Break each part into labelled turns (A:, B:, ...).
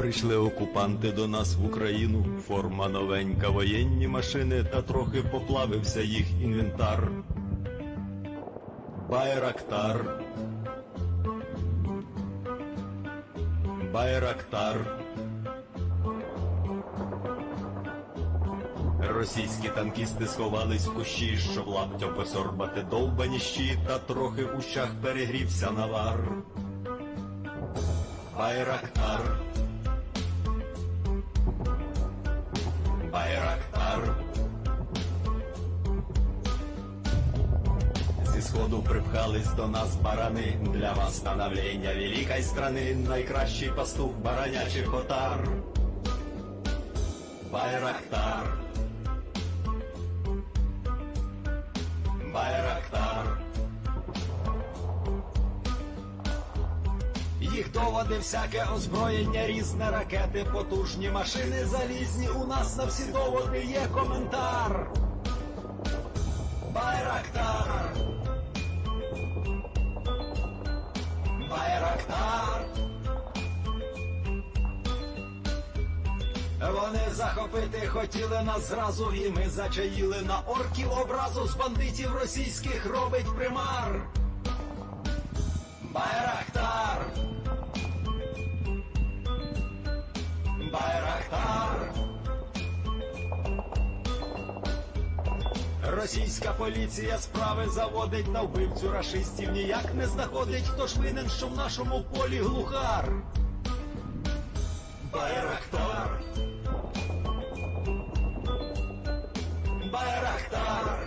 A: Прийшли окупанти до нас в Україну, форма новенька, воєнні машини, та трохи поплавився їх інвентар. Байрактар, Байрактар. Російські танкісти сховались в кущі, щоб лаптям посорбати довбані щі, та трохи в ущах перегрівся навар. Байрактар, Байрактар. Зі сходу припхались до нас барани, для восстановлення великої страни, найкращий пастух баранячих отар. Байрактар, Байрактар. Їх доводи, всяке озброєння, різне, ракети, потужні машини залізні, у нас на всі доводи є коментар. Байрактар, Байрактар. Вони захопити хотіли нас зразу, і ми зачаїли на орків образу, з бандитів російських робить примар. Байрактар, Байрактар. Російська поліція справи заводить, на вбивцю рашистів ніяк не знаходить, хто ж винен, що в нашому полі глухар. Байрактар, Байрактар.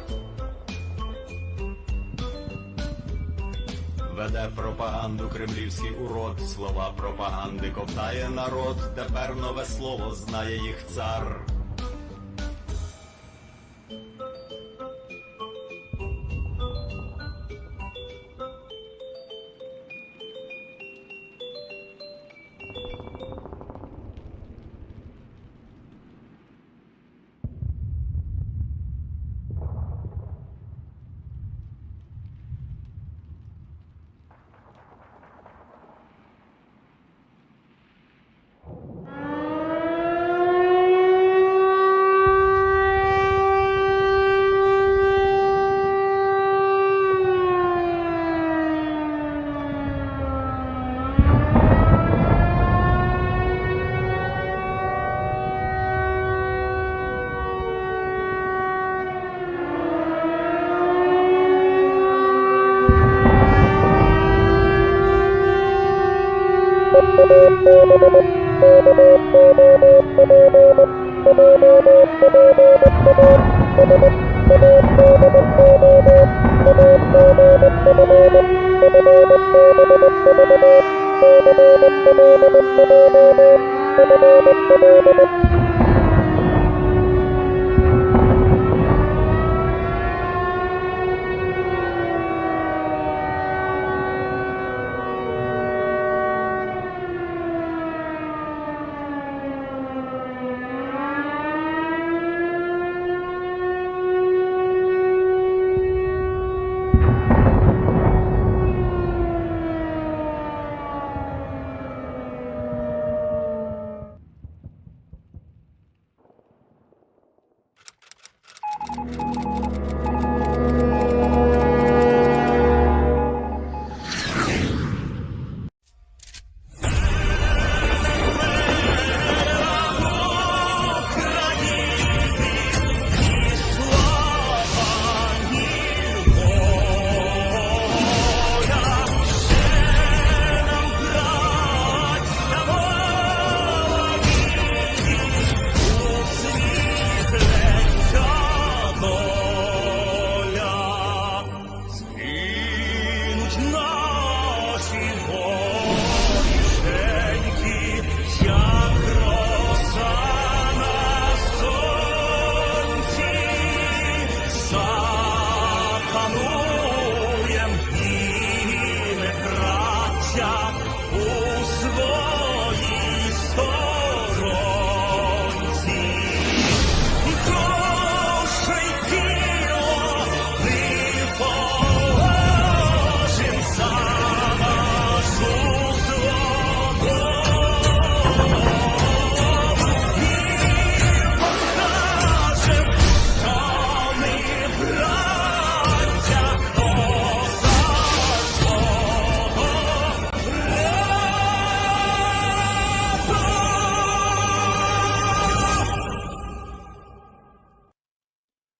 A: Веде пропаганду кремлівський урод, слова пропаганди ковтає народ, тепер нове слово знає їх цар.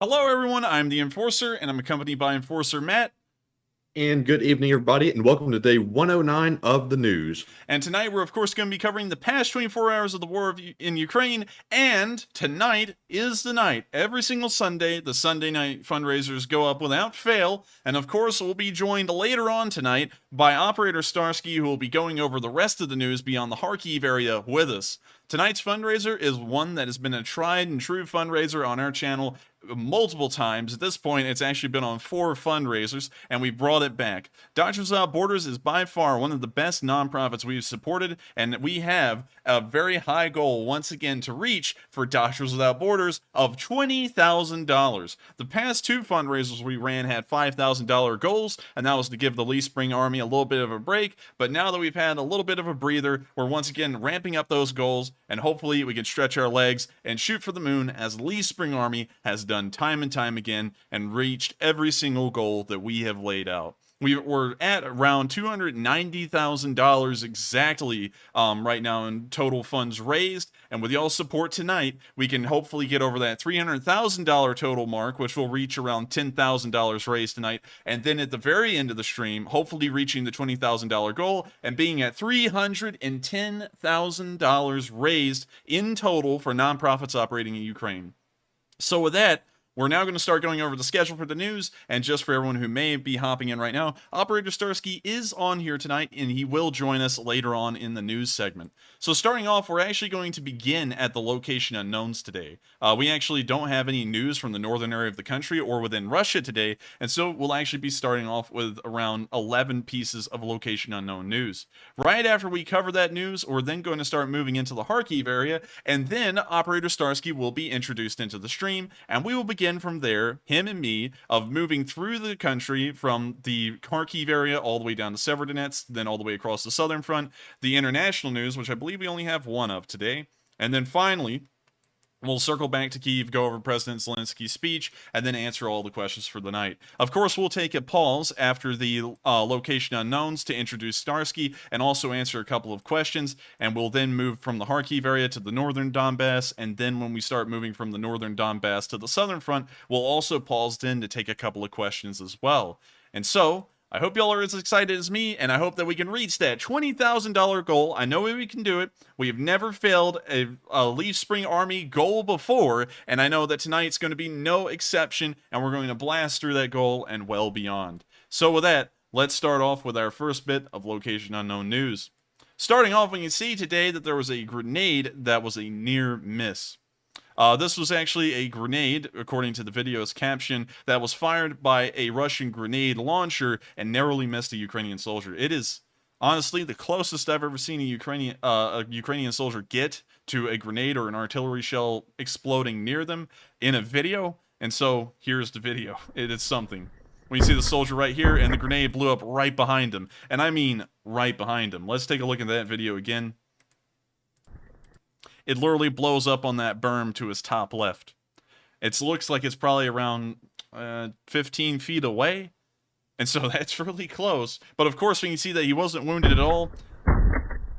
B: Hello, everyone. I'm the Enforcer, and I'm accompanied by Enforcer Matt.
C: And good evening, everybody, and welcome to day 109 of the news.
B: And tonight, we're of course going to be covering the past 24 hours of the war in Ukraine. And tonight is the night. Every single Sunday, the Sunday night fundraisers go up without fail. And of course, we'll be joined later on tonight by Operator Starsky, who will be going over the rest of the news beyond the Kharkiv area with us. Tonight's fundraiser is one that has been a tried and true fundraiser on our channel multiple times. At this point, it's actually been on 4 fundraisers, and we brought it back. Doctors Without Borders is by far one of the best nonprofits we've supported, and we have a very high goal once again to reach for Doctors Without Borders of $20,000. The past 2 fundraisers we ran had $5,000 goals, and that was to give the Lee Spring Army a little bit of a break. But now that we've had a little bit of a breather, we're once again ramping up those goals, and hopefully we can stretch our legs and shoot for the moon, as Lee Spring Army has done time and time again and reached every single goal that we have laid out. We're at around $290,000 exactly right now in total funds raised, and with y'all's support tonight, we can hopefully get over that $300,000 total mark, which will reach around $10,000 raised tonight, and then at the very end of the stream, hopefully reaching the $20,000 goal and being at $310,000 raised in total for nonprofits operating in Ukraine. So with that, we're now going to start going over the schedule for the news, and just for everyone who may be hopping in right now, Operator Starsky is on here tonight, and he will join us later on in the news segment. So starting off, we're actually going to begin at the location unknowns today. We actually don't have any news from the northern area of the country or within Russia today, and so we'll actually be starting off with around 11 pieces of location unknown news. Right after we cover that news, we're then going to start moving into the Kharkiv area, and then Operator Starsky will be introduced into the stream, and we will begin from there, him and me, of moving through the country from the Kharkiv area all the way down to Severodonetsk, then all the way across the southern front, the international news, which I believe we only have one of today, and then finally, we'll circle back to Kyiv, go over President Zelensky's speech, and then answer all the questions for the night. Of course, we'll take a pause after the location unknowns to introduce Starsky and also answer a couple of questions, and we'll then move from the Kharkiv area to the northern Donbass, and then when we start moving from the northern Donbass to the southern front, we'll also pause then to take a couple of questions as well. And so, I hope y'all are as excited as me, and I hope that we can reach that $20,000 goal. I know we can do it. We have never failed a Leaf Spring Army goal before, and I know that tonight's going to be no exception, and we're going to blast through that goal and well beyond. So with that, let's start off with our first bit of location unknown news. Starting off, we can see today that there was a grenade that was a near miss. This was actually a grenade, according to the video's caption, that was fired by a Russian grenade launcher and narrowly missed a Ukrainian soldier. It is honestly the closest I've ever seen a Ukrainian soldier get to a grenade or an artillery shell exploding near them in a video. And so here's the video. It is something. When you see the soldier right here, and the grenade blew up right behind him. And I mean right behind him. Let's take a look at that video again. It literally blows up on that berm to his top left. It looks like it's probably around 15 feet away. And so that's really close. But of course, when you see that he wasn't wounded at all,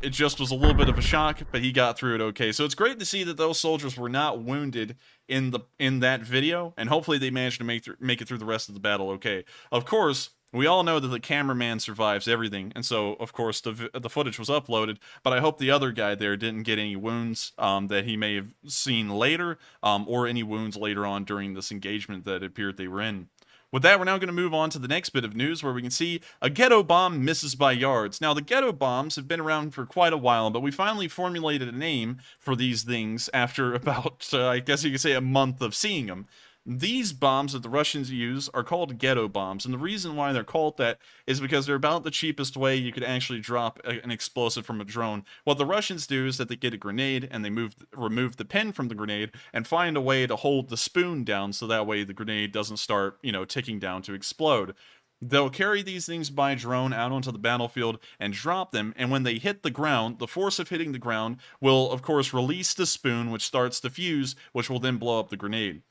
B: it just was a little bit of a shock, but he got through it okay. So it's great to see that those soldiers were not wounded in that video, and hopefully they managed to make it through the rest of the battle okay. Of course, we all know that the cameraman survives everything, and so, of course, the footage was uploaded, but I hope the other guy there didn't get any wounds that he may have seen later, or any wounds later on during this engagement that it appeared they were in. With that, we're now going to move on to the next bit of news, where we can see a ghetto bomb misses by yards. Now, the ghetto bombs have been around for quite a while, but we finally formulated a name for these things after about, I guess you could say, a month of seeing them. These bombs that the Russians use are called ghetto bombs, and the reason why they're called that is because they're about the cheapest way you could actually drop an explosive from a drone. What the Russians do is that they get a grenade, and they remove the pin from the grenade, and find a way to hold the spoon down so that way the grenade doesn't start, ticking down to explode. They'll carry these things by drone out onto the battlefield and drop them, and when they hit the ground, the force of hitting the ground will, of course, release the spoon, which starts the fuse, which will then blow up the grenade.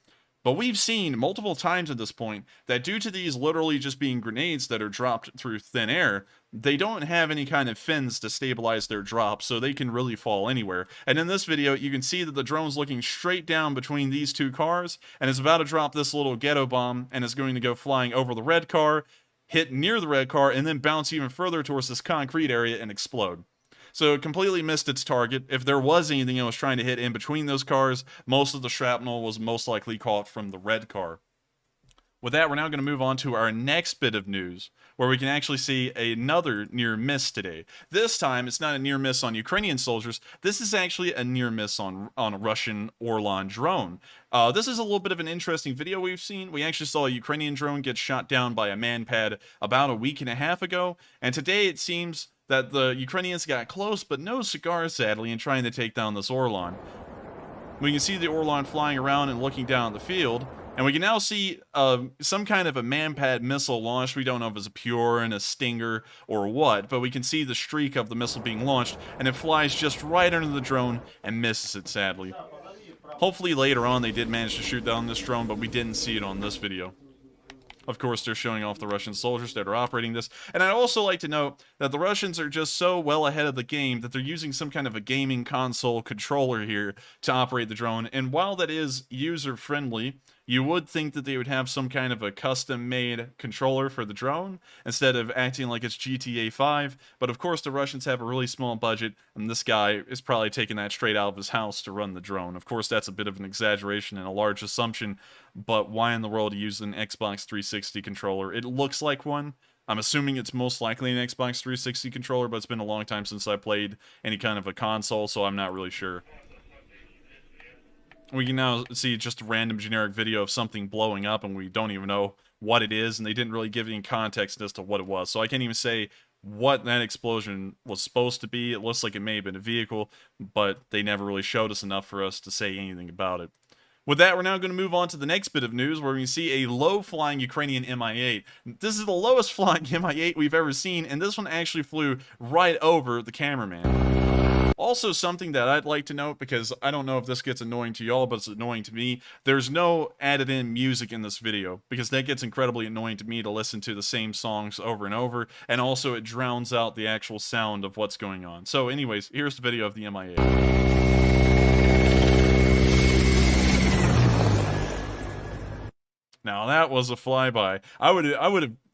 B: But we've seen multiple times at this point that due to these literally just being grenades that are dropped through thin air, they don't have any kind of fins to stabilize their drop, so they can really fall anywhere. And in this video, you can see that the drone's looking straight down between these two cars, and is about to drop this little ghetto bomb, and is going to go flying over the red car, hit near the red car, and then bounce even further towards this concrete area and explode. So it completely missed its target. If there was anything it was trying to hit in between those cars, most of the shrapnel was most likely caught from the red car. With that, we're now going to move on to our next bit of news, where we can actually see another near miss today. This time, it's not a near miss on Ukrainian soldiers. This is actually a near miss on a Russian Orlan drone. This is a little bit of an interesting video we've seen. We actually saw a Ukrainian drone get shot down by a manpad about a week and a half ago, and today it seems that the Ukrainians got close, but no cigars, sadly, in trying to take down this Orlan. We can see the Orlan flying around and looking down at the field, and we can now see some kind of a manpad missile launched. We don't know if it's a Pure and a Stinger or what, but we can see the streak of the missile being launched, and it flies just right under the drone and misses it, sadly. Hopefully later on they did manage to shoot down this drone, but we didn't see it on this video. Of course, they're showing off the Russian soldiers that are operating this. And I'd also like to note that the Russians are just so well ahead of the game that they're using some kind of a gaming console controller here to operate the drone. And while that is user-friendly, you would think that they would have some kind of a custom-made controller for the drone instead of acting like it's GTA 5. But of course, the Russians have a really small budget, and this guy is probably taking that straight out of his house to run the drone. Of course, that's a bit of an exaggeration and a large assumption, but why in the world use an Xbox 360 controller? It looks like one. I'm assuming it's most likely an Xbox 360 controller, but it's been a long time since I played any kind of a console, so I'm not really sure. We can now see just a random generic video of something blowing up, and we don't even know what it is, and they didn't really give any context as to what it was. So I can't even say what that explosion was supposed to be. It looks like it may have been a vehicle, but they never really showed us enough for us to say anything about it. With that, we're now going to move on to the next bit of news, where we can see a low-flying Ukrainian Mi-8. This is the lowest flying Mi-8 we've ever seen, and this one actually flew right over the cameraman. Also, something that I'd like to note, because I don't know if this gets annoying to y'all, but it's annoying to me, there's no added-in music in this video, because that gets incredibly annoying to me to listen to the same songs over and over, and also it drowns out the actual sound of what's going on. So anyways, here's the video of the Mi-8. Now that was a flyby. I would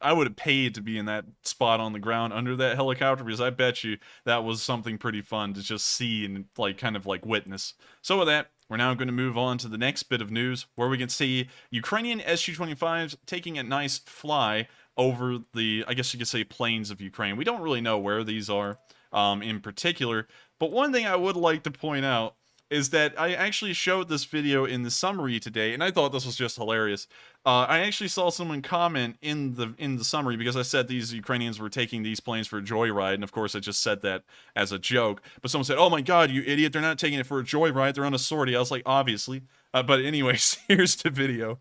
B: have paid to be in that spot on the ground under that helicopter, because I bet you that was something pretty fun to just see and kind of witness. So with that, we're now going to move on to the next bit of news, where we can see Ukrainian Su-25s taking a nice fly over the, I guess you could say, plains of Ukraine. We don't really know where these are in particular, but one thing I would like to point out is that I actually showed this video in the summary today, and I thought this was just hilarious. I actually saw someone comment in the summary, because I said these Ukrainians were taking these planes for a joyride, and of course I just said that as a joke. But someone said, "Oh my god, you idiot, they're not taking it for a joyride, they're on a sortie." I was like, obviously. But anyways, here's the video.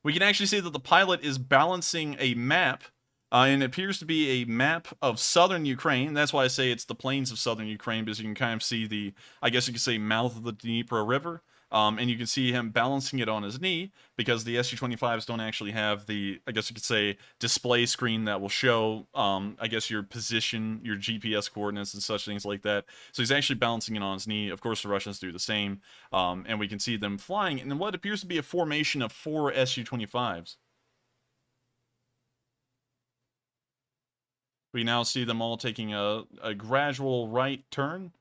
B: We can actually see that the pilot is balancing a map, and it appears to be a map of southern Ukraine. That's why I say it's the plains of southern Ukraine, because you can kind of see the, I guess you could say, mouth of the Dnipro River. And you can see him balancing it on his knee, because the Su-25s don't actually have the, I guess you could say, display screen that will show, I guess, your position, your GPS coordinates and such things like that. So he's actually balancing it on his knee. Of course, the Russians do the same. And we can see them flying in what appears to be a formation of 4 Su-25s. We now see them all taking a gradual right turn.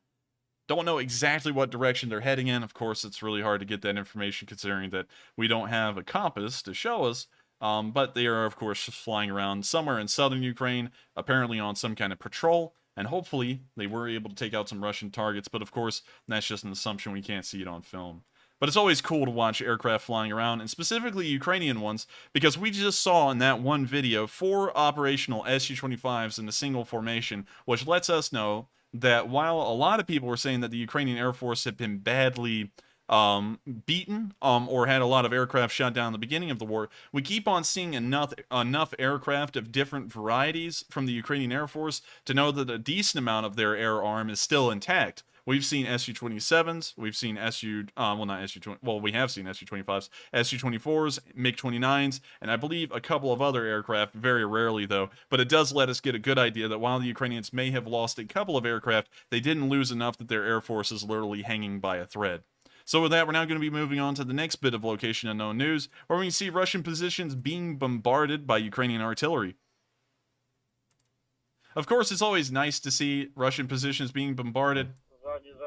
B: Don't know exactly what direction they're heading in. Of course, it's really hard to get that information, considering that we don't have a compass to show us. But they are, of course, just flying around somewhere in southern Ukraine, apparently on some kind of patrol. And hopefully, they were able to take out some Russian targets. But of course, that's just an assumption. We can't see it on film. But it's always cool to watch aircraft flying around, and specifically Ukrainian ones, because we just saw in that one video 4 operational Su-25s in a single formation, which lets us know that while a lot of people were saying that the Ukrainian Air Force had been badly beaten or had a lot of aircraft shot down at the beginning of the war, we keep on seeing enough aircraft of different varieties from the Ukrainian Air Force to know that a decent amount of their air arm is still intact, We've seen Su-27s, we've seen well, not Su-20, well, we have seen Su-25s, Su-24s, MiG-29s, and I believe a couple of other aircraft, very rarely though, but it does let us get a good idea that while the Ukrainians may have lost a couple of aircraft, they didn't lose enough that their air force is literally hanging by a thread. So with that, we're now going to be moving on to the next bit of location unknown news, where we can see Russian positions being bombarded by Ukrainian artillery. Of course, it's always nice to see Russian positions being bombarded,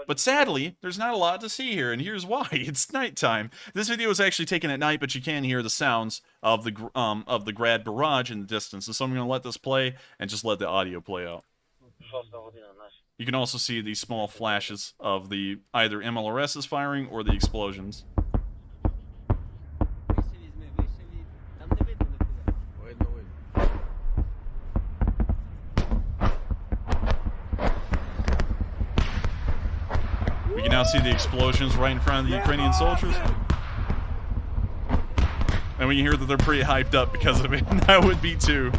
B: but sadly, there's not a lot to see here, and here's why. It's nighttime. This video is actually taken at night, but you can hear the sounds of the Grad barrage in the distance. So I'm going to let this play and just let the audio play out. You can also see these small flashes of the either MLRS's firing or the explosions. We can now see the explosions right in front of the Ukrainian soldiers. And we can hear that they're pretty hyped up because of it, and I would be too.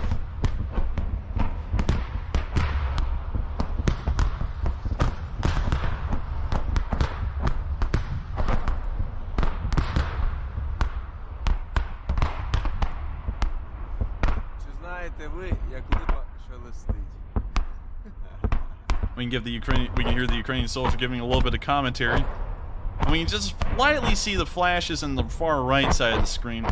B: We can hear the Ukrainian soldier giving a little bit of commentary. And we can just slightly see the flashes in the far right side of the screen.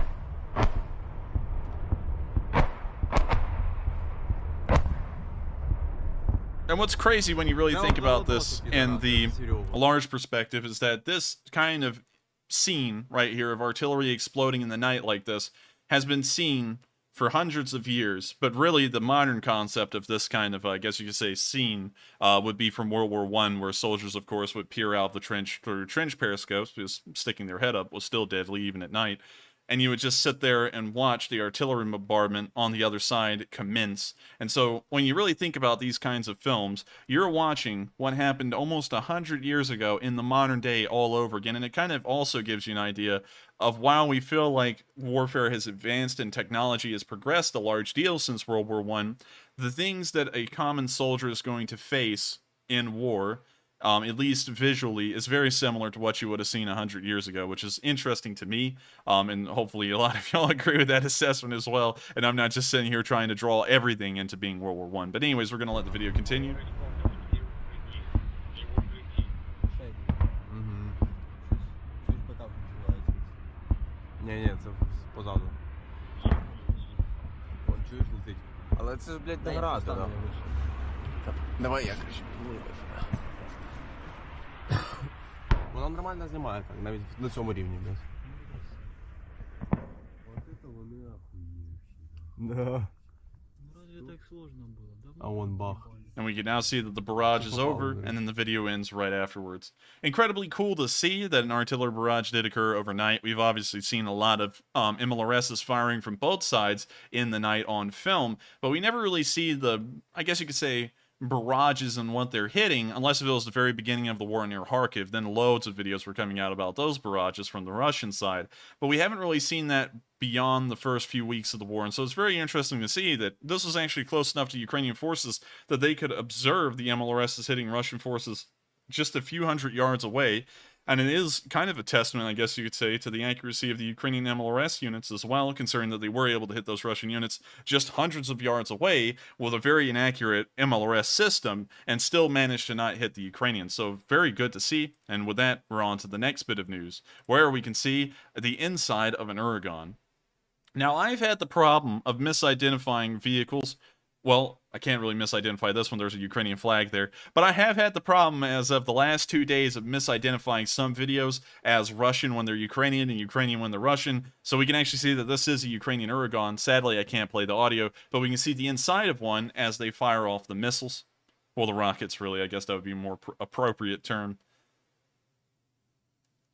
B: And what's crazy when you really think about this in the large perspective is that this kind of scene right here of artillery exploding in the night like this has been seen for hundreds of years, but really the modern concept of this kind of, I guess you could say, scene would be from World War I, where soldiers, of course, would peer out of the trench through trench periscopes because sticking their head up was still deadly even at night. And you would just sit there and watch the artillery bombardment on the other side commence. And so when you really think about these kinds of films, you're watching what happened almost 100 years ago in the modern day all over again. And it kind of also gives you an idea of while we feel like warfare has advanced and technology has progressed a large deal since World War I, the things that a common soldier is going to face in war, at least visually, is very similar to what you would have seen 100 years ago, which is interesting to me, and hopefully a lot of y'all agree with that assessment as well, and I'm not just sitting here trying to draw everything into being World War I. But anyways, we're going to let the video continue.
D: Ні, це позаду. От, чуєш, летить. Але це ж, блядь, не грати, да. Давай я кричу. Вона нормально знімає, так, навіть на цьому рівні, блядь. Вот это вони охуєвші. Да.
E: Разве так сложно было?
D: А вон бах.
B: And we can now see that the barrage is over, and then the video ends right afterwards. Incredibly cool to see that an artillery barrage did occur overnight. We've obviously seen a lot of MLRS's firing from both sides in the night on film, but we never really see the, I guess you could say, barrages and what they're hitting, unless if it was the very beginning of the war near Kharkiv. Then loads of videos were coming out about those barrages from the Russian side. But we haven't really seen that beyond the first few weeks of the war, and so it's very interesting to see that this was actually close enough to Ukrainian forces that they could observe the MLRSs hitting Russian forces just a few hundred yards away. And it is kind of a testament, I guess you could say, to the accuracy of the Ukrainian MLRS units as well, considering that they were able to hit those Russian units just hundreds of yards away with a very inaccurate MLRS system and still managed to not hit the Ukrainians. So very good to see. And with that, we're on to the next bit of news, where we can see the inside of an Uragan. Now, I've had the problem of misidentifying vehicles. Well, I can't really misidentify this one. There's a Ukrainian flag there. But I have had the problem as of the last 2 days of misidentifying some videos as Russian when they're Ukrainian and Ukrainian when they're Russian. So we can actually see that this is a Ukrainian Uragan. Sadly, I can't play the audio, but we can see the inside of one as they fire off the missiles. Well, the rockets, really. I guess that would be a more appropriate term.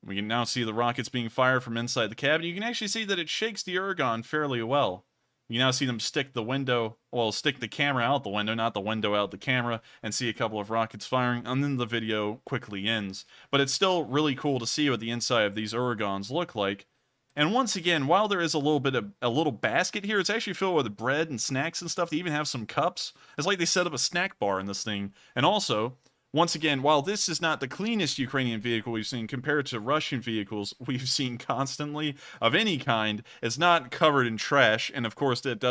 B: We can now see the rockets being fired from inside the cabin. You can actually see that it shakes the Uragan fairly well. You now see them stick the camera out the window, not the window out the camera, and see a couple of rockets firing, and then the video quickly ends. But it's still really cool to see what the inside of these Uragans look like. And once again, while there is a little basket here, it's actually filled with bread and snacks and stuff. They even have some cups. It's like they set up a snack bar in this thing. And also, Once again, while this is not the cleanest Ukrainian vehicle we've seen compared to Russian vehicles we've seen constantly of any kind, it's not covered in trash, and of course that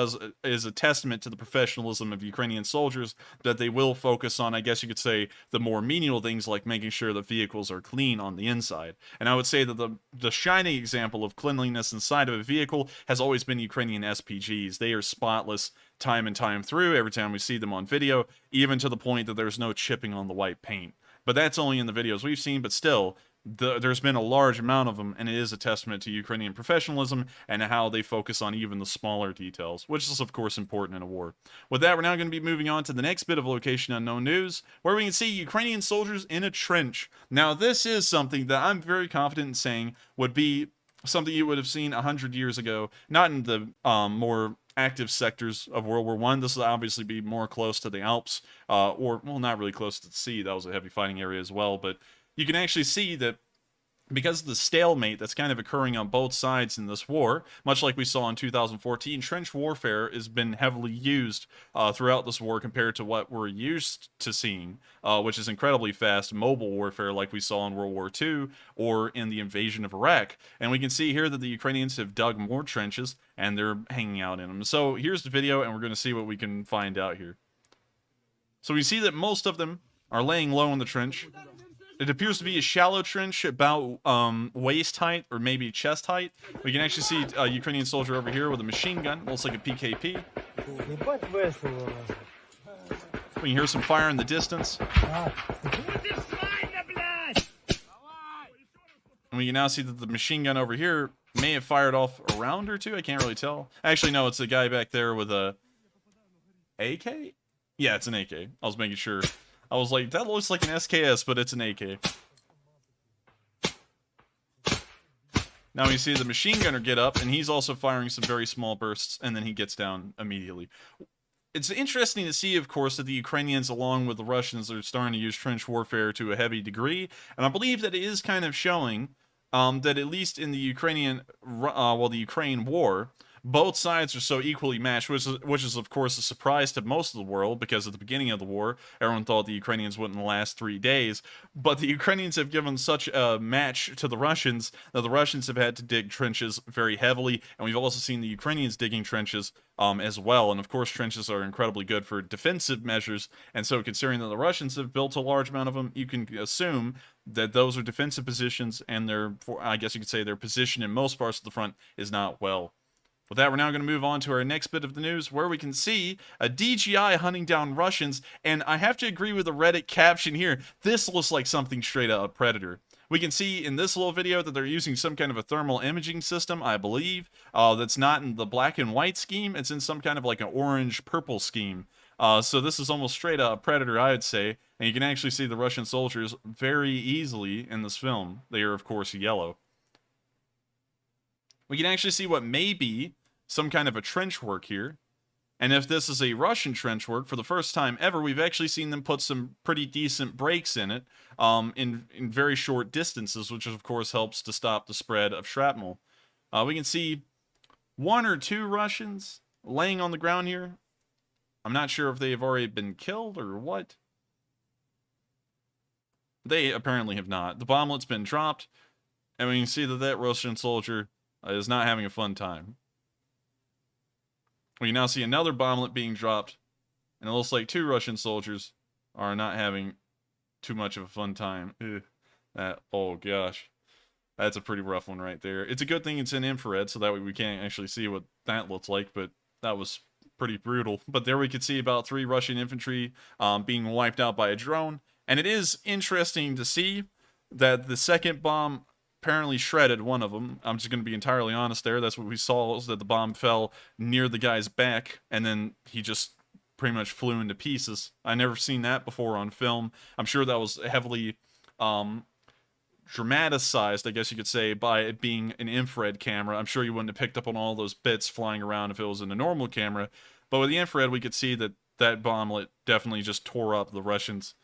B: is a testament to the professionalism of Ukrainian soldiers, that they will focus on, I guess you could say, the more menial things like making sure that vehicles are clean on the inside. And I would say that the shining example of cleanliness inside of a vehicle has always been Ukrainian SPGs. They are spotless time and time through, every time we see them on video, even to the point that there's no chipping on the white paint. But that's only in the videos we've seen, but still, there's been a large amount of them, and it is a testament to Ukrainian professionalism and how they focus on even the smaller details, which is of course important in a war. With that, we're now going to be moving on to the next bit of location unknown news, where we can see Ukrainian soldiers in a trench. Now, this is something that I'm very confident in saying would be something you would have seen 100 years ago, not in the more active sectors of World War I. This will obviously be more close to the Alps, or, well, not really close to the sea. That was a heavy fighting area as well, but you can actually see that because of the stalemate that's kind of occurring on both sides in this war, much like we saw in 2014, trench warfare has been heavily used throughout this war compared to what we're used to seeing, which is incredibly fast mobile warfare like we saw in World War II or in the invasion of Iraq. And we can see here that the Ukrainians have dug more trenches and they're hanging out in them. So here's the video, and we're going to see what we can find out here. So we see that most of them are laying low in the trench. It appears to be a shallow trench, about waist height or maybe chest height. We can actually see a Ukrainian soldier over here with a machine gun. Looks like a PKP. We can hear some fire in the distance. And we can now see that the machine gun over here may have fired off a round or two. I can't really tell. Actually, no, it's the guy back there with a AK? Yeah, it's an AK. I was making sure. I was like, that looks like an SKS, but it's an AK. Now we see the machine gunner get up, and he's also firing some very small bursts, and then he gets down immediately. It's interesting to see, of course, that the Ukrainians, along with the Russians, are starting to use trench warfare to a heavy degree, and I believe that it is kind of showing that at least in the Ukraine war, both sides are so equally matched, which is of course a surprise to most of the world, because at the beginning of the war, everyone thought the Ukrainians wouldn't last 3 days. But the Ukrainians have given such a match to the Russians that the Russians have had to dig trenches very heavily, and we've also seen the Ukrainians digging trenches as well. And of course, trenches are incredibly good for defensive measures, and so considering that the Russians have built a large amount of them, you can assume that those are defensive positions, and I guess you could say their position in most parts of the front is not well. With that, we're now going to move on to our next bit of the news, where we can see a DJI hunting down Russians, and I have to agree with the Reddit caption here. This looks like something straight out of Predator. We can see in this little video that they're using some kind of a thermal imaging system, I believe, that's not in the black and white scheme. It's in some kind of like an orange-purple scheme. So this is almost straight out of Predator, I would say, and you can actually see the Russian soldiers very easily in this film. They are, of course, yellow. We can actually see what may be some kind of a trench work here. And if this is a Russian trench work, for the first time ever, we've actually seen them put some pretty decent breaks in it in very short distances, which of course helps to stop the spread of shrapnel. We can see 1 or 2 Russians laying on the ground here. I'm not sure if they have already been killed or what. They apparently have not. The bomblet's been dropped, and we can see that that Russian soldier is not having a fun time. We can now see another bomblet being dropped, and it looks like 2 Russian soldiers are not having too much of a fun time. Oh gosh. That's a pretty rough one right there. It's a good thing it's in infrared, so that way we can't actually see what that looks like, but that was pretty brutal. But there we could see about 3 Russian infantry being wiped out by a drone, and it is interesting to see that the second bomb apparently shredded one of them. I'm just going to be entirely honest there. That's what we saw, was that the bomb fell near the guy's back, and then he just pretty much flew into pieces. I never seen that before on film. I'm sure that was heavily dramatized, I guess you could say, by it being an infrared camera. I'm sure you wouldn't have picked up on all those bits flying around if it was in a normal camera. But with the infrared, we could see that that bomblet definitely just tore up the Russians.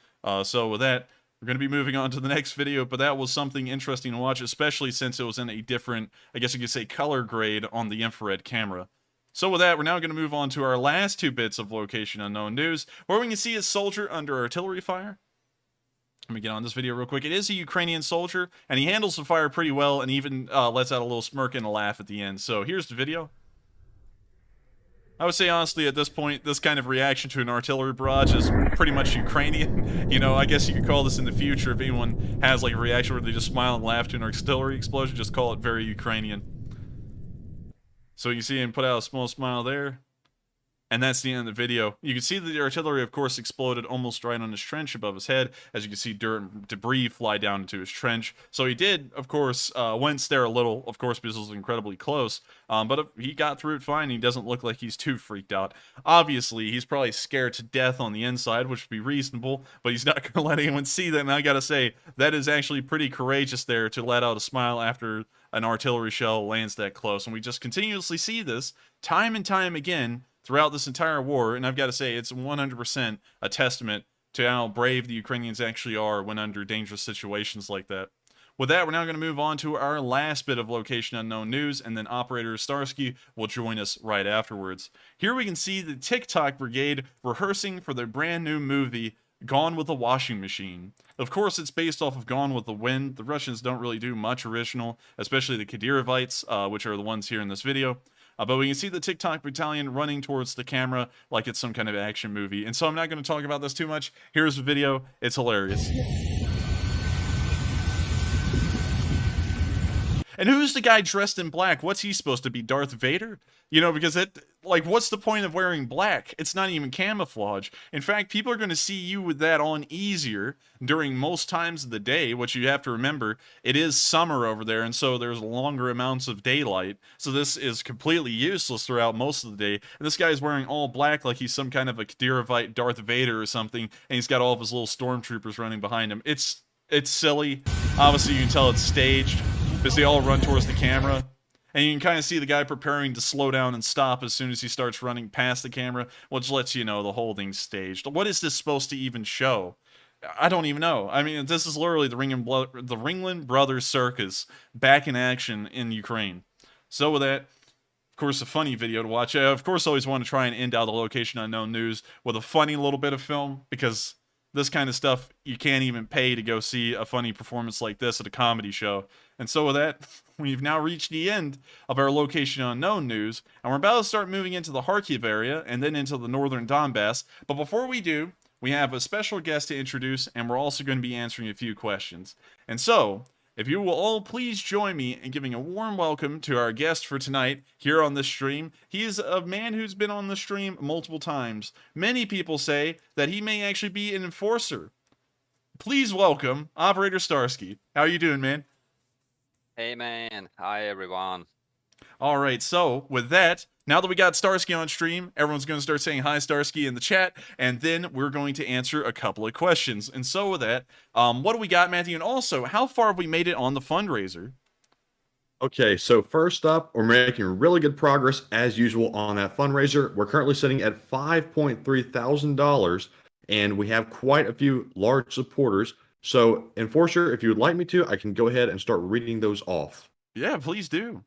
B: So with that, we're going to be moving on to the next video, but that was something interesting to watch, especially since it was in a different, I guess you could say, color grade on the infrared camera. So with that, we're now going to move on to our last 2 bits of location unknown news, where we can see a soldier under artillery fire. Let me get on this video real quick. It is a Ukrainian soldier, and he handles the fire pretty well, and even lets out a little smirk and a laugh at the end. So here's the video. I would say, honestly, at this point, this kind of reaction to an artillery barrage is pretty much Ukrainian. You know, I guess you could call this in the future, if anyone has, like, a reaction where they just smile and laugh to an artillery explosion, just call it very Ukrainian. So you see him put out a small smile there. And that's the end of the video. You can see that the artillery, of course, exploded almost right on his trench above his head. As you can see, dirt and debris fly down into his trench. So he did, of course, wince there a little, of course, because it was incredibly close. But he got through it fine. He doesn't look like he's too freaked out. Obviously, he's probably scared to death on the inside, which would be reasonable. But he's not going to let anyone see that. And I got to say, that is actually pretty courageous there to let out a smile after an artillery shell lands that close. And we just continuously see this time and time again throughout this entire war, and I've got to say, it's 100% a testament to how brave the Ukrainians actually are when under dangerous situations like that. With that, we're now going to move on to our last bit of location unknown news, and then Operator Starsky will join us right afterwards. Here we can see the TikTok brigade rehearsing for their brand new movie, Gone with the Washing Machine. Of course, it's based off of Gone with the Wind. The Russians don't really do much original, especially the Kadyrovites, which are the ones here in this video. But we can see the TikTok battalion running towards the camera like it's some kind of action movie. And so I'm not going to talk about this too much. Here's the video. It's hilarious. And who's the guy dressed in black? What's he supposed to be, Darth Vader? You know, because what's the point of wearing black? It's not even camouflage. In fact, people are going to see you with that on easier during most times of the day, which you have to remember, it is summer over there, and so there's longer amounts of daylight. So this is completely useless throughout most of the day. And this guy is wearing all black like he's some kind of a Kadyrovite Darth Vader or something, and he's got all of his little stormtroopers running behind him. It's silly. Obviously, you can tell it's staged, because they all run towards the camera. And you can kind of see the guy preparing to slow down and stop as soon as he starts running past the camera, which lets you know the whole thing's staged. What is this supposed to even show? I don't even know. I mean, this is literally the Ringling Brothers Circus back in action in Ukraine. So with that, of course, a funny video to watch. I, of course, always want to try and end out the location unknown news with a funny little bit of film, because this kind of stuff, you can't even pay to go see a funny performance like this at a comedy show. And so with that, we've now reached the end of our location unknown news, and we're about to start moving into the Kharkiv area and then into the northern Donbass. But before we do, we have a special guest to introduce, and we're also going to be answering a few questions. And so, if you will all please join me in giving a warm welcome to our guest for tonight here on this stream. He is a man who's been on the stream multiple times. Many people say that he may actually be an enforcer. Please welcome Operator Starsky. How are you doing, man?
F: Hey man, hi everyone.
B: All right, so with that, now that we got Starsky on stream, everyone's going to start saying hi Starsky in the chat, and then we're going to answer a couple of questions. And so with that, what do we got, Matthew? And also, how far have we made it on the fundraiser?
C: Okay, so first up, we're making really good progress as usual on that fundraiser. We're currently sitting at $5.3 thousand, and we have quite a few large supporters. So, Enforcer, if you would like me to, I can go ahead and start reading those off.
B: Yeah, please do.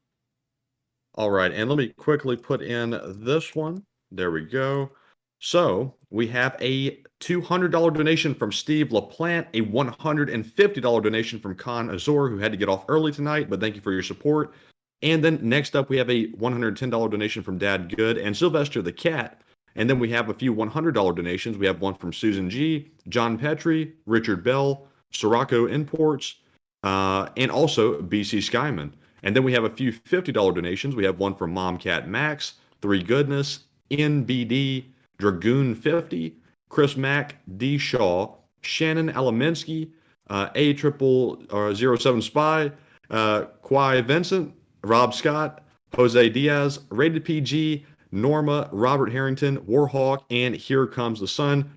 C: All right, and let me quickly put in this one. There we go. So, we have a $200 donation from Steve LaPlante, a $150 donation from Khan Azor, who had to get off early tonight, but thank you for your support. And then next up, we have a $110 donation from Dad Good and Sylvester the Cat. And then we have a few $100 donations. We have one from Susan G, John Petrie, Richard Bell, Sirocco Imports, and also BC Skyman. And then we have a few $50 donations. We have one from Momcat Max, Three Goodness, NBD, Dragoon 50, Chris Mack, D. Shaw, Shannon Alaminsky, A0007 Spy, Quai Vincent, Rob Scott, Jose Diaz, Rated PG, Norma, Robert Harrington, Warhawk, and Here Comes the Sun.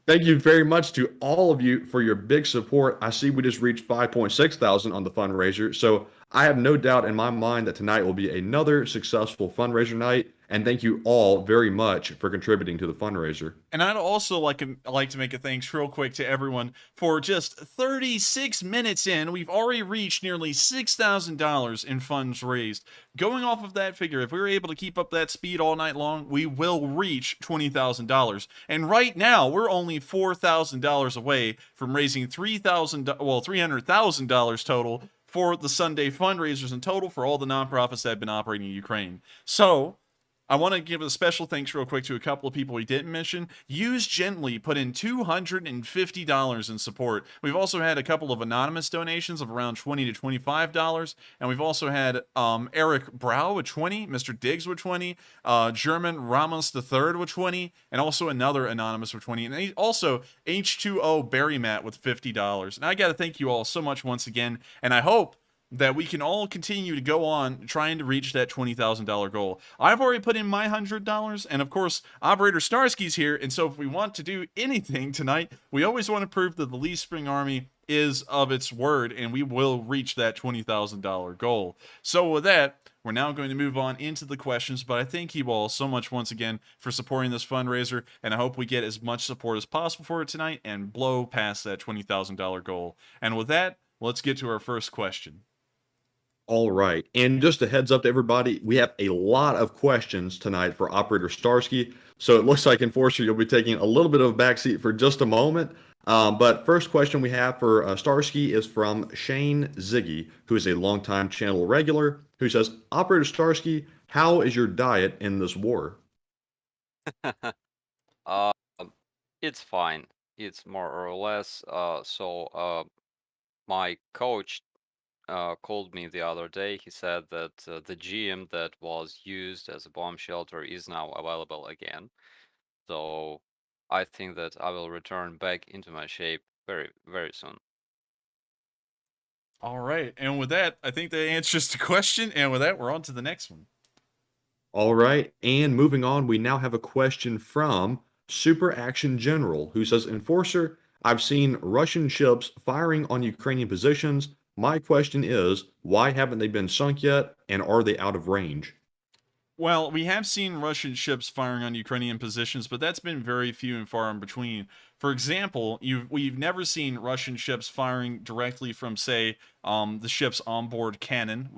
C: Thank you very much to all of you for your big support. I see we just reached 5.6 thousand on the fundraiser, so I have no doubt in my mind that tonight will be another successful fundraiser night. And thank you all very much for contributing to the fundraiser.
B: And I'd also like to make a thanks real quick to everyone for just 36 minutes in. We've already reached nearly $6,000 in funds raised. Going off of that figure, if we were able to keep up that speed all night long, we will reach $20,000. And right now, we're only $4,000 away from raising $300,000 total for the Sunday fundraisers in total for all the nonprofits that have been operating in Ukraine. So I want to give a special thanks real quick to a couple of people we didn't mention. Use Gently put in $250 in support. We've also had a couple of anonymous donations of around $20 to $25, and we've also had Eric Brow with 20, Mr. Diggs with 20, German Ramos III with 20, and also another anonymous with 20, and also H2O Barry Matt with $50. And I got to thank you all so much once again, and I hope that we can all continue to go on trying to reach that $20,000 goal. I've already put in my $100, and of course, Operator Starsky's here, and so if we want to do anything tonight, we always want to prove that the Lee Spring Army is of its word, and we will reach that $20,000 goal. So with that, we're now going to move on into the questions, but I thank you all so much once again for supporting this fundraiser, and I hope we get as much support as possible for it tonight and blow past that $20,000 goal. And with that, let's get to our first question.
C: All right. And just a heads up to everybody, we have a lot of questions tonight for Operator Starsky. So it looks like, Enforcer, you'll be taking a little bit of a backseat for just a moment. But first question we have for Starsky is from Shane Ziggy, who is a longtime channel regular, who says, Operator Starsky, how is your diet in this war?
F: It's fine. It's more or less. My coach called me the other day. He said that the gym that was used as a bomb shelter is now available again. So I think that I will return back into my shape very, very soon.
B: All right. And with that, I think that answers the question. And with that, we're on to the next one.
C: All right. And moving on, we now have a question from Super Action General, who says, Enforcer, I've seen Russian ships firing on Ukrainian positions. My question is, why haven't they been sunk yet, and are they out of range?
B: Well, we have seen Russian ships firing on Ukrainian positions, but that's been very few and far in between. For example, we've never seen Russian ships firing directly from, say, the ship's onboard cannon.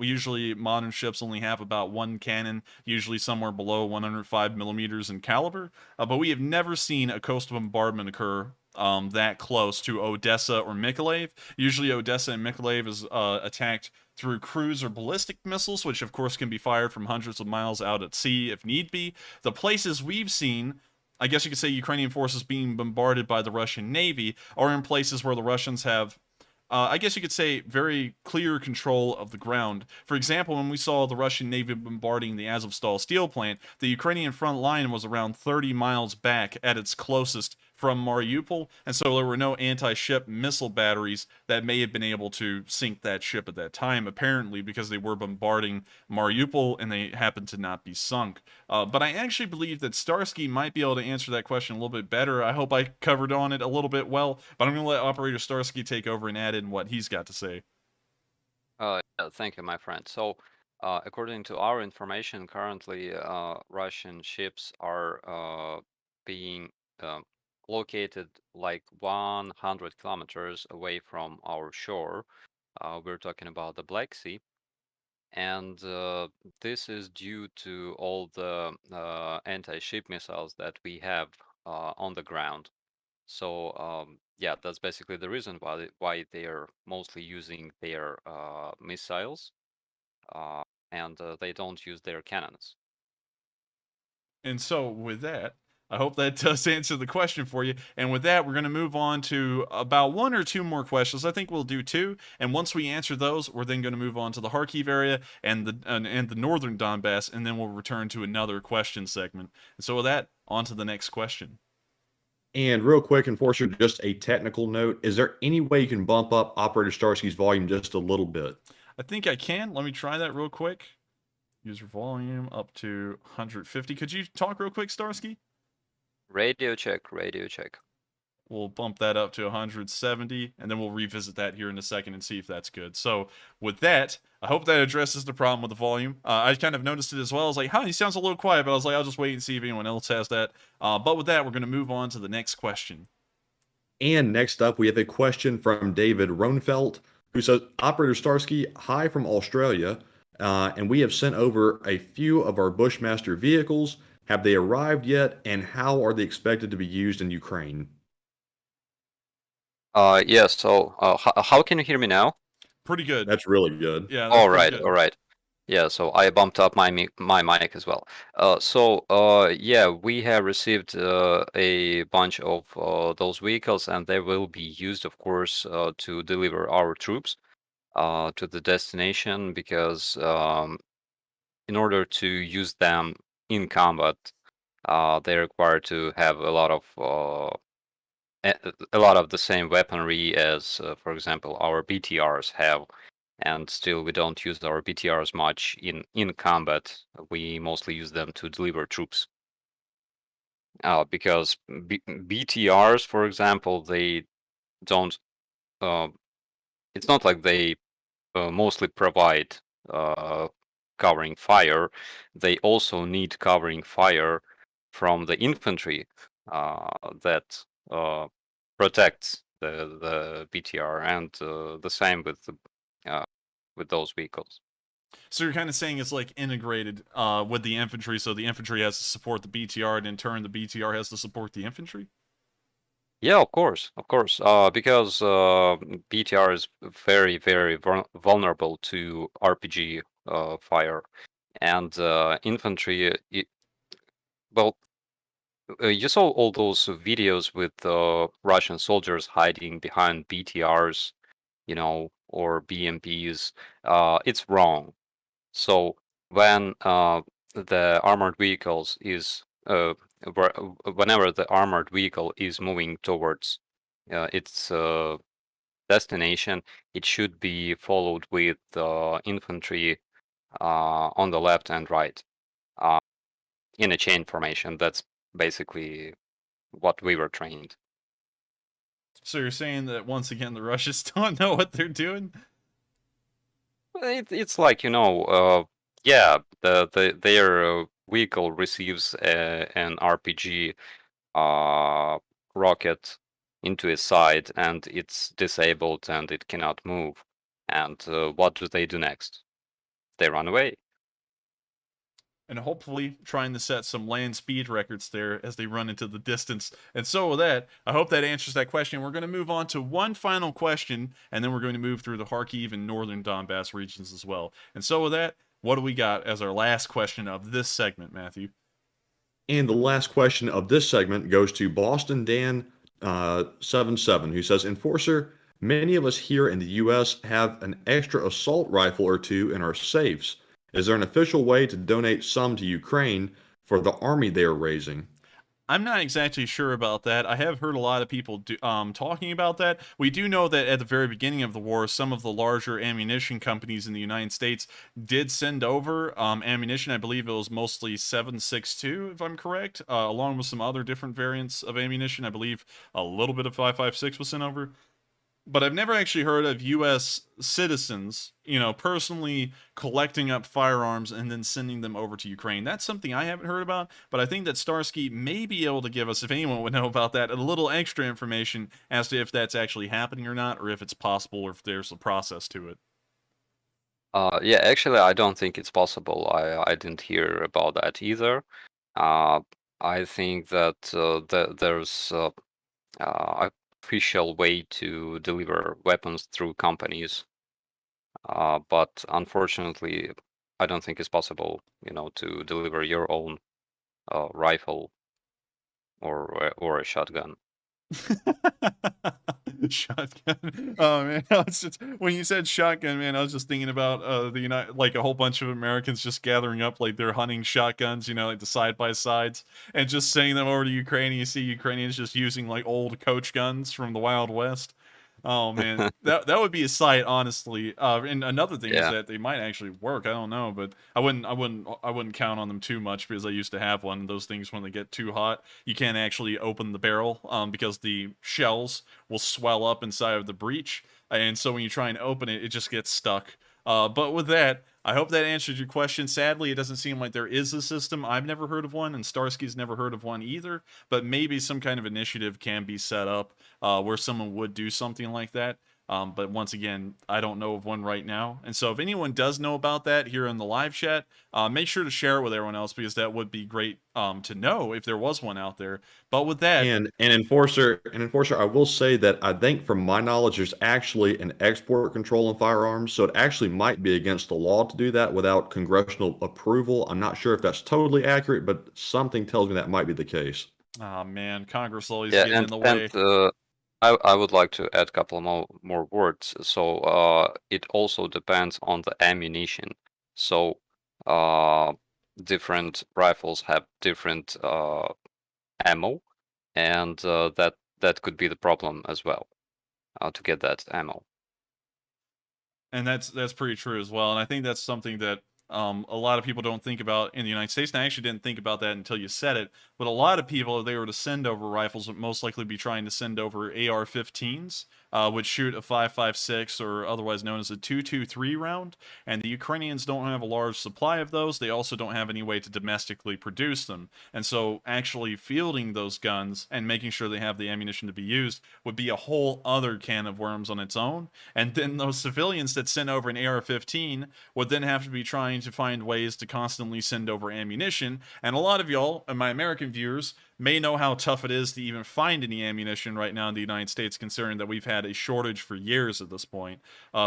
B: Modern ships only have about one cannon, usually somewhere below 105 millimeters in caliber. But we have never seen a coastal bombardment occur that close to Odessa or Mykolaiv. Usually Odessa and Mykolaiv is attacked through cruise or ballistic missiles, which of course can be fired from hundreds of miles out at sea if need be. The places we've seen, I guess you could say, Ukrainian forces being bombarded by the Russian Navy are in places where the Russians have, I guess you could say, very clear control of the ground. For example, when we saw the Russian Navy bombarding the Azovstal steel plant, the Ukrainian front line was around 30 miles back at its closest from Mariupol, and so there were no anti-ship missile batteries that may have been able to sink that ship at that time, apparently because they were bombarding Mariupol and they happened to not be sunk. But I actually believe that Starsky might be able to answer that question a little bit better. I hope I covered on it a little bit well, but I'm going to let Operator Starsky take over and add in what he's got to say.
F: Yeah, thank you, my friend. So, according to our information, currently Russian ships are being located like 100 kilometers away from our shore. We're talking about the Black Sea. And this is due to all the anti-ship missiles that we have on the ground. So yeah, that's basically the reason why they are mostly using their missiles, and they don't use their cannons.
B: And so with that, I hope that does answer the question for you. And with that, we're going to move on to about one or two more questions. I think we'll do two. And once we answer those, we're then going to move on to the Kharkiv area and the northern Donbass, and then we'll return to another question segment. And so with that, on to the next question.
C: And real quick, Enforcer, just a technical note. Is there any way you can bump up Operator Starsky's volume just a little bit?
B: I think I can. Let me try that real quick. User volume up to 150. Could you talk real quick, Starsky?
F: Radio check, radio check.
B: We'll bump that up to 170, and then we'll revisit that here in a second and see if that's good. So with that, I hope that addresses the problem with the volume. I kind of noticed it as well. I was like, he sounds a little quiet, but I was like, I'll just wait and see if anyone else has that. But with that, we're going to move on to the next question.
C: And next up, we have a question from David Ronfelt, who says, Operator Starsky, hi from Australia, and we have sent over a few of our Bushmaster vehicles. Have they arrived yet, and how are they expected to be used in Ukraine?
F: Yes. So, how can you hear me now?
B: Pretty good.
C: That's really good.
B: Yeah. That's
F: All
B: pretty
F: right.
B: good.
F: All right. Yeah. So I bumped up my mic as well. Yeah, we have received a bunch of those vehicles, and they will be used, of course, to deliver our troops to the destination, because in order to use them in combat, they require to have a lot of the same weaponry as, for example, our BTRs have. And still, we don't use our BTRs much in combat. We mostly use them to deliver troops. Because BTRs, for example, they don't. It's not like they mostly provide covering fire. They also need covering fire from the infantry that protects the BTR, and the same with those vehicles.
B: So you're kind of saying it's like integrated with the infantry, so the infantry has to support the BTR, and in turn the BTR has to support the infantry?
F: Yeah, of course, because BTR is very, very vulnerable to RPG fire, and infantry. Well, you saw all those videos with Russian soldiers hiding behind BTRs, or BMPs. It's wrong. So when the armored vehicles is whenever the armored vehicle is moving towards its destination, it should be followed with infantry on the left and right in a chain formation. That's basically what we were trained.
B: So you're saying that once again the Russians don't know what they're doing?
F: It's like, yeah, their vehicle receives an RPG rocket into its side, and it's disabled and it cannot move. And what do they do next? They run away.
B: And hopefully trying to set some land speed records there as they run into the distance. And so with that, I hope that answers that question. We're going to move on to one final question, and then we're going to move through the Kharkiv and northern Donbass regions as well. And so with that, what do we got as our last question of this segment, Matthew?
C: And the last question of this segment goes to Boston Dan 77, who says, Enforcer, many of us here in the U.S. have an extra assault rifle or two in our safes. Is there an official way to donate some to Ukraine for the army they are raising?
B: I'm not exactly sure about that. I have heard a lot of people talking about that. We do know that at the very beginning of the war, some of the larger ammunition companies in the United States did send over ammunition. I believe it was mostly 7.62, if I'm correct, along with some other different variants of ammunition. I believe a little bit of 5.56 was sent over. But I've never actually heard of U.S. citizens, personally collecting up firearms and then sending them over to Ukraine. That's something I haven't heard about, but I think that Starsky may be able to give us, if anyone would know about that, a little extra information as to if that's actually happening or not, or if it's possible, or if there's a process to it.
F: Yeah, actually, I don't think it's possible. I didn't hear about that either. I think that there's official way to deliver weapons through companies, but unfortunately, I don't think it's possible, to deliver your own rifle or a shotgun.
B: Shotgun. Oh man, I was just, when you said shotgun, man, I was just thinking about like a whole bunch of Americans just gathering up like they're hunting shotguns, like the side by sides, and just sending them over to Ukraine. And you see Ukrainians just using like old coach guns from the Wild West. Oh man, that would be a sight, honestly. And another thing is
F: Yeah.
B: that they might actually work. I don't know, but I wouldn't count on them too much because I used to have one. Those things, when they get too hot, you can't actually open the barrel, because the shells will swell up inside of the breech, and so when you try and open it, it just gets stuck. But with that, I hope that answered your question. Sadly, it doesn't seem like there is a system. I've never heard of one, and Starsky's never heard of one either. But maybe some kind of initiative can be set up where someone would do something like that. But once again, I don't know of one right now. And so if anyone does know about that here in the live chat, make sure to share it with everyone else, because that would be great to know if there was one out there. But with that,
C: And enforcer, I will say that I think, from my knowledge, there's actually an export control on firearms, so it actually might be against the law to do that without congressional approval. I'm not sure if that's totally accurate, but something tells me that might be the case.
B: oh man, Congress always
F: Yeah,
B: getting in the way.
F: I would like to add a couple more words. So it also depends on the ammunition. So different rifles have different ammo, and that could be the problem as well, to get that ammo.
B: And that's pretty true as well. And I think that's something that a lot of people don't think about in the United States. And I actually didn't think about that until you said it. But a lot of people, if they were to send over rifles, would most likely be trying to send over AR-15s, which shoot a 5.56, or otherwise known as a 2.23 round. And the Ukrainians don't have a large supply of those. They also don't have any way to domestically produce them. And so actually fielding those guns and making sure they have the ammunition to be used would be a whole other can of worms on its own. And then those civilians that sent over an AR-15 would then have to be trying to find ways to constantly send over ammunition. And a lot of y'all, and my American viewers, may know how tough it is to even find any ammunition right now in the United States, considering that we've had a shortage for years at this point.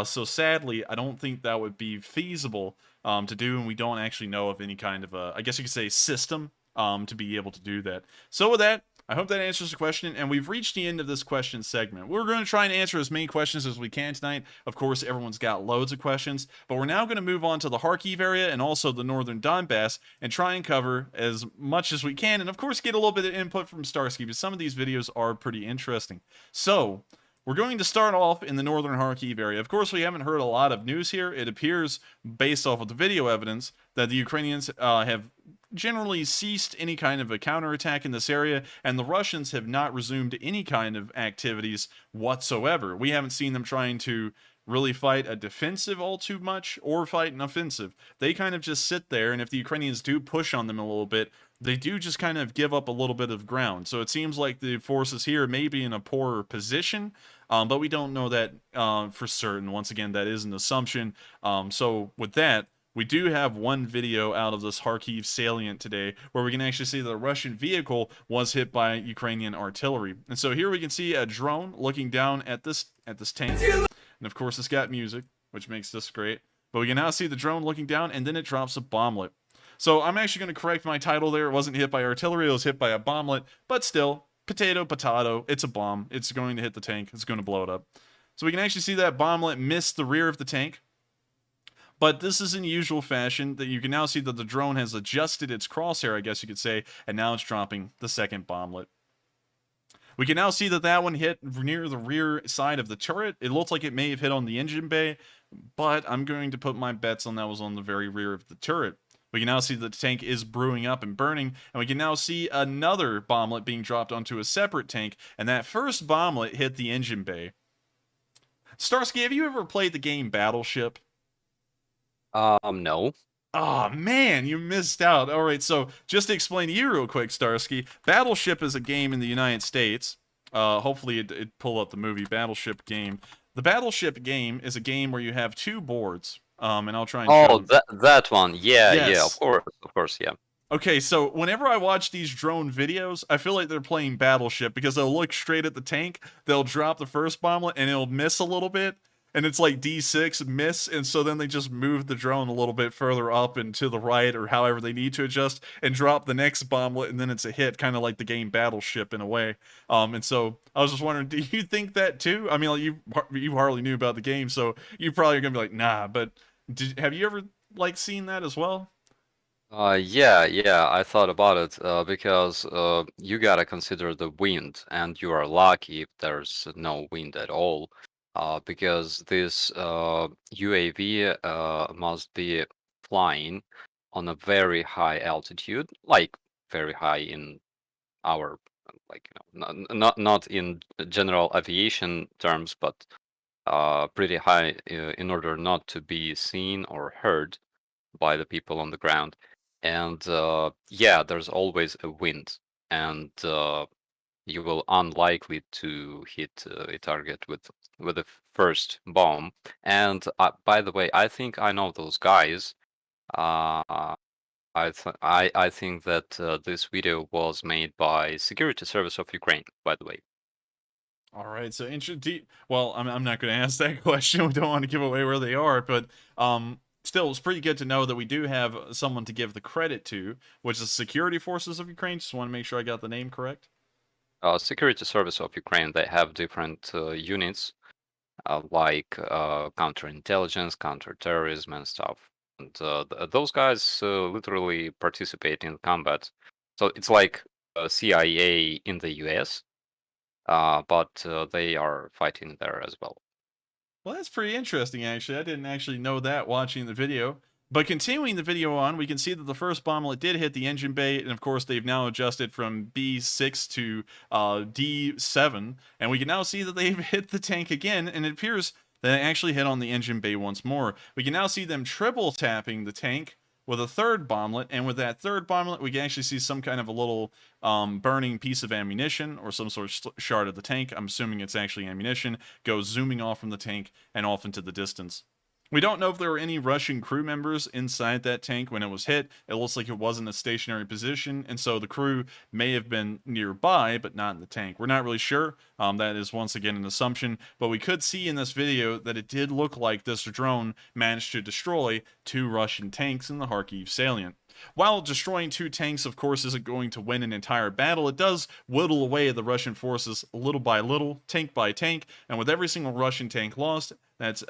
B: So sadly, I don't think that would be feasible to do, and we don't actually know of any kind of a, I guess you could say, system to be able to do that. So with that, I hope that answers the question, and we've reached the end of this question segment. We're going to try and answer as many questions as we can tonight. Of course, everyone's got loads of questions, but we're now going to move on to the Kharkiv area and also the northern Donbass and try and cover as much as we can, and of course get a little bit of input from Starsky, because some of these videos are pretty interesting. So, we're going to start off in the northern Kharkiv area. Of course, we haven't heard a lot of news here. It appears, based off of the video evidence, that the Ukrainians have generally ceased any kind of a counterattack in this area, and the Russians have not resumed any kind of activities whatsoever. We haven't seen them trying to really fight a defensive all too much or fight an offensive. They kind of just sit there, and if the Ukrainians do push on them a little bit, they do just kind of give up a little bit of ground. So it seems like the forces here may be in a poorer position, but we don't know that for certain. Once again, that is an assumption. So with that, we do have one video out of this Kharkiv salient today where we can actually see that a Russian vehicle was hit by Ukrainian artillery. And so here we can see a drone looking down at this tank. And of course, it's got music, which makes this great. But we can now see the drone looking down, and then it drops a bomblet. So I'm actually going to correct my title there. It wasn't hit by artillery, it was hit by a bomblet. But still, potato, potato, it's a bomb. It's going to hit the tank. It's going to blow it up. So we can actually see that bomblet miss the rear of the tank. But this is in usual fashion, that you can now see that the drone has adjusted its crosshair, I guess you could say, and now it's dropping the second bomblet. We can now see that that one hit near the rear side of the turret. It looks like it may have hit on the engine bay, but I'm going to put my bets on that was on the very rear of the turret. We can now see that the tank is brewing up and burning, and we can now see another bomblet being dropped onto a separate tank, and that first bomblet hit the engine bay. Starsky, have you ever played the game Battleship?
F: No.
B: Oh man, you missed out. All right, so just to explain to you real quick, Starsky, Battleship is a game in the United States. Hopefully it pull up the movie Battleship game. The Battleship game is a game where you have two boards. And I'll try and show
F: that one. Yeah,
B: Yes.
F: yeah, of course, yeah.
B: Okay, so whenever I watch these drone videos, I feel like they're playing Battleship because they'll look straight at the tank, they'll drop the first bomblet, and it'll miss a little bit. And it's like D6 miss, and so then they just move the drone a little bit further up and to the right, or however they need to adjust, and drop the next bomblet, and then it's a hit, kind of like the game Battleship in a way. And so I was just wondering, do you think that too? I mean, like, you hardly knew about the game, so you probably are gonna be like, nah. But have you ever like seen that as well?
F: Yeah, I thought about it because you gotta consider the wind, and you are lucky if there's no wind at all, because this UAV must be flying on a very high altitude, like very high in our, like, not in general aviation terms, but pretty high in order not to be seen or heard by the people on the ground. And yeah, there's always a wind, and you will unlikely to hit a target with the first bomb. And by the way, I think I know those guys. I think that this video was made by Security Service of Ukraine, by the way.
B: All right, so well, I'm not going to ask that question. We don't want to give away where they are, but still, it's pretty good to know that we do have someone to give the credit to, which is Security Forces of Ukraine. Just want to make sure I got the name correct.
F: Security Service of Ukraine, they have different units like counterintelligence, counterterrorism, and stuff. And those guys literally participate in combat. So it's like CIA in the US, but they are fighting there as well.
B: Well, that's pretty interesting, actually. I didn't actually know that watching the video. But continuing the video on, we can see that the first bomblet did hit the engine bay, and of course they've now adjusted from B6 to D7, and we can now see that they've hit the tank again, and it appears that it actually hit on the engine bay once more. We can now see them triple tapping the tank with a third bomblet, and with that third bomblet, we can actually see some kind of a little burning piece of ammunition or some sort of shard of the tank. I'm assuming it's actually ammunition, goes zooming off from the tank and off into the distance. We don't know if there were any Russian crew members inside that tank when it was hit. It looks like it was in a stationary position, and so the crew may have been nearby, but not in the tank. We're not really sure. That is once again an assumption, but we could see in this video that it did look like this drone managed to destroy 2 Russian tanks in the Kharkiv salient. While destroying 2 tanks, of course, isn't going to win an entire battle, it does whittle away the Russian forces little by little, tank by tank, and with every single Russian tank lost, that's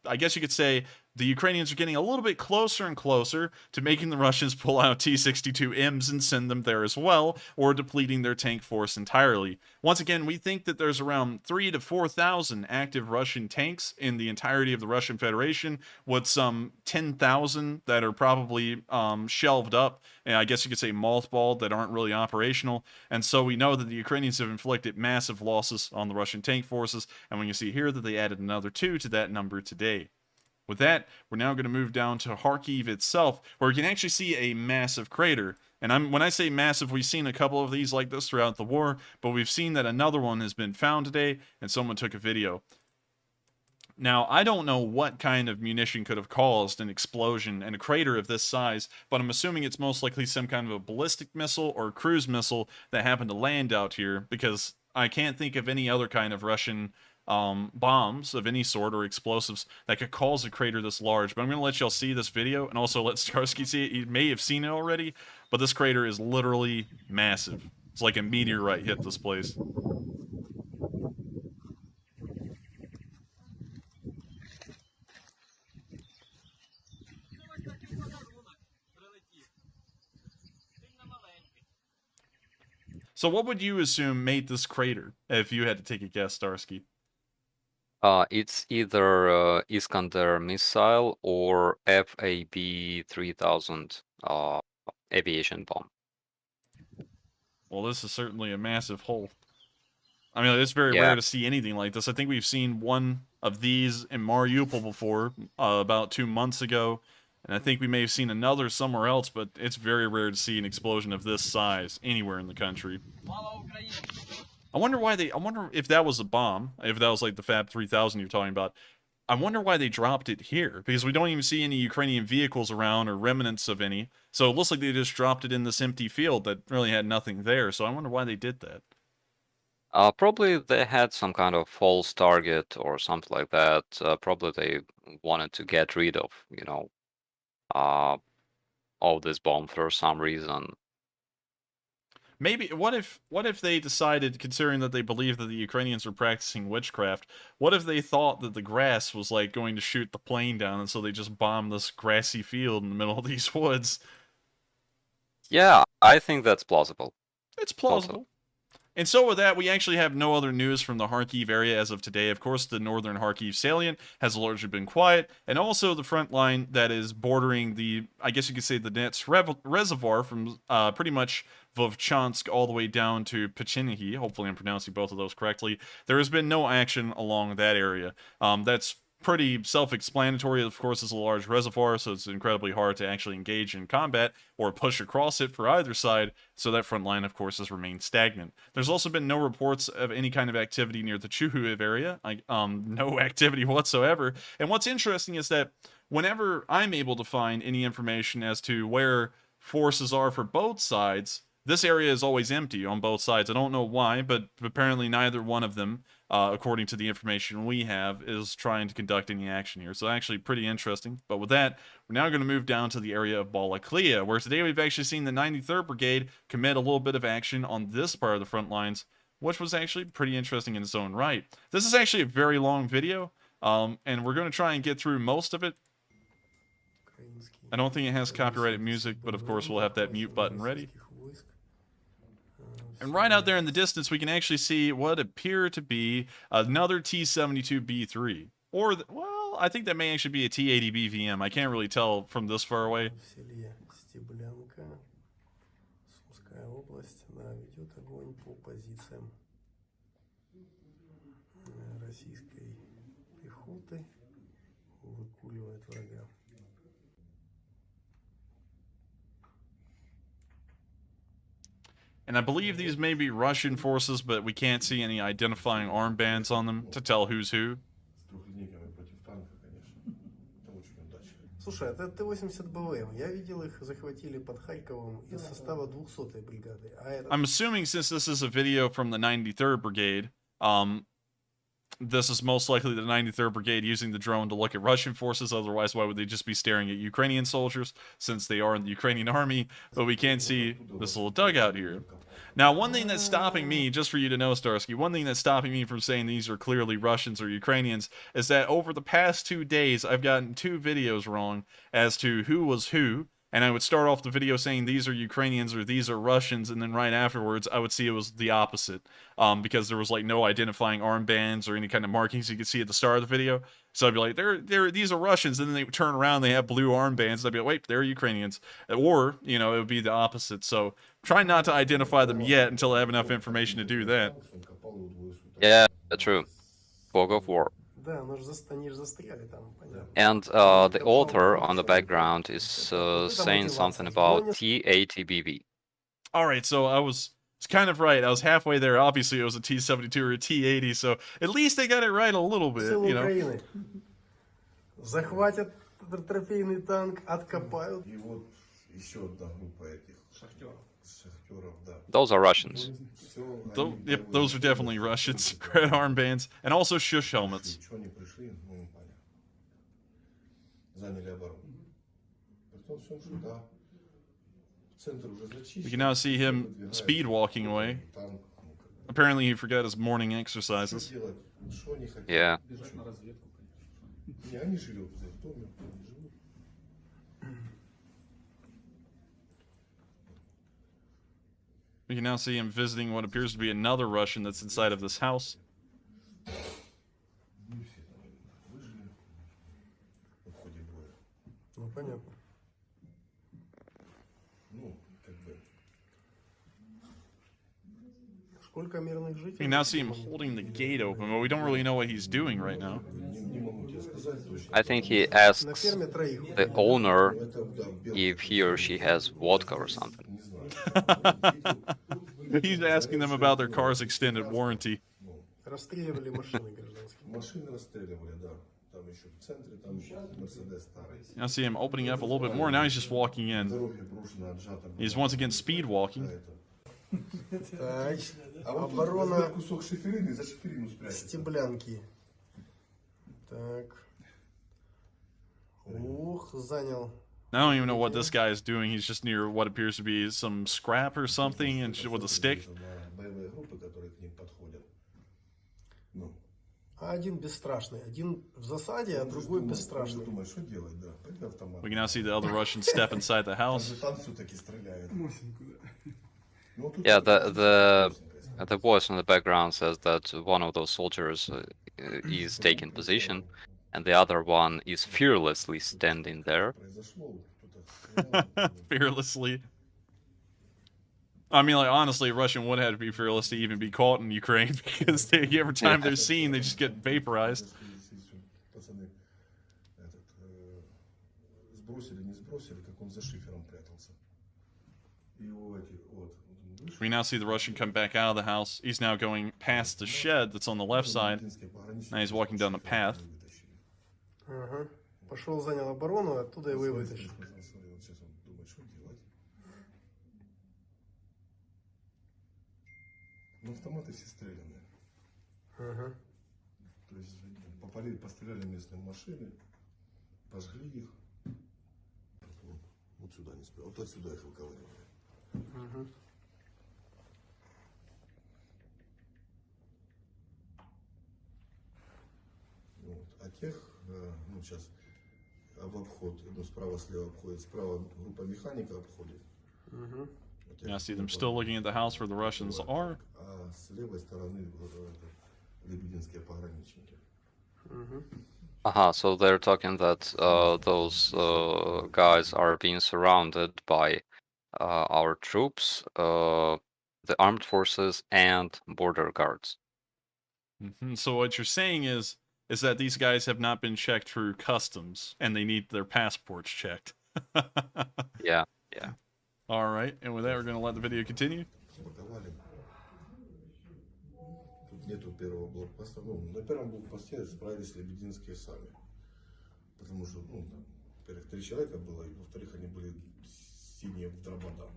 B: I guess you could say the Ukrainians are getting a little bit closer and closer to making the Russians pull out T-62Ms and send them there as well, or depleting their tank force entirely. Once again, we think that there's around 3,000 to 4,000 active Russian tanks in the entirety of the Russian Federation, with some 10,000 that are probably shelved up, and I guess you could say mothballed, that aren't really operational. And so we know that the Ukrainians have inflicted massive losses on the Russian tank forces, and we can see here that they added another 2 to that number today. With that, we're now going to move down to Kharkiv itself, where we can actually see a massive crater. And when I say massive, we've seen a couple of these like this throughout the war, but we've seen that another one has been found today, and someone took a video. Now, I don't know what kind of munition could have caused an explosion in a crater of this size, but I'm assuming it's most likely some kind of a ballistic missile or cruise missile that happened to land out here, because I can't think of any other kind of Russian bombs of any sort or explosives that could cause a crater this large. But I'm going to let y'all see this video and also let Starsky see it. You may have seen it already, but this crater is literally massive. It's like a meteorite hit this place. So what would you assume made this crater, if you had to take a guess, Starsky?
F: It's either Iskander missile or FAB 3000 aviation bomb.
B: Well, this is certainly a massive hole. I mean, it's very
F: Yeah.
B: rare to see anything like this. I think we've seen one of these in Mariupol before, about 2 months ago, and I think we may have seen another somewhere else, but it's very rare to see an explosion of this size anywhere in the country. I wonder if that was a bomb, if that was like the Fab 3000 you're talking about. I wonder why they dropped it here, because we don't even see any Ukrainian vehicles around or remnants of any. So it looks like they just dropped it in this empty field that really had nothing there. So I wonder why they did that.
F: Probably they had some kind of false target or something like that. Probably they wanted to get rid of, all this bomb for some reason.
B: Maybe what if they decided, considering that they believe that the Ukrainians were practicing witchcraft, what if they thought that the grass was like going to shoot the plane down, and so they just bombed this grassy field in the middle of these woods?
F: Yeah, I think that's plausible.
B: It's plausible. And so with that, we actually have no other news from the Kharkiv area as of today. Of course, the northern Kharkiv salient has largely been quiet, and also the front line that is bordering the, I guess you could say, the Donetsk reservoir from pretty much Vovchansk all the way down to Pechennihi. Hopefully I'm pronouncing both of those correctly. There has been no action along that area. That's pretty self-explanatory. Of course, it's a large reservoir, so it's incredibly hard to actually engage in combat or push across it for either side, so that front line, of course, has remained stagnant. There's also been no reports of any kind of activity near the Chuhuiv area, no activity whatsoever. And what's interesting is that whenever I'm able to find any information as to where forces are for both sides, this area is always empty on both sides. I don't know why, but apparently neither one of them, according to the information we have, is trying to conduct any action here. So actually pretty interesting. But with that, we're now going to move down to the area of Balaklia, where today we've actually seen the 93rd Brigade commit a little bit of action on this part of the front lines, which was actually pretty interesting in its own right. This is actually a very long video, and we're going to try and get through most of it. I don't think it has copyrighted music, but of course we'll have that mute button ready. And right out there in the distance, we can actually see what appear to be another T-72B3. Or, well, I think that may actually be a T-80B VM. I can't really tell from this far away. And I believe these may be Russian forces, but we can't see any identifying armbands on them to tell who's who.
G: Слушай, это Т-80 БВМ. Я видел их, захватили под Харьковом из состава 200-й бригады.
B: I'm assuming since this is a video from the 93rd Brigade, this is most likely the 93rd Brigade using the drone to look at Russian forces. Otherwise, why would they just be staring at Ukrainian soldiers, since they are in the Ukrainian army? But we can't see this little dugout here. Now, one thing that's stopping me, just for you to know, Starsky, one thing that's stopping me from saying these are clearly Russians or Ukrainians is that over the past 2 days, I've gotten 2 videos wrong as to who was who. And I would start off the video saying these are Ukrainians or these are Russians, and then right afterwards I would see it was the opposite, because there was like no identifying armbands or any kind of markings you could see at the start of the video. So I'd be like, these are Russians, and then they would turn around, they have blue armbands, and I'd be like, wait, they're Ukrainians, or it would be the opposite. So try not to identify them yet until I have enough information to do that.
F: Yeah, true. Fog of War. And the author on the background is saying something about T-80BV.
B: Alright, so I was kind of right. I was halfway there. Obviously, it was a T-72 or a T-80, so at least they got it right a little bit,
G: Захватят трофейный танк, откопают.
F: Those are Russians.
B: Yep, those are definitely Russians. Red armbands, and also shush helmets. We can now see him speed walking away. Apparently he forgot his morning exercises.
F: Yeah.
B: We can now see him visiting what appears to be another Russian that's inside of this house. We can now see him holding the gate open, but we don't really know what he's doing right now.
F: I think he asks the owner if he or she has vodka or something.
B: He's asking them about their car's extended warranty. Now see him opening up a little bit more. Now he's just walking in. He's once again speed walking.
G: Так, оборона Стеблянки. Так. Ух, занял.
B: I don't even know what this guy is doing. He's just near what appears to be some scrap or something, and with a stick.
G: А один бесстрашный. Один в засаде, а другой бесстрашный.
B: We can now see the other Russians step inside the house.
F: Yeah, the voice in the background says that one of those soldiers is taking position, and the other one is fearlessly standing there.
B: Fearlessly. I mean, like, honestly, a Russian would have to be fearless to even be caught in Ukraine, because every time they're seen, they just get vaporized. We now see the Russian come back out of the house. He's now going past the shed that's on the left side. Now he's walking down the path.
G: Ага. Пошел, занял оборону, оттуда его и вытащил.
H: Ну, автоматы все стреляны.
G: Ага.
H: То есть постреляли местные машины, пожгли их. Вот сюда не спрятали. Вот отсюда их выковыривали.
G: Ага.
H: Вот. А тех, ну, сейчас в обход, ну, справа-слева обходит, справа группа механика обходит.
G: Ага.
B: Now see them still looking at the house where the Russians are.
H: А с левой стороны лебединские пограничники.
F: So they're talking that those guys are being surrounded by our troops, the armed forces, and border guards.
B: So what you're saying is that these guys have not been checked through customs, and they need their passports checked.
F: Yeah.
B: All right, and with that, we're going to let the video continue.
H: Тут нету первого блокпоста. Ну, на первом блокпосте справились лебединские сами. Потому что, ну, там, во-первых, 3 человека было, и во-вторых, они были синие в дрободан.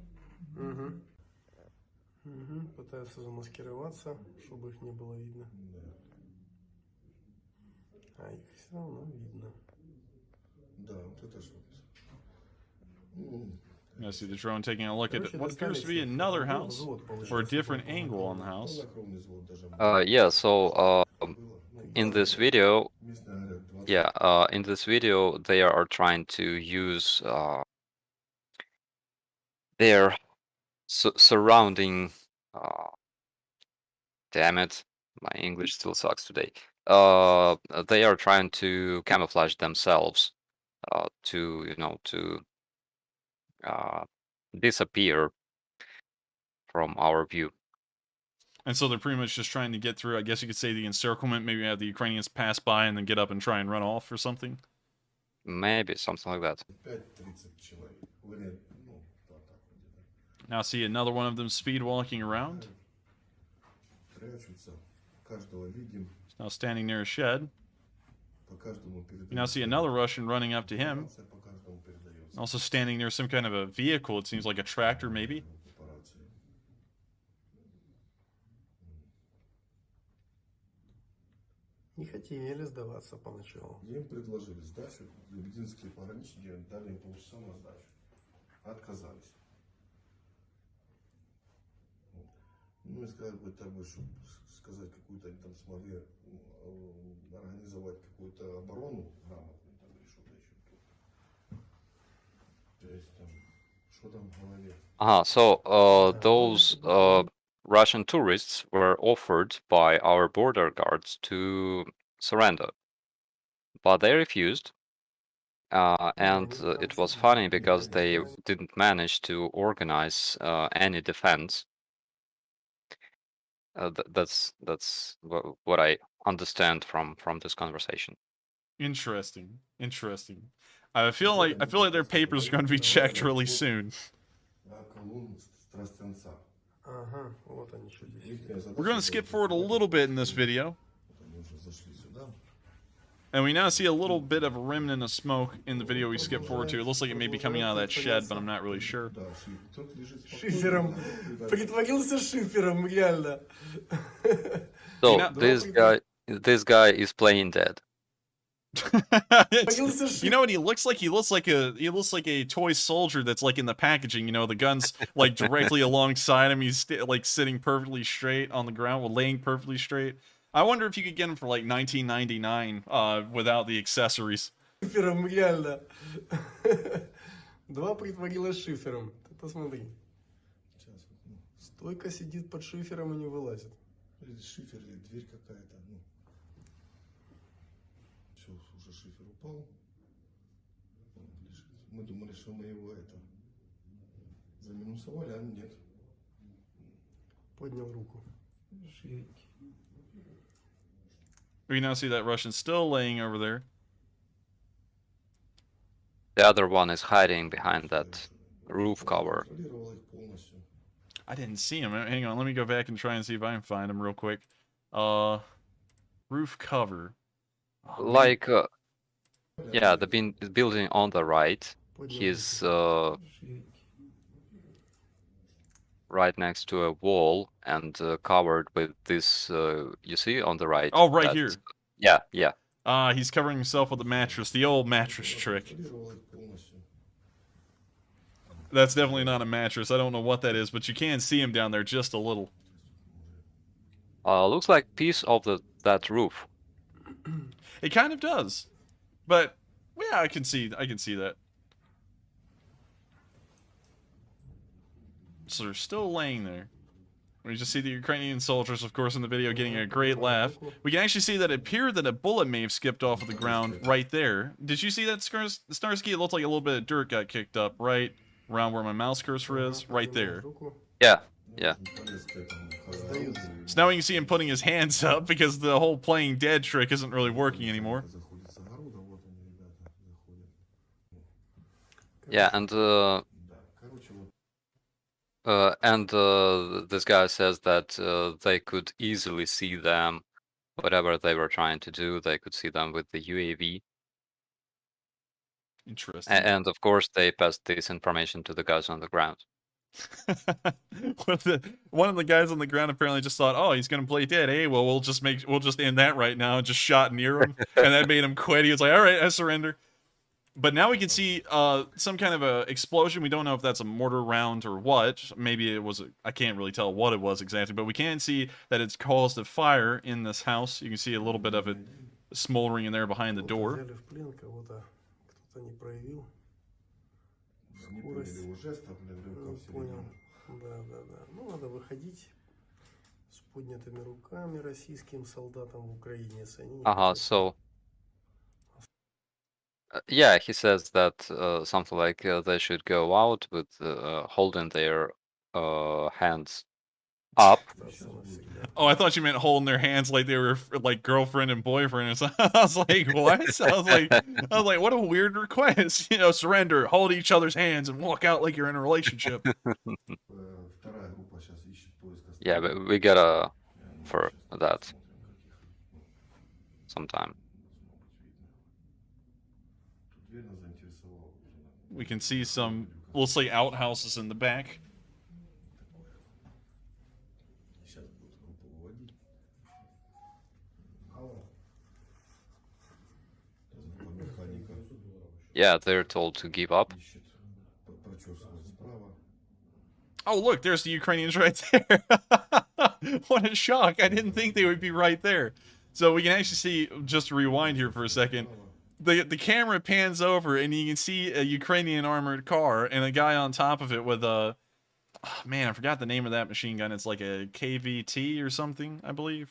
G: Пытаются замаскироваться, чтобы их не было видно.
H: Да.
G: А их все равно видно.
H: Да, вот это же. Ну,
B: I see the drone taking a look at what appears to be another house, or a different angle on the house.
F: So in this video, they are trying to use their surrounding. Damn it, my English still sucks today. They are trying to camouflage themselves to disappear from our view.
B: And so they're pretty much just trying to get through, I guess you could say, the encirclement, maybe have the Ukrainians pass by and then get up and try and run off or something?
F: Maybe, something like that.
B: Now see another one of them speed walking around. He's now standing near a shed. You now see another Russian running up to him. Also standing near some kind of a vehicle, it seems like a tractor maybe.
G: Не хотели сдаваться поначалу.
H: Им предложили сдачу, лебединские пограничники дали им полчаса на сдачу. Отказались. Ну, и сказать бы так бы, чтобы сказать, какую-то они там смогли организовать какую-то оборону грамотную там, или что-то еще. То есть там, что там в голове?
F: So those Russian tourists were offered by our border guards to surrender, but they refused. And it was funny because they didn't manage to organize any defense. That's what I understand from this conversation.
B: Interesting. I feel like their papers are going to be checked really soon. We're going to skip forward a little bit in this video. And we now see a little bit of a remnant of smoke in the video we skip forward to. It looks like it may be coming out of that shed, but I'm not really sure.
G: Шифером. Притворился шифером, реально.
F: So this guy is playing dead.
B: You know what he looks like? He looks like a toy soldier that's like in the packaging. You know, the gun's like directly alongside him. He's like sitting perfectly straight on the ground, laying perfectly straight. I wonder if you could get them for like $19.99 without the accessories.
G: Шифером, реально. Два притворилось шифером. Ты посмотри.
H: Сейчас вот, ну,
G: Стойка сидит под шифером и не вылазит.
H: или шифер, или дверь какая-то, ну. Все, уже шифер упал. Он лежит. Мы думали, что мы его это заминусовали, а нет.
G: Поднял руку.
B: We can now see that Russian still laying over there.
F: The other one is hiding behind that roof cover.
H: Контролировал их полностью.
B: I didn't see him. Hang on, let me go back and try and see if I can find him real quick. Roof cover. Oh, man.
F: Like, yeah, the building on the right.
G: Поднял
F: He's
G: руку.
F: right next to a wall and covered with this. You see on the right.
B: Oh, right
F: that-
B: here.
F: Yeah, yeah.
B: He's covering himself with a mattress. The old mattress trick.
H: Контролировал их полностью.
B: That's definitely not a mattress. I don't know what that is, but you can see him down there just a little.
F: Looks like piece of that roof.
B: It kind of does. But yeah, I can see that. So they're still laying there. We just see the Ukrainian soldiers, of course, in the video getting a great laugh. We can actually see that it appeared that a bullet may have skipped off of the ground right there. Did you see that, Starsky? It looked like a little bit of dirt got kicked up right around where my mouse cursor is, right there.
G: Руку.
F: Yeah, yeah.
H: Полез к этому
G: Сдаются.
H: хозяину.
B: So now we can see him putting his hands up because the whole playing dead trick isn't really working anymore.
H: Заходит с огорода, вот они, ребята, заходят.
F: Yeah, and
H: Да, короче, вот
F: this guy says that they could easily see them, whatever they were trying to do. They could see them with the UAV,
B: Interesting.
F: and of course they passed this information to the guys on the ground.
B: One of the guys on the ground apparently just thought, "Oh, he's gonna play dead. Hey, well, we'll just end that right now." And just shot near him, and that made him quit. He was like, "All right, I surrender." But now we can see some kind of a explosion. We don't know if that's a mortar round or what. Maybe it was. I can't really tell what it was exactly, but we can see that it's caused a fire in this house. You can see a little bit of it smoldering in there behind the
G: Кого-то
B: door.
G: взяли в плен, кого-то кто-то не проявил.
H: не поняли его жеста, блин,
G: Ну,
H: рюка в
G: понял.
H: середину.
G: Да. Ну, надо выходить с поднятыми руками российским солдатам в Украине. Если они не хотят.
F: So yeah, he says that something like they should go out with holding their hands up.
G: Остаться навсегда.
B: Oh, I thought you meant holding their hands like they were like girlfriend and boyfriend or something. I was like, what? I was like, what a weird request. You know, surrender, hold each other's hands, and walk out like you're in a relationship.
H: Вторая группа сейчас ищет поиск
F: Yeah,
H: остальных.
F: but we gotta
H: И они
F: for
H: щас
F: that
H: посмотрим, как их,
F: sometime.
H: Тут верно заинтересовало уже.
B: We can see some, we'll say, outhouses in the back.
H: Сейчас будут группу выводить. Алло. Сейчас группа механика
F: Yeah, they're told to give up.
H: ищет, прочесывает справа.
B: Oh, look, there's the Ukrainians right there. What a shock. I didn't think they would be right there. So we can actually see, just to rewind here for a second, the camera pans over and you can see a Ukrainian armored car and a guy on top of it with a, oh, man, I forgot the name of that machine gun. It's like a KVT or something, I believe.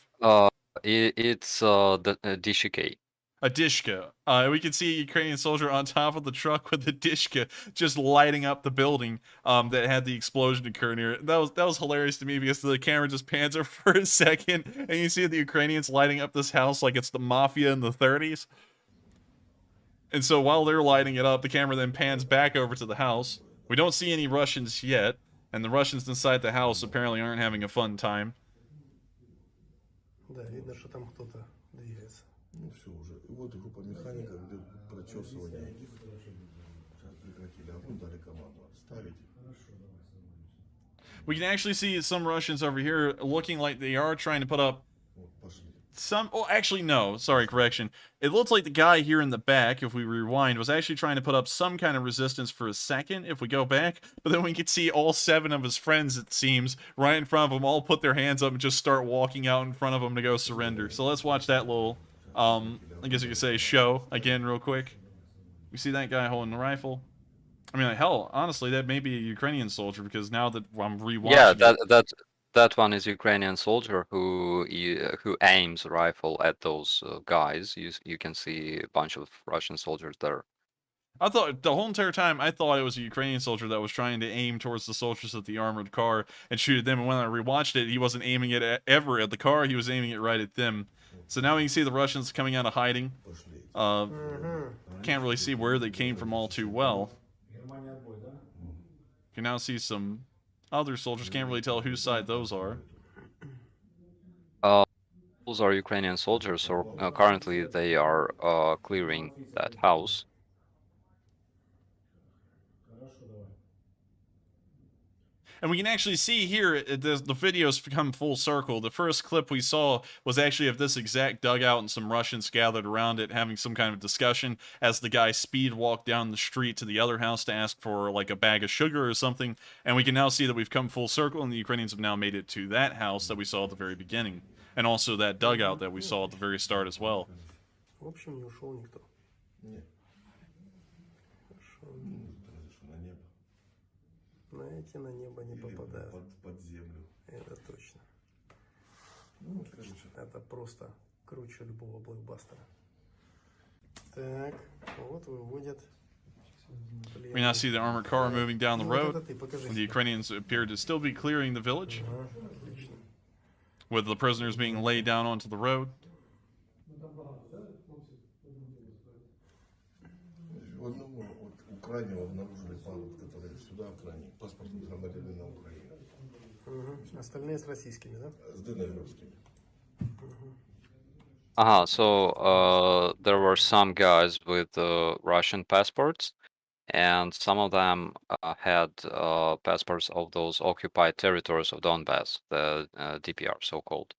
F: It's the Dcotors.
B: A Dishka. We can see a Ukrainian soldier on top of the truck with the Dishka just lighting up the building that had the explosion occur near it. That was hilarious to me because the camera just pans over for a second and you see the Ukrainians lighting up this house like it's the mafia in the 30s. And so while they're lighting it up, the camera then pans back over to the house. We don't see any Russians yet, and the Russians inside the house apparently aren't having a fun time.
G: Да, видно, что там кто-то двигается.
H: Ну все уже. И вот группа механика ведет прочесывание. Сейчас прекратили огонь, дали команду отставить.
B: We can actually see some Russians over here looking like they are trying to put up
H: Вот пошли.
B: Oh, actually, no. Sorry, correction. It looks like the guy here in the back, if we rewind, was actually trying to put up some kind of resistance for a second, if we go back. But then we could see all 7 of his friends, it seems, right in front of him, all put their hands up and just start walking out in front of him to go surrender. So let's watch that little, I guess you could say, show again real quick. We see that guy holding the rifle. I mean, like, hell, honestly, that may be a Ukrainian soldier, because now that I'm rewatching
F: Yeah, that one is Ukrainian soldier who aims a rifle at those guys. You can see a bunch of Russian soldiers there.
B: I thought the whole entire time I thought it was a Ukrainian soldier that was trying to aim towards the soldiers at the armored car and shoot at them. And when I rewatched it, he wasn't aiming it ever at the car. He was aiming it right at them. So now we can see the Russians coming out of hiding. Can't really see where they came from all too well. You can now see some other soldiers. Can't really tell whose side those are.
F: Those are Ukrainian soldiers, or currently they are clearing that house.
B: And we can actually see here, the videos come full circle. The first clip we saw was actually of this exact dugout and some Russians gathered around it having some kind of discussion as the guy speed walked down the street to the other house to ask for like a bag of sugar or something. And we can now see that we've come full circle and the Ukrainians have now made it to that house that we saw at the very beginning. And also that dugout that we saw at the very start as well.
G: В общем, не ушел никто.
H: Нет.
G: Хорошо.
H: На небо.
G: На эти на небо не попадают.
H: Под землю.
G: Это точно.
H: Ну, короче.
G: Это просто круче любого блокбастера. Так, вот выводят.
B: We now see the armored car moving down the road. And the Ukrainians appear to still be clearing the village, with the prisoners being laid down onto the road.
H: У одного у крайнего обнаружили пару, которые сюда крайний, паспортный громадянина Украины.
G: Остальные с российскими, да?
H: С ДНРовскими.
F: So there were some guys with Russian passports, and some of them had passports of those occupied territories of Donbass, the DPR, so-called.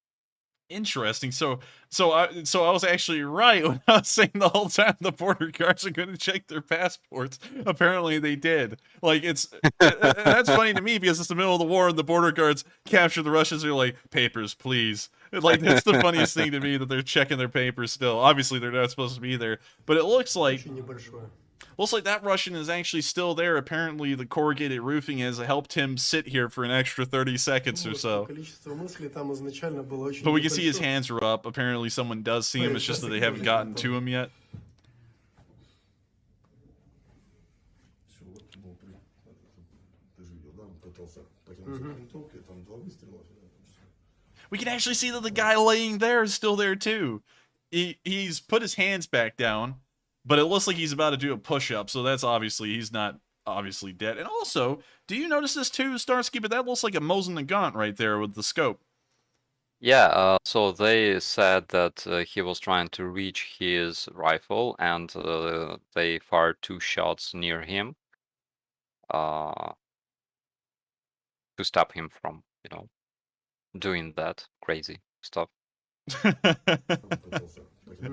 B: Interesting. So I was actually right when I was saying the whole time the border guards are going to check their passports. Apparently they did. Like, that's funny to me because it's the middle of the war and the border guards capture the Russians. They're like, papers, please. Like, that's the funniest thing to me, that they're checking their papers still. Obviously they're not supposed to be there, but it looks like that Russian is actually still there. Apparently the corrugated roofing has helped him sit here for an extra 30 seconds or so. But we can see his hands are up. Apparently someone does see him. It's just that they haven't gotten to him yet. We can actually see that the guy laying there is still there too. He's put his hands back down, but it looks like he's about to do a push-up, so that's obviously, he's not obviously dead. And also, do you notice this too, Starsky? But that looks like a Mosin Nagant right there with the scope.
F: Yeah, so they said that he was trying to reach his rifle, and they fired 2 shots near him to stop him from, doing that crazy stuff.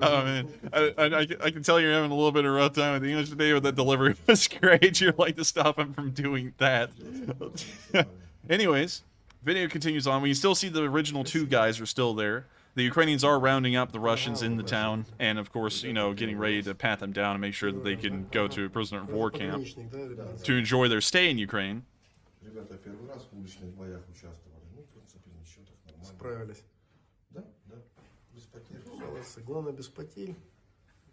B: Oh man, I can tell you're having a little bit of a rough time with the English today, but that delivery was great. You're like to stop him from doing that. Anyways, video continues on. We can still see the original 2 guys are still there. The Ukrainians are rounding up the Russians in the town, and of course, getting ready to pat them down and make sure that they can go to a prisoner of war camp to enjoy their stay in Ukraine.
H: Ребята первый раз в уличных боях участвовали. Ну, в принципе, ничего так нормально.
G: Справились.
H: Да, без потерь.
G: Молодцы. Главное, без потерь.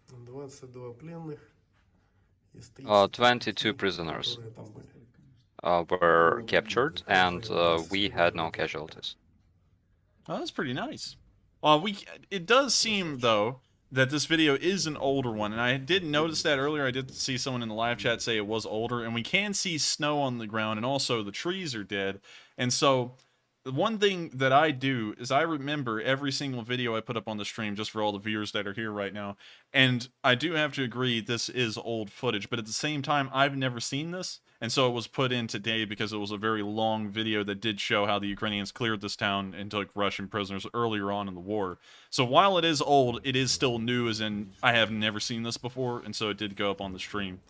G: 22 пленных.
F: 22 prisoners were captured, and we had no casualties.
B: Oh, that's pretty nice. It does seem, though, that this video is an older one, and I did notice that earlier. I did see someone in the live chat say it was older, and we can see snow on the ground, and also the trees are dead, and so one thing that I do is I remember every single video I put up on the stream, just for all the viewers that are here right now. And I do have to agree, this is old footage, but at the same time, I've never seen this. And so it was put in today because it was a very long video that did show how the Ukrainians cleared this town and took Russian prisoners earlier on in the war. So while it is old, it is still new, as in I have never seen this before, and so it did go up on the stream.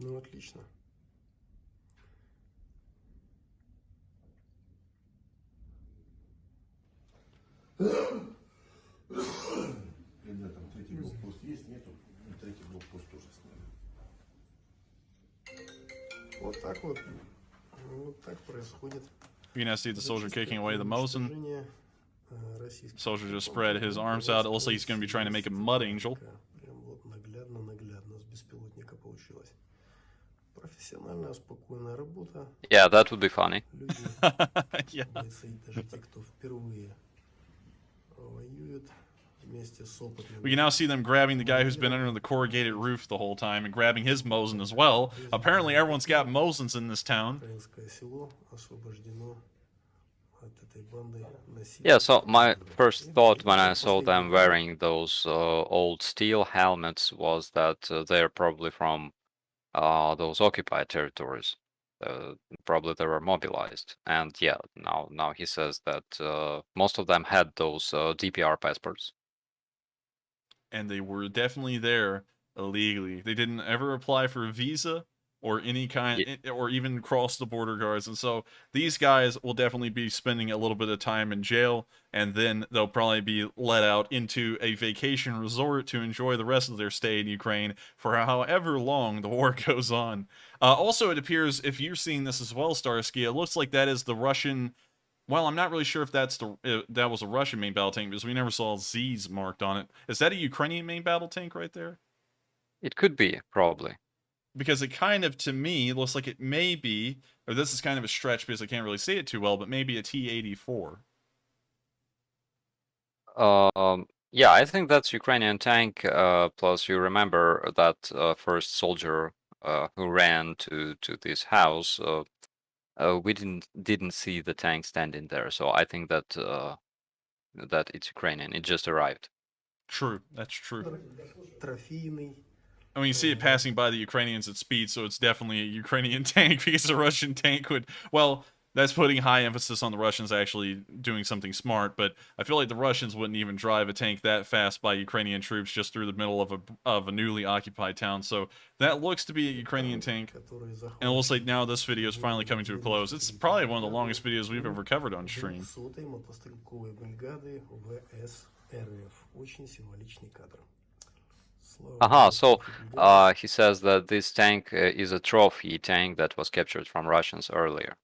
G: Ну, отлично.
H: Ребята, третий блокпост есть, нету? Третий блокпост тоже сняли.
G: Вот так вот. Вот так происходит.
B: You can now see the soldier kicking away the Mosin.
G: Уничтожение, российских
B: Soldier just spread his arms out. It looks like he's going to be trying to make a mud angel.
G: Прям вот наглядно с беспилотника получилось. Профессиональная, спокойная работа.
F: Yeah, that would be funny.
G: Люди,
B: Yeah.
G: бойцы, даже те, кто впервые воюют вместе с опытными.
B: We can now see them grabbing the guy who's been under the corrugated roof the whole time and grabbing his Mosin as well. Apparently everyone's got Mosins in this town.
G: Украинское село освобождено от этой банды насилия.
F: Yeah, so my first thought when I saw them wearing those old steel helmets was that they're probably from those occupied territories. Probably they were mobilized. And yeah, now he says that most of them had those DPR passports.
B: And they were definitely there illegally. They didn't ever apply for a visa or any kind, or even cross the border guards. And so these guys will definitely be spending a little bit of time in jail, and then they'll probably be let out into a vacation resort to enjoy the rest of their stay in Ukraine for however long the war goes on. Also, it appears, if you're seeing this as well, Starsky, it looks like that is the Russian. Well, I'm not really sure if that's that was a Russian main battle tank, because we never saw Z's marked on it. Is that a Ukrainian main battle tank right there?
F: It could be, probably.
B: Because it kind of, to me, looks like it may be, or this is kind of a stretch because I can't really see it too well, but maybe a T-84.
F: Yeah, I think that's Ukrainian tank. Plus, you remember that first soldier who ran to this house. We didn't see the tank standing there, so I think that that it's Ukrainian. It just arrived.
B: True, that's true.
G: Трофейный.
B: I mean, you see it passing by the Ukrainians at speed, so it's definitely a Ukrainian tank, because a Russian tank would, well, that's putting high emphasis on the Russians actually doing something smart, but I feel like the Russians wouldn't even drive a tank that fast by Ukrainian troops just through the middle of a newly occupied town. So that looks to be a Ukrainian tank, and it looks like now this video is finally coming to a close. It's probably one of the longest videos we've ever covered on stream.
G: 200-й мотострелковой бригады ВС РФ. Очень символичный кадр.
F: So he says that this tank is a trophy tank that was captured from Russians earlier.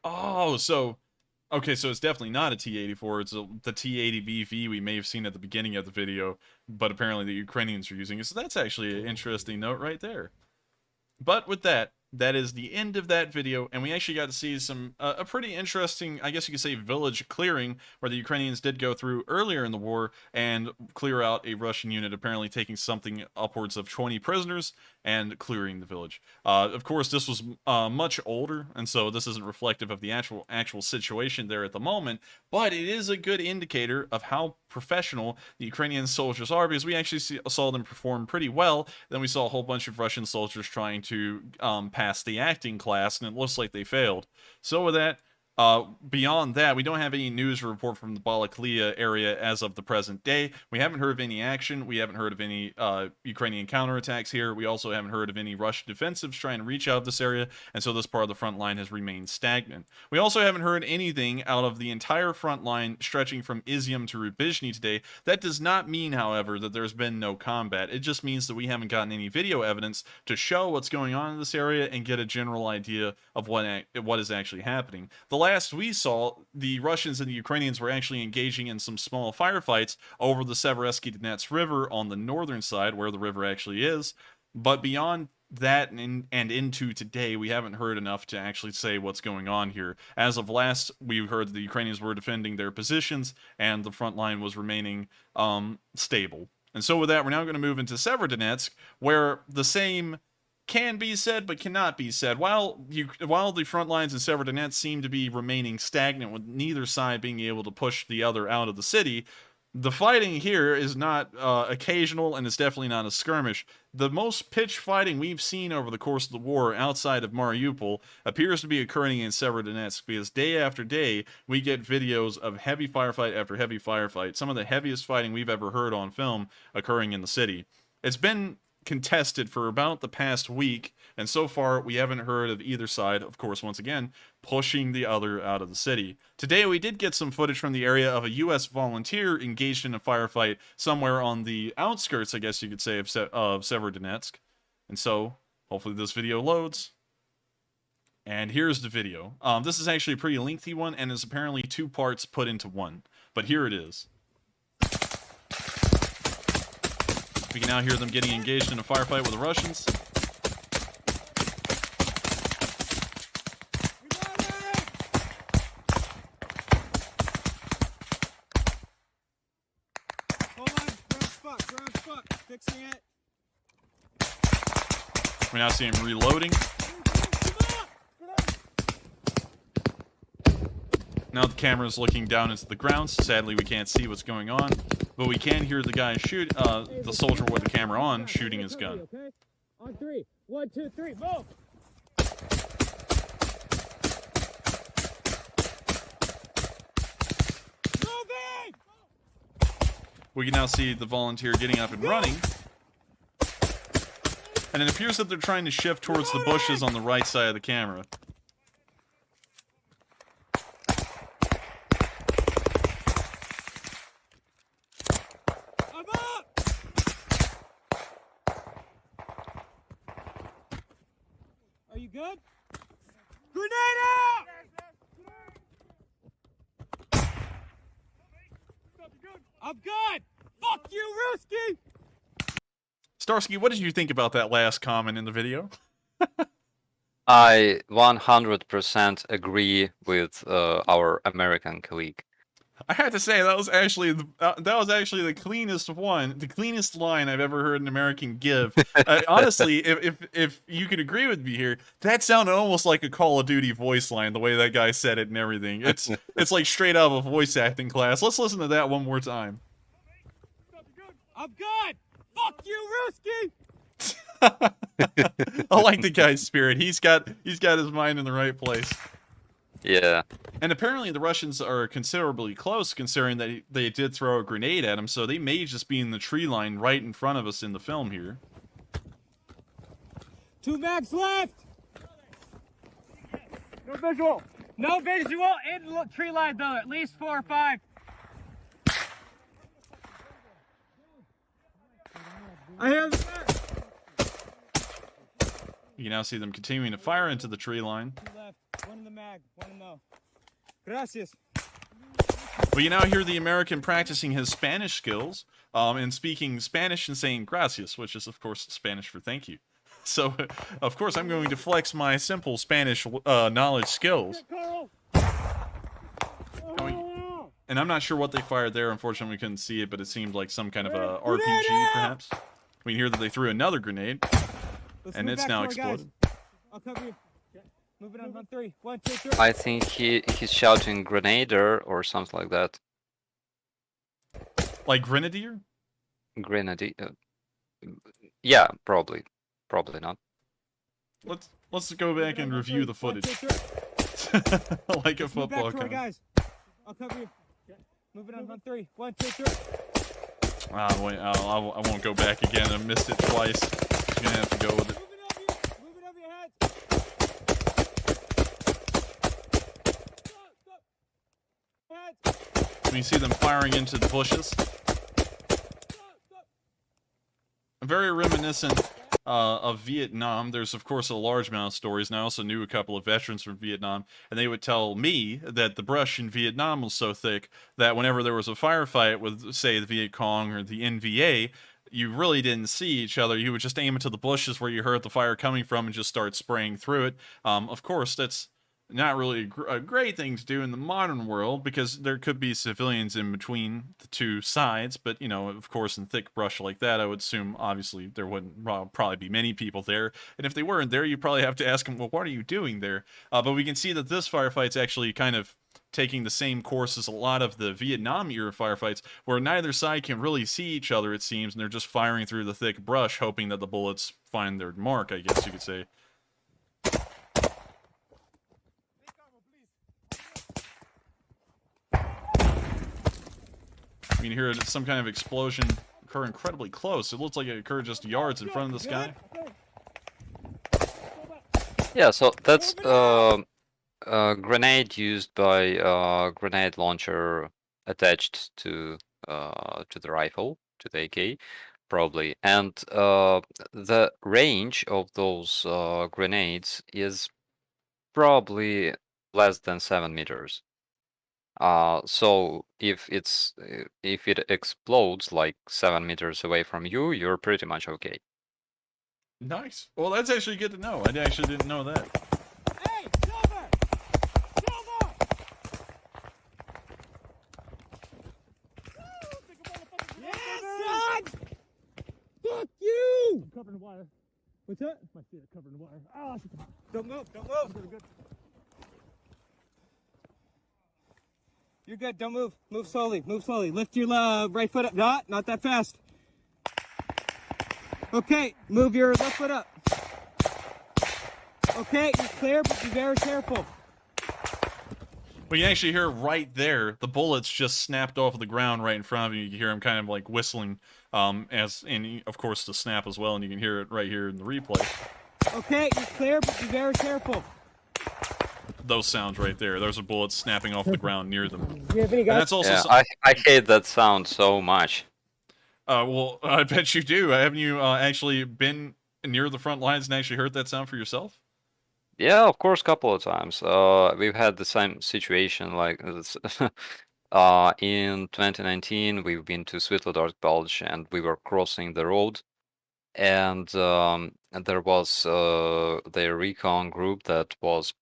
B: Oh, so okay, so it's definitely not a T-84. It's the T-80BV we may have seen at the beginning of the video, but apparently the Ukrainians are using it. So that's actually an interesting note right there. But with that, that is the end of that video, and we actually got to see some a pretty interesting, I guess you could say, village clearing, where the Ukrainians did go through earlier in the war and clear out a Russian unit, apparently taking something upwards of 20 prisoners and clearing the village. Of course, this was much older, and so this isn't reflective of the actual situation there at the moment, but it is a good indicator of how professional the Ukrainian soldiers are, because we actually saw them perform pretty well. Then we saw a whole bunch of Russian soldiers trying to pass the acting class, and it looks like they failed. So with that, beyond that, we don't have any news to report from the Balaklia area as of the present day. We haven't heard of any action. We haven't heard of any Ukrainian counterattacks here. We also haven't heard of any Russian defensives trying to reach out of this area, and so this part of the front line has remained stagnant. We also haven't heard anything out of the entire front line stretching from Izium to Rubizhny today. That does not mean, however, that there's been no combat. It just means that we haven't gotten any video evidence to show what's going on in this area and get a general idea of what is actually happening. The last we saw, the Russians and the Ukrainians were actually engaging in some small firefights over the Severodonetsk River on the northern side, where the river actually is. But beyond that and into today, we haven't heard enough to actually say what's going on here. As of last, we heard that the Ukrainians were defending their positions and the front line was remaining stable. And so with that, we're now going to move into Severodonetsk, where the same can be said, but cannot be said. While the front lines in Severodonetsk seem to be remaining stagnant, with neither side being able to push the other out of the city, the fighting here is not occasional, and it's definitely not a skirmish. The most pitched fighting we've seen over the course of the war outside of Mariupol appears to be occurring in Severodonetsk, because day after day we get videos of heavy firefight after heavy firefight, some of the heaviest fighting we've ever heard on film occurring in the city. It's been contested for about the past week, and so far we haven't heard of either side, of course, once again, pushing the other out of the city. Today we did get some footage from the area of a U.S. volunteer engaged in a firefight somewhere on the outskirts, I guess you could say, of Severodonetsk. And so, hopefully this video loads. And here's the video. This is actually a pretty lengthy one, and is apparently 2 parts put into one. But here it is. We can now hear them getting engaged in a firefight with the Russians. We now see him reloading. Now the camera is looking down into the ground. Sadly, we can't see what's going on, but we can hear the guy shoot, the soldier with the camera on, shooting his gun.
I: Okay? On 3. 1, 2, 3, move! Moving!
B: We can now see the volunteer getting up and running. And it appears that they're trying to shift towards the bushes on the right side of the camera.
I: I'm up! Are you good? Grenade out! I'm good! Fuck you, Ruski!
B: Starsky, what did you think about that last comment in the video?
F: I 100% agree with our American colleague.
B: I have to say that was actually the cleanest one, the cleanest line I've ever heard an American give. Honestly, if you could agree with me here, that sounded almost like a Call of Duty voice line, the way that guy said it and everything. It's like straight out of a voice acting class. Let's listen to that one more time.
I: I'm good! Fuck you, Ruski!
B: I like the guy's spirit. He's got his mind in the right place.
F: Yeah.
B: And apparently the Russians are considerably close, considering that they did throw a grenade at him, so they may just be in the tree line right in front of us in the film here.
I: 2 mags left! No visual! No visual in tree line though, at least 4 or 5. I have.
B: You can now see them continuing to fire into the tree line.
I: 2 left, 1 in the mag, 1 in the. Gracias.
B: We now hear the American practicing his Spanish skills, and speaking Spanish and saying gracias, which is, of course, Spanish for thank you. So, of course, I'm going to flex my simple Spanish knowledge skills. And I'm not sure what they fired there. Unfortunately, we couldn't see it, but it seemed like some kind of a RPG, perhaps. We can hear that they threw another grenade, and it's now exploded.
I: I'll cover you. Move it on 3. 1, 2, 3.
F: I think he's shouting Grenadier or something like that.
B: Like Grenadier?
F: Grenadier. Yeah, probably. Probably not.
B: Let's go back and review the footage. Like a football
I: comment. Guys. I'll cover you. Move it on 3. 1, 2, 3.
B: Wait, I won't go back again. I missed it twice. I'm gonna have to go with it.
I: Move it over your head.
B: We see them firing into the bushes. Very reminiscent of Vietnam. There's, of course, a large amount of stories, and I also knew a couple of veterans from Vietnam, and they would tell me that the brush in Vietnam was so thick that whenever there was a firefight with, say, the Viet Cong or the NVA, you really didn't see each other. You would just aim into the bushes where you heard the fire coming from and just start spraying through it. Of course, that's not really a great thing to do in the modern world, because there could be civilians in between the two sides. But, you know, of course, in thick brush like that, I would assume, obviously, there wouldn't probably be many people there. And if they weren't there, you probably have to ask them, well, what are you doing there? But we can see that this firefight's actually kind of taking the same course as a lot of the Vietnam-era firefights, where neither side can really see each other, it seems, and they're just firing through the thick brush, hoping that the bullets find their mark, I guess you could say. You can hear some kind of explosion occur incredibly close. It looks like it occurred just yards in front of this guy.
F: Yeah, so that's a grenade used by grenade launcher attached to the rifle, to the AK, probably. And the range of those grenades is probably less than 7 meters. So if it explodes like 7 meters away from you, you're pretty much okay.
B: Nice. Well, that's actually good to know. I actually didn't know that.
I: Hey, Silver! Silver! Yes, son! Fuck you! I'm covering the wire. What's that? My feet are covering the wire. Oh, don't move, don't move. Good. You're good, don't move. Move slowly, move slowly. Lift your right foot up. Not that fast. Okay, move your left foot up. Okay, you're clear, but be very careful.
B: Well, you actually hear right there, the bullets just snapped off of the ground right in front of you. You can hear him kind of like whistling, and of course the snap as well, and you can hear it right here in the replay.
I: Okay, you're clear, but be very careful.
B: Those sounds right there. Those are bullets snapping off the ground near them.
I: Do you have any
B: And that's also
F: I hate that sound so much.
B: well, I bet you do. Haven't you actually been near the front lines and actually heard that sound for yourself?
F: Yeah, of course, couple of times. We've had the same situation like this. In 2019, we've been to Swetlodorsk Bulge, and we were crossing the road, and there was the recon group that was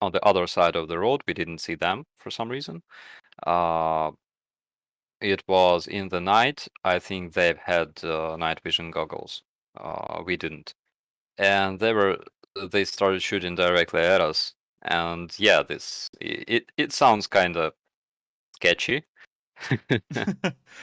F: on the other side of the road. We didn't see them for some reason. It was in the night. I think they've had night vision goggles. We didn't, and they started shooting directly at us. And yeah, it sounds kind of sketchy.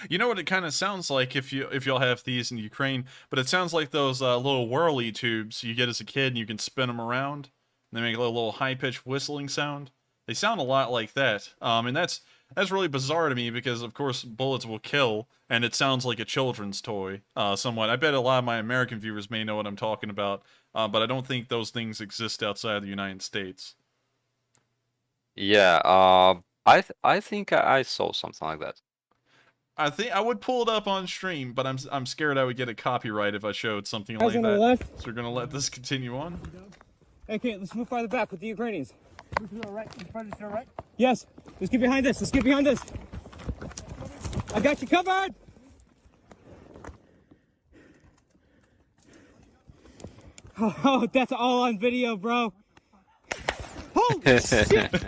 B: You know what it kind of sounds like if y'all have these in Ukraine, but it sounds like those little whirly tubes you get as a kid, and you can spin them around. And they make a little high-pitched whistling sound. They sound a lot like that, and that's really bizarre to me, because of course bullets will kill, and it sounds like a children's toy, somewhat. I bet a lot of my American viewers may know what I'm talking about, but I don't think those things exist outside of the United States.
F: Yeah, I think I saw something like that.
B: I think I would pull it up on stream, but I'm scared I would get a copyright if I showed something like
I: on the
B: that.
I: left.
B: So we're gonna let this continue on.
I: Okay, let's move farther back with the Ukrainians. Move to the right, farther to the right? Yes, let's get behind this, let's get behind this. I got you covered! Oh, that's all on video, bro. Holy shit!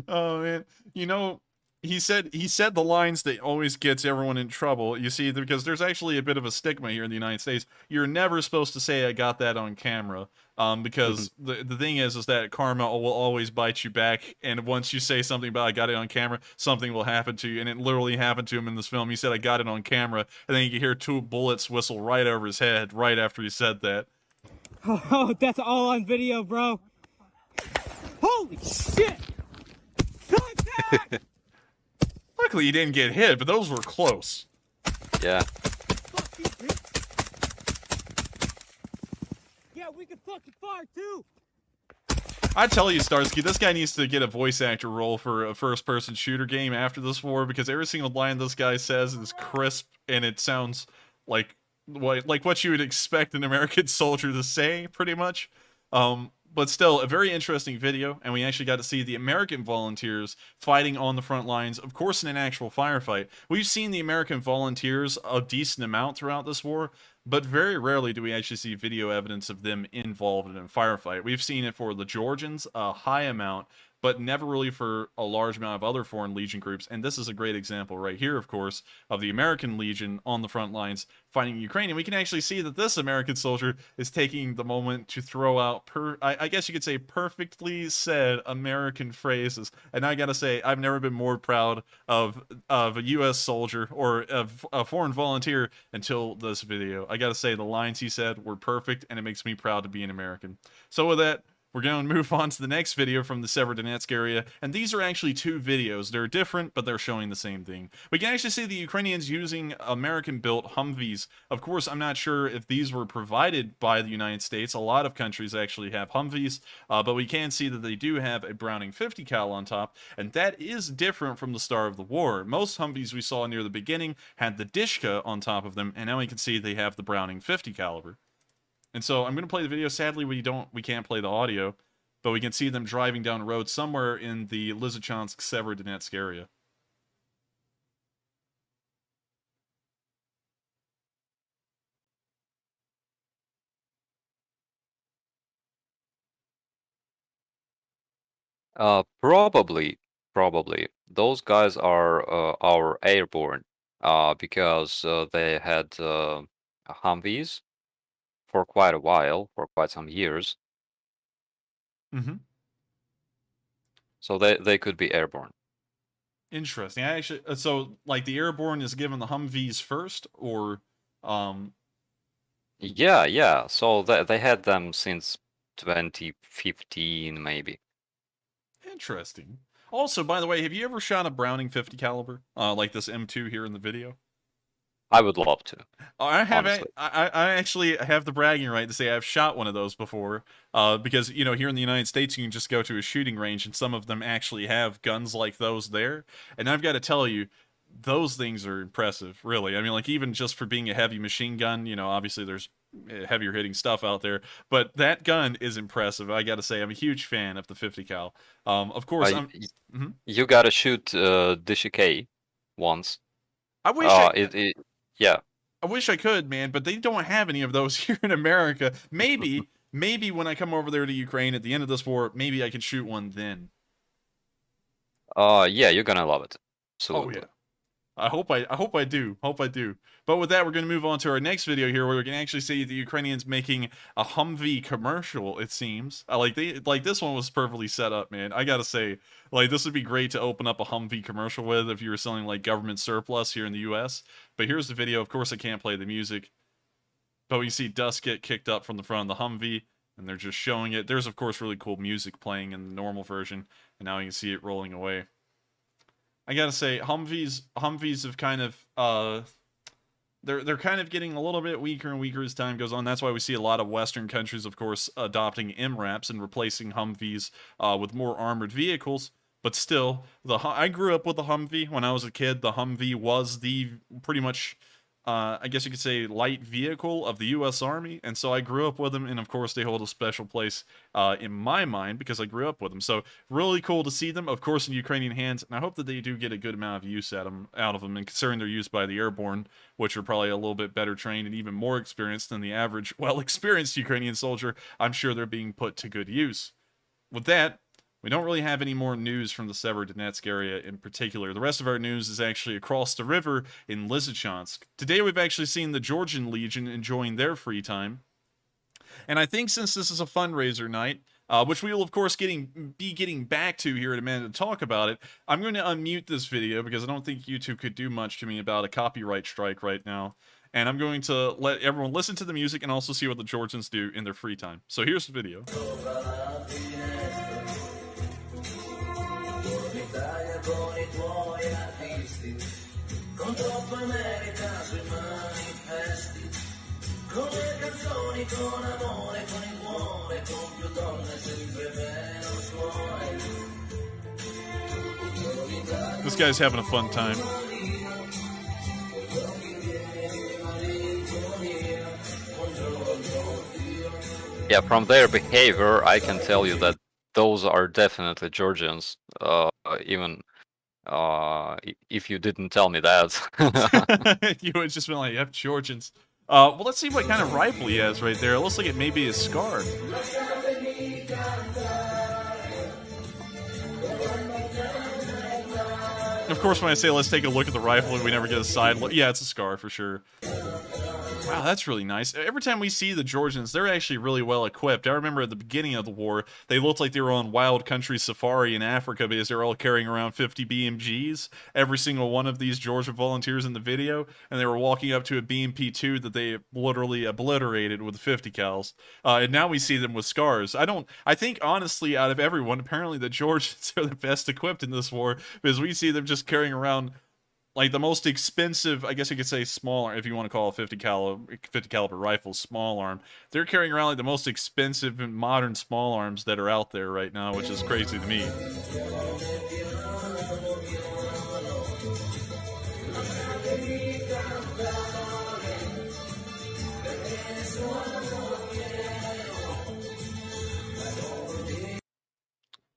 B: Oh man, you know, he said the lines that always gets everyone in trouble. You see, because there's actually a bit of a stigma here in the United States. You're never supposed to say "I got that on camera," because the thing is that karma will always bite you back. And once you say something about "I got it on camera," something will happen to you. And it literally happened to him in this film. He said, "I got it on camera," and then you can hear 2 bullets whistle right over his head right after he said that.
I: Oh, that's all on video, bro. Holy shit! Contact!
B: Luckily, he didn't get hit, but those were close.
F: Yeah.
I: Yeah, we can fucking fire too.
B: I tell you, Starsky, this guy needs to get a voice actor role for a first-person shooter game after this war, because every single line this guy says is crisp, and it sounds like what you would expect an American soldier to say, pretty much. but still, a very interesting video, and we actually got to see the American volunteers fighting on the front lines, of course in an actual firefight. We've seen the American volunteers a decent amount throughout this war, but very rarely do we actually see video evidence of them involved in a firefight. We've seen it for the Georgians, a high amount, but never really for a large amount of other foreign legion groups. And this is a great example right here, of course, of the American Legion on the front lines fighting Ukraine. And we can actually see that this American soldier is taking the moment to throw out, I guess you could say, perfectly said American phrases. And I gotta say, I've never been more proud of a U.S. soldier or of a foreign volunteer until this video. I gotta say, the lines he said were perfect, and it makes me proud to be an American. So with that, we're going to move on to the next video from the Severodonetsk area, and these are actually two videos. They're different, but they're showing the same thing. We can actually see the Ukrainians using American-built Humvees. Of course, I'm not sure if these were provided by the United States. A lot of countries actually have Humvees, but we can see that they do have a Browning 50 cal on top, and that is different from the start of the war. Most Humvees we saw near the beginning had the Dishka on top of them, and now we can see they have the Browning 50 caliber. And so I'm going to play the video. Sadly, we can't play the audio, but we can see them driving down a road somewhere in the Lysychansk Severodonetsk area.
F: Probably. Those guys are our airborne, because they had Humvees for quite a while, for quite some years.
B: Mm-hmm.
F: So they could be airborne.
B: Interesting. I actually, so like the airborne is given the Humvees first, or
F: Yeah. So they had them since 2015, maybe.
B: Interesting. Also, by the way, have you ever shot a Browning 50 caliber, like this M2 here in the video?
F: I would love to.
B: I have.
F: Honestly.
B: I actually have the bragging right to say I've shot one of those before. Because you know, here in the United States, you can just go to a shooting range, and some of them actually have guns like those there. And I've got to tell you, those things are impressive, really. I mean, like even just for being a heavy machine gun, you know, obviously there's heavier hitting stuff out there, but that gun is impressive. I got to say, I'm a huge fan of the 50 cal. Of course,
F: you gotta shoot Dcotors once.
B: I wish.
F: Yeah.
B: I wish I could, man, but they don't have any of those here in America. Maybe when I come over there to Ukraine at the end of this war, maybe I can shoot one then.
F: Yeah, you're gonna love it. Absolutely.
B: Oh yeah. I hope I do. But with that, we're going to move on to our next video here, where we can actually see the Ukrainians making a Humvee commercial. It seems like this one was perfectly set up, man. I gotta say, like this would be great to open up a Humvee commercial with if you were selling like government surplus here in the U.S. But here's the video. Of course, I can't play the music, but we see dust get kicked up from the front of the Humvee, and they're just showing it. There's of course really cool music playing in the normal version, and now you can see it rolling away. I gotta say, Humvees have kind of they're kind of getting a little bit weaker and weaker as time goes on. That's why we see a lot of Western countries, of course, adopting MRAPs and replacing Humvees with more armored vehicles. But still, I grew up with the Humvee when I was a kid. The Humvee was the pretty much, I guess you could say, light vehicle of the U.S. Army, and so I grew up with them, and of course they hold a special place in my mind because I grew up with them. So really cool to see them, of course, in Ukrainian hands, and I hope that they do get a good amount of use out of them, and considering they're used by the airborne, which are probably a little bit better trained and even more experienced than the average, well-experienced Ukrainian soldier, I'm sure they're being put to good use. With that, we don't really have any more news from the Severodonetsk area in particular. The rest of our news is actually across the river in Lysychansk. Today we've actually seen the Georgian Legion enjoying their free time. And I think since this is a fundraiser night, which we will of course be getting back to here in a minute to talk about it, I'm going to unmute this video because I don't think YouTube could do much to me about a copyright strike right now. And I'm going to let everyone listen to the music and also see what the Georgians do in their free time. So here's the video.
J: Con troppa America sui manifesti, con le canzoni, con amore, con il cuore, con più donne, sempre meno suoi.
B: This guy's having a fun time.
F: Yeah, from their behavior, I can tell you that those are definitely Georgians. Even if you didn't tell me that.
B: You would just been like, yep, Georgians. Well, let's see what kind of rifle he has right there. It looks like it may be a Scar. Of course, when I say let's take a look at the rifle, we never get a side look. Yeah, it's a Scar for sure. Wow, that's really nice. Every time we see the Georgians, they're actually really well equipped. I remember at the beginning of the war, they looked like they were on wild country safari in Africa because they were all carrying around 50 BMGs. Every single one of these Georgia volunteers in the video, and they were walking up to a BMP-2 that they literally obliterated with 50 cals. And now we see them with Scars. I think honestly, out of everyone, apparently the Georgians are the best equipped in this war because we see them just carrying around like the most expensive, I guess you could say small arm, if you want to call a 50 caliber rifle small arm. They're carrying around like the most expensive and modern small arms that are out there right now, which is crazy to me.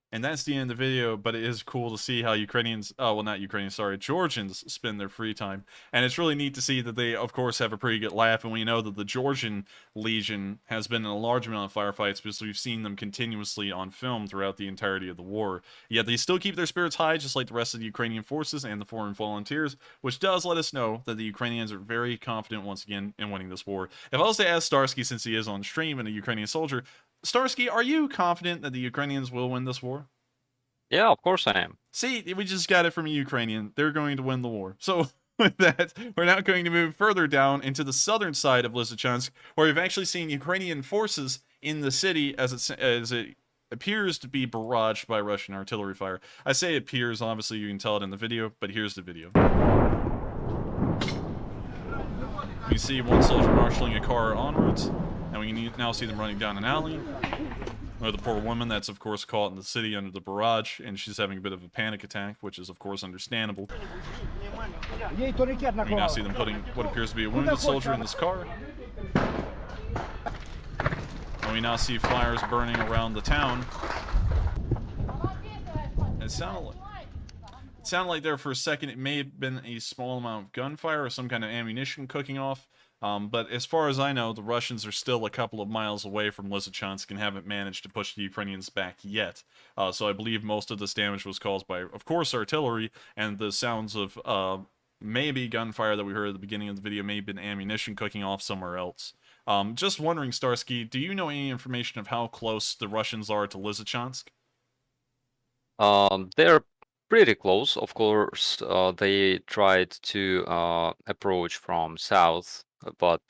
B: And that's the end of the video, but it is cool to see how Georgians spend their free time. And it's really neat to see that they, of course, have a pretty good laugh, and we know that the Georgian Legion has been in a large amount of firefights because we've seen them continuously on film throughout the entirety of the war. Yet they still keep their spirits high, just like the rest of the Ukrainian forces and the foreign volunteers, which does let us know that the Ukrainians are very confident once again in winning this war. If I was to ask Starsky, since he is on stream and a Ukrainian soldier, Starsky, are you confident that the Ukrainians will win this war?
F: Yeah, of course I am.
B: See, we just got it from a Ukrainian. They're going to win the war. So with that, we're now going to move further down into the southern side of Lysychansk, where we've actually seen Ukrainian forces in the city as it appears to be barraged by Russian artillery fire. I say appears, obviously you can tell it in the video, but here's the video. We see one soldier marshaling a car onwards, and we can now see them running down an alley. Or the poor woman that's, of course, caught in the city under the barrage, and she's having a bit of a panic attack, which is, of course, understandable. We now see them putting what appears to be a wounded soldier in this car. And we now see fires burning around the town. It sounded like there for a second it may have been a small amount of gunfire or some kind of ammunition cooking off. But as far as I know, the Russians are still a couple of miles away from Lysychansk and haven't managed to push the Ukrainians back yet. So I believe most of this damage was caused by, of course, artillery, and the sounds of maybe gunfire that we heard at the beginning of the video may have been ammunition cooking off somewhere else. Just wondering, Starsky, do you know any information of how close the Russians are to Lysychansk?
F: They're pretty close. Of course, they tried to approach from south, but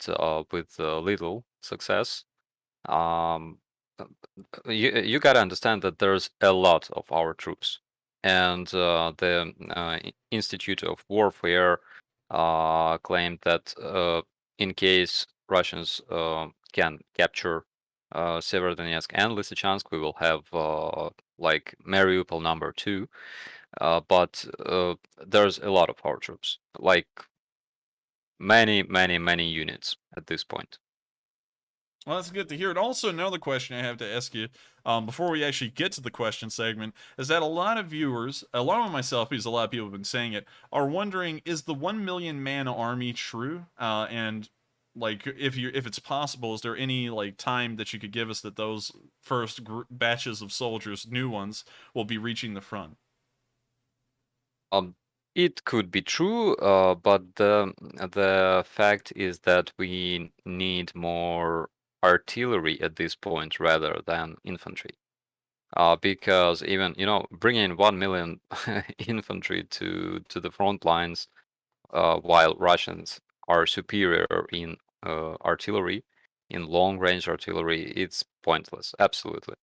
F: with little success. You gotta understand that there's a lot of our troops, and the Institute of Warfare claimed that in case Russians can capture Severodonetsk and Lysychansk, we will have like Mariupol number 2. But there's a lot of our troops, like many units at this point.
B: Well, that's good to hear. And also, another question I have to ask you before we actually get to the question segment is that a lot of viewers, along with myself, because a lot of people have been saying it, are wondering, is the 1 million man army true? And like, if it's possible, is there any like time that you could give us that those first batches of soldiers, new ones, will be reaching the front?
F: It could be true, but the fact is that we need more artillery at this point rather than infantry. Because even, bringing 1 million infantry to the front lines, while Russians are superior in artillery, in long-range artillery, it's pointless, absolutely.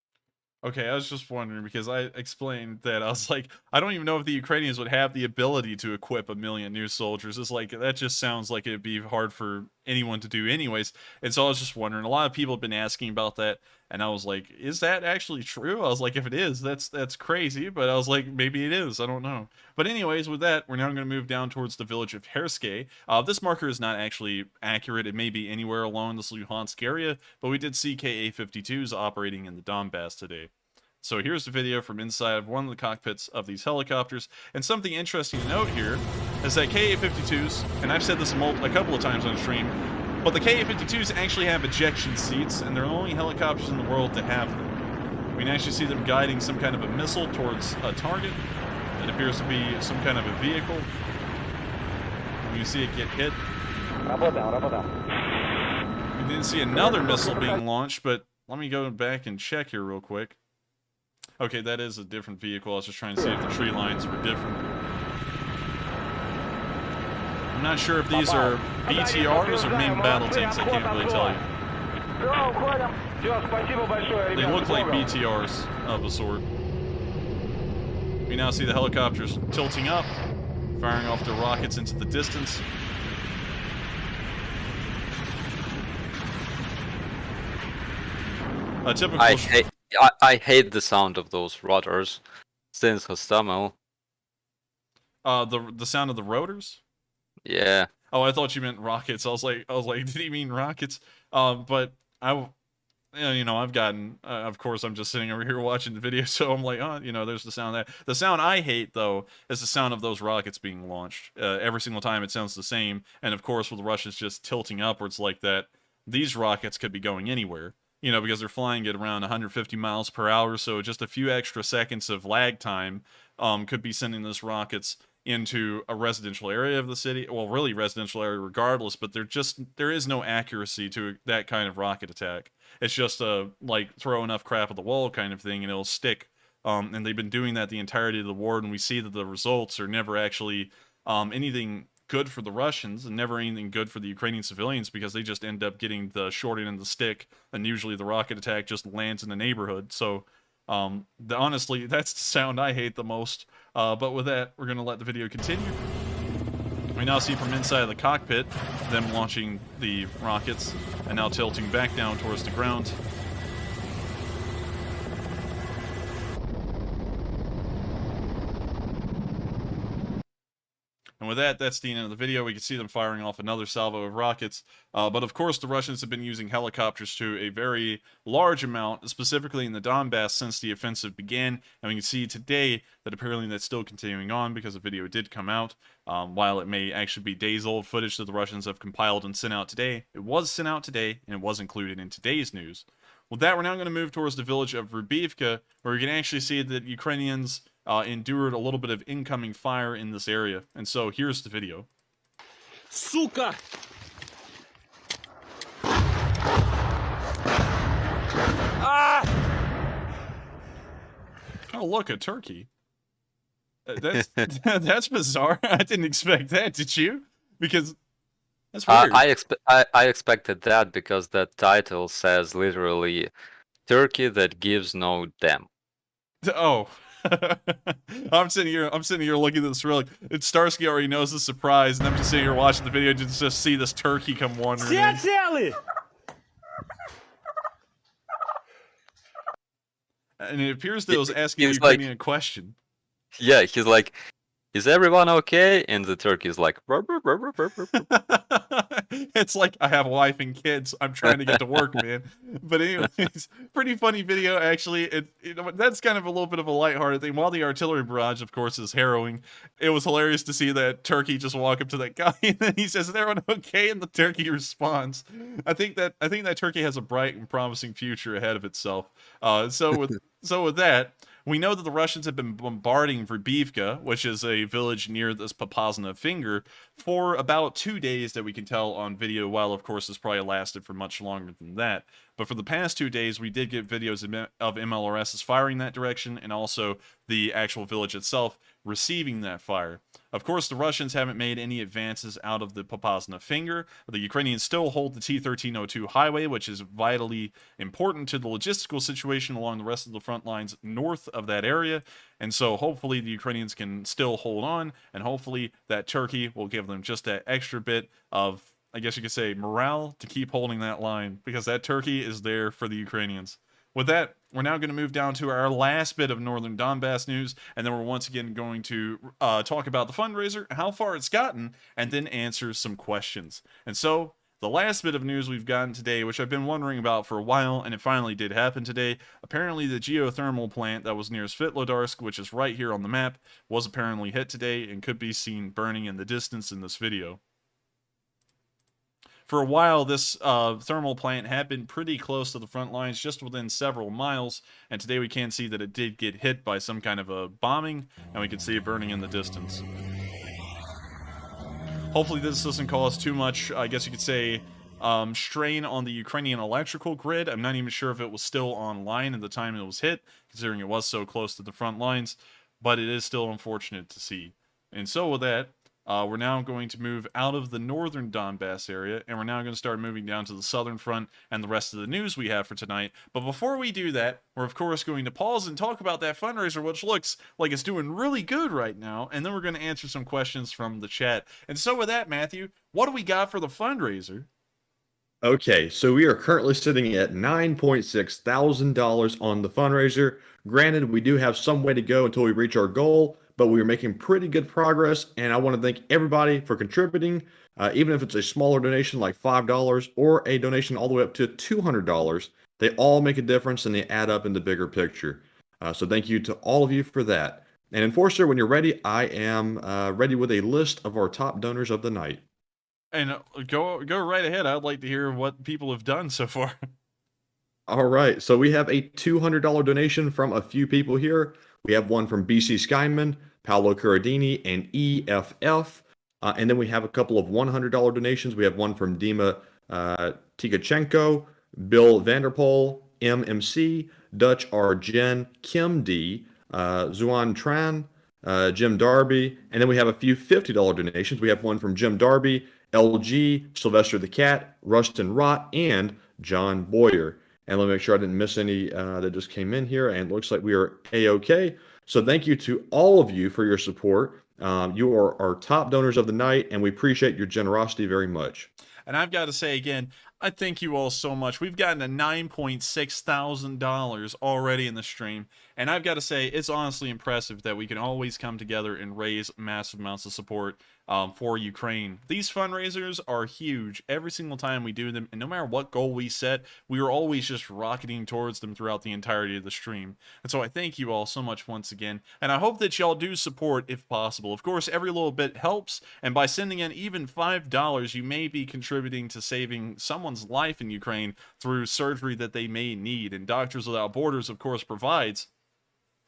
B: Okay, I was just wondering because I explained that I was like, I don't even know if the Ukrainians would have the ability to equip 1 million new soldiers. It's like, that just sounds like it'd be hard for anyone to do anyways. And so I was just wondering, a lot of people have been asking about that, and I was like, is that actually true? I was like, if it is, that's crazy, but I was like, maybe it is, I don't know. But anyways, with that, we're now going to move down towards the village of Herske. This marker is not actually accurate. It may be anywhere along this Luhansk area, but we did see Ka-52s operating in the Donbass today. So here's the video from inside of one of the cockpits of these helicopters. And something interesting to note here is that Ka-52s, and I've said this a couple of times on stream, but the Ka-52s actually have ejection seats, and they're the only helicopters in the world to have them. We can actually see them guiding some kind of a missile towards a target. It appears to be some kind of a vehicle. We can see it get hit. We didn't see another missile being launched, but let me go back and check here real quick. Okay, that is a different vehicle. I was just trying to see if the tree lines were different. I'm not sure if these are BTRs or main battle tanks. I can't really tell you. They look like BTRs of a sort. We now see the helicopters tilting up, firing off their rockets into the distance. A typical...
F: I hate the sound of those rotors since Hostomel.
B: The sound of the rotors?
F: Yeah.
B: Oh, I thought you meant rockets. I was like, did he mean rockets? But I've gotten, of course, I'm just sitting over here watching the video, so I'm like, there's the sound there. The sound I hate, though, is the sound of those rockets being launched. Every single time it sounds the same, and of course, with the Russians just tilting upwards like that, these rockets could be going anywhere. Because they're flying at around 150 miles per hour, so just a few extra seconds of lag time could be sending those rockets into a residential area of the city. Well, really residential area regardless, but there is no accuracy to that kind of rocket attack. It's just a, throw enough crap at the wall kind of thing, and it'll stick. And they've been doing that the entirety of the war, and we see that the results are never actually anything good for the Russians and never anything good for the Ukrainian civilians, because they just end up getting the short end of the stick, and usually the rocket attack just lands in the neighborhood. So honestly, that's the sound I hate the most. But with that, we're going to let the video continue. We now see from inside the cockpit them launching the rockets and now tilting back down towards the ground. And with that, that's the end of the video. We can see them firing off another salvo of rockets. But of course, the Russians have been using helicopters to a very large amount, specifically in the Donbass, since the offensive began. And we can see today that apparently that's still continuing on, because the video did come out. While it may actually be days-old footage that the Russians have compiled and sent out today, it was sent out today, and it was included in today's news. With that, we're now going to move towards the village of Rubivka, where we can actually see that Ukrainians endured a little bit of incoming fire in this area. And so here's the video.
I: Сука!
B: Oh, look, a turkey. That's bizarre. I didn't expect that, did you? Because that's weird.
F: I expected that because that title says literally "Turkey that gives no damn."
B: Oh. I'm sitting here looking at this real. It's Starsky already knows the surprise, and I'm just sitting here watching the video to just see this turkey come wandering in. And it appears that it was asking a Ukrainian a question.
F: Yeah, he's like, "Is everyone okay?" And the turkey is like, burr, burr, burr, burr, burr, burr.
B: It's like, I have a wife and kids. I'm trying to get to work, man. But anyways, pretty funny video, actually. That's kind of a little bit of a lighthearted thing. While the artillery barrage, of course, is harrowing, it was hilarious to see that turkey just walk up to that guy, and then he says, "Is everyone okay?" And the turkey responds. I think that turkey has a bright and promising future ahead of itself. So with that, we know that the Russians have been bombarding Rubivka, which is a village near this Popasna finger, for about 2 days that we can tell on video, while of course this probably lasted for much longer than that. But for the past 2 days, we did get videos of MLRSs firing that direction, and also the actual village itself receiving that fire. Of course, the Russians haven't made any advances out of the Popasna finger. The Ukrainians still hold the T-1302 highway, which is vitally important to the logistical situation along the rest of the front lines north of that area. And so hopefully the Ukrainians can still hold on, and hopefully that turkey will give them just that extra bit of I guess you could say, morale to keep holding that line, because that turkey is there for the Ukrainians. With that, we're now going to move down to our last bit of Northern Donbass news, and then we're once again going to talk about the fundraiser, how far it's gotten, and then answer some questions. And so, the last bit of news we've gotten today, which I've been wondering about for a while, and it finally did happen today. Apparently, the geothermal plant that was near Severodonetsk, which is right here on the map, was apparently hit today and could be seen burning in the distance in this video. For a while, this thermal plant had been pretty close to the front lines, just within several miles, and today we can see that it did get hit by some kind of a bombing, and we can see it burning in the distance. Hopefully this doesn't cause too much, I guess you could say, strain on the Ukrainian electrical grid. I'm not even sure if it was still online at the time it was hit, considering it was so close to the front lines, but it is still unfortunate to see. And so with that, we're now going to move out of the northern Donbass area, and we're now going to start moving down to the southern front and the rest of the news we have for tonight. But before we do that, we're of course going to pause and talk about that fundraiser, which looks like it's doing really good right now, and then we're going to answer some questions from the chat. And so with that, Matthew, what do we got for the fundraiser?
C: Okay, so we are currently sitting at $9.6 thousand on the fundraiser. Granted, we do have some way to go until we reach our goal, but we are making pretty good progress, and I want to thank everybody for contributing, even if it's a smaller donation like $5 or a donation all the way up to $200. They all make a difference, and they add up in the bigger picture. So thank you to all of you for that. And Enforcer, when you're ready, I am ready with a list of our top donors of the night.
B: And go right ahead. I'd like to hear what people have done so far.
C: All right, so we have a $200 donation from a few people here. We have one from BC Skyman, Paolo Corradini, and EFF. And then we have a couple of $100 donations. We have one from Dima Tikachenko, Bill Vanderpool, MMC, Dutch Arjen, Kim D, Zuan Tran, Jim Darby. And then we have a few $50 donations. We have one from Jim Darby, LG, Sylvester the Cat, Rustin Rott, and John Boyer. And let me make sure I didn't miss any that just came in here. And it looks like we are A-OK. So thank you to all of you for your support. You are our top donors of the night, and we appreciate your generosity very much.
B: And I've got to say again, I thank you all so much. We've gotten a $9.6 thousand already in the stream. And I've got to say, it's honestly impressive that we can always come together and raise massive amounts of support for Ukraine. These fundraisers are huge every single time we do them, and no matter what goal we set, we are always just rocketing towards them throughout the entirety of the stream. And so I thank you all so much once again, and I hope that y'all do support if possible. Of course, every little bit helps, and by sending in even $5, you may be contributing to saving someone's life in Ukraine through surgery that they may need. And Doctors Without Borders, of course, provides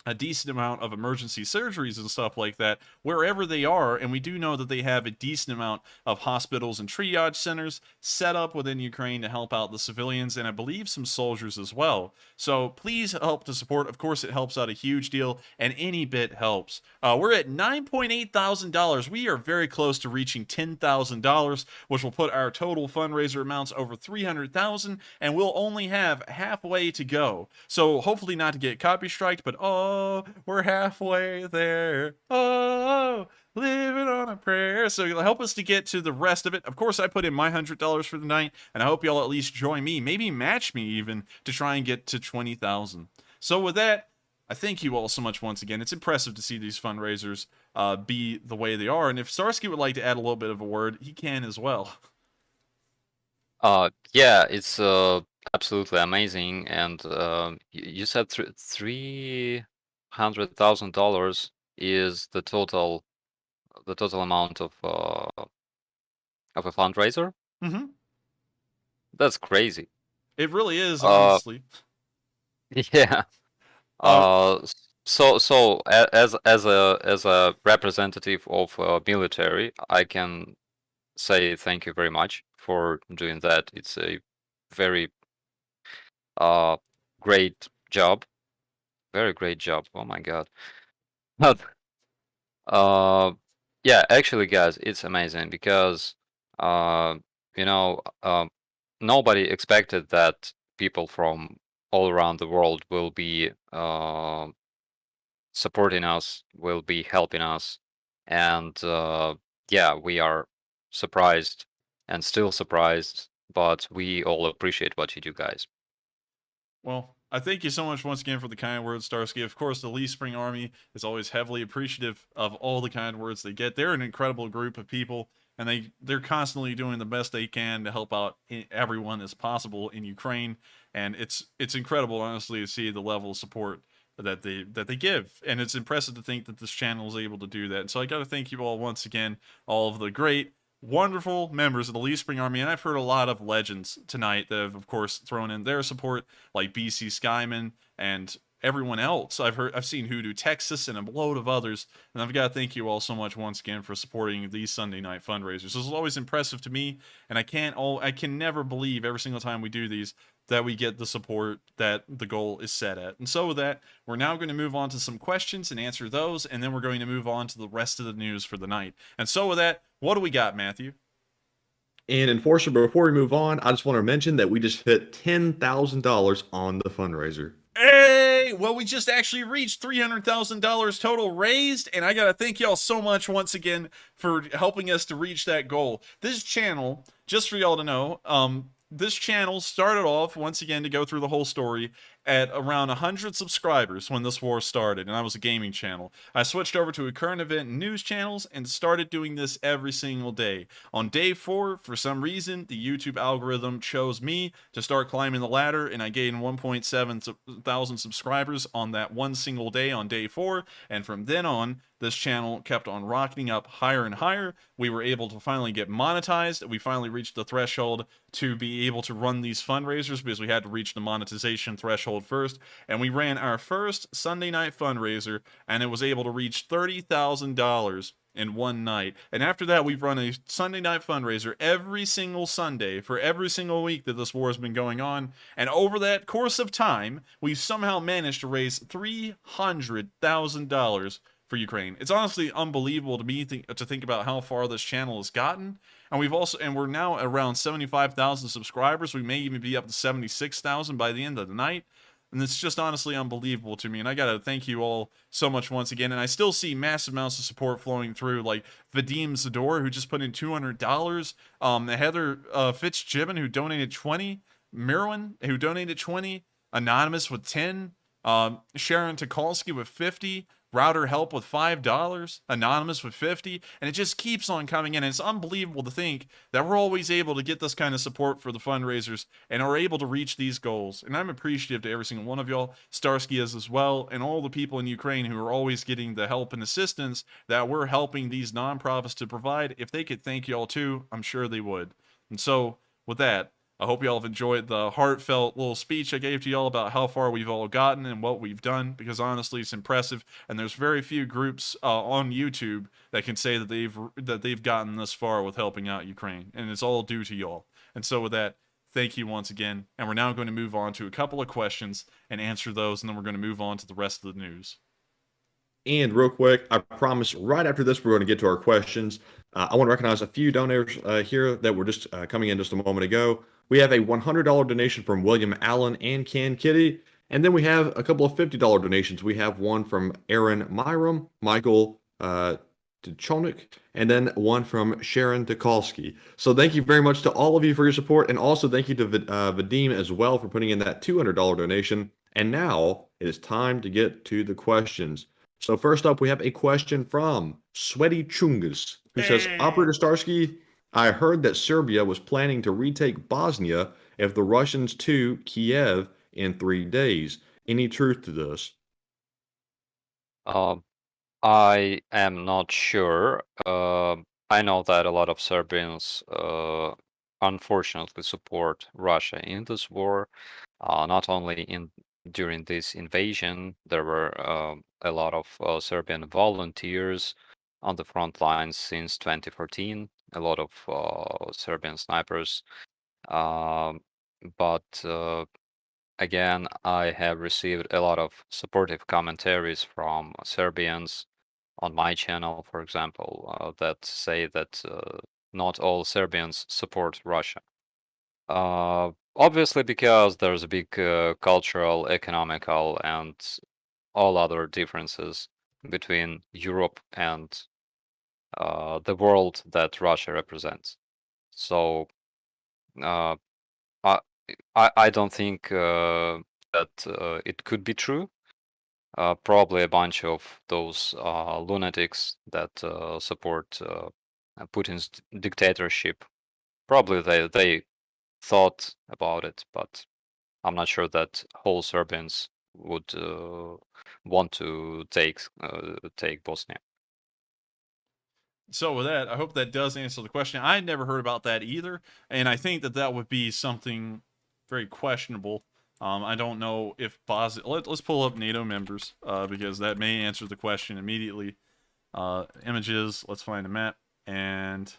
B: a decent amount of emergency surgeries and stuff like that wherever they are, and we do know that they have a decent amount of hospitals and triage centers set up within Ukraine to help out the civilians, and I believe some soldiers as well. So please help to support. Of course, it helps out a huge deal, and any bit helps. We're at $9.8 thousand. We are very close to reaching $10,000, which will put our total fundraiser amounts over $300,000, and we'll only have halfway to go. So hopefully not to get copy striked, but we're halfway there. Oh, living on a prayer. So you'll help us to get to the rest of it. Of course, I put in my $100 for the night, and I hope y'all at least join me, maybe match me even, to try and get to 20,000. So with that, I thank you all so much once again. It's impressive to see these fundraisers be the way they are. And if Starsky would like to add a little bit of a word, he can as well.
F: Yeah, it's absolutely amazing. And you said $300,000 is the total amount of a fundraiser.
B: Mm-hmm.
F: That's crazy.
B: It really is, honestly.
F: Yeah. So as a representative of military, I can say thank you very much for doing that. It's a very great job. Very great job. Oh my God. But yeah, actually, guys, it's amazing because nobody expected that people from all around the world will be supporting us, will be helping us, and yeah, we are surprised and still surprised, but we all appreciate what you do, guys.
B: Well, I thank you so much once again for the kind words, Starsky. Of course, the Lee Spring Army is always heavily appreciative of all the kind words they get. They're an incredible group of people, and they're constantly doing the best they can to help out everyone as possible in Ukraine. And it's incredible, honestly, to see the level of support that they give, and it's impressive to think that this channel is able to do that. And so I got to thank you all once again, all of the great, wonderful members of the Lee Spring Army, and I've heard a lot of legends tonight that have, of course, thrown in their support, like BC Skyman and everyone else. I've seen Hoodoo Texas and a load of others, and I've got to thank you all so much once again for supporting these Sunday night fundraisers. This is always impressive to me, and I can never believe every single time we do these that we get the support that the goal is set at. And so with that, we're now going to move on to some questions and answer those, and then we're going to move on to the rest of the news for the night. And so with that, what do we got, Matthew?
C: And Enforcer, before we move on, I just want to mention that we just hit $10,000 on the fundraiser.
B: Hey, well, we just actually reached $300,000 total raised, and I gotta thank y'all so much once again for helping us to reach that goal. This channel, just for y'all to know, this channel started off, once again, to go through the whole story, at around 100 subscribers when this war started, and I was a gaming channel. I switched over to a current event and news channels and started doing this every single day. On day 4, for some reason, the YouTube algorithm chose me to start climbing the ladder, and I gained 1.7 thousand subscribers on that one single day on day 4, and from then on, this channel kept on rocketing up higher and higher. We were able to finally get monetized. We finally reached the threshold to be able to run these fundraisers because we had to reach the monetization threshold first. And we ran our first Sunday night fundraiser, and it was able to reach $30,000 in one night. And after that, we've run a Sunday night fundraiser every single Sunday for every single week that this war has been going on. And over that course of time, we've somehow managed to raise $300,000 for Ukraine. It's honestly unbelievable to me to think about how far this channel has gotten. And we're now around 75,000 subscribers. We may even be up to 76,000 by the end of the night. And it's just honestly unbelievable to me. And I got to thank you all so much once again. And I still see massive amounts of support flowing through, like Vadim Zador, who just put in $200, Heather Fitzgibbon, who donated 20, Mirwin, who donated 20, Anonymous with 10, Sharon Tukolsky with 50, Router Help with $5, Anonymous with 50, and it just keeps on coming in. And it's unbelievable to think that we're always able to get this kind of support for the fundraisers and are able to reach these goals. And I'm appreciative to every single one of y'all. Starsky is as well, and all the people in Ukraine who are always getting the help and assistance that we're helping these nonprofits to provide. If they could thank y'all too, I'm sure they would. And so, with that, I hope y'all have enjoyed the heartfelt little speech I gave to y'all about how far we've all gotten and what we've done, because honestly, it's impressive. And there's very few groups on YouTube that can say that they've gotten this far with helping out Ukraine, and it's all due to y'all. And so with that, thank you once again. And we're now going to move on to a couple of questions and answer those, and then we're going to move on to the rest of the news.
C: And real quick, I promise right after this, we're going to get to our questions. I want to recognize a few donors here that were just coming in just a moment ago. We have a $100 donation from William Allen and Can Kitty. And then we have a couple of $50 donations. We have one from Aaron Myram, Michael Tchonik, and then one from Sharon Tukolsky. So thank you very much to all of you for your support. And also thank you to Vadim as well for putting in that $200 donation. And now it is time to get to the questions. So first up, we have a question from Sweaty Chungus, who says, Operator Starsky, I heard that Serbia was planning to retake Bosnia if the Russians took Kiev in 3 days. Any truth to this?
F: I am not sure. I know that a lot of Serbians unfortunately support Russia in this war. Not only during this invasion, there were a lot of Serbian volunteers on the front lines since 2014. A lot of Serbian snipers. But again, I have received a lot of supportive commentaries from Serbians on my channel, for example, that say that not all Serbians support Russia. Obviously, because there's a big cultural, economical, and all other differences between Europe and the world that Russia represents. So uh, I don't think that it could be true. Probably a bunch of those lunatics that support Putin's dictatorship. Probably they thought about it, but I'm not sure that whole Serbians would want to take Bosnia.
B: So with that, I hope that does answer the question. I had never heard about that either, and I think that that would be something very questionable. I don't know if Bosnia. Let's pull up NATO members because that may answer the question immediately. Images. Let's find a map, and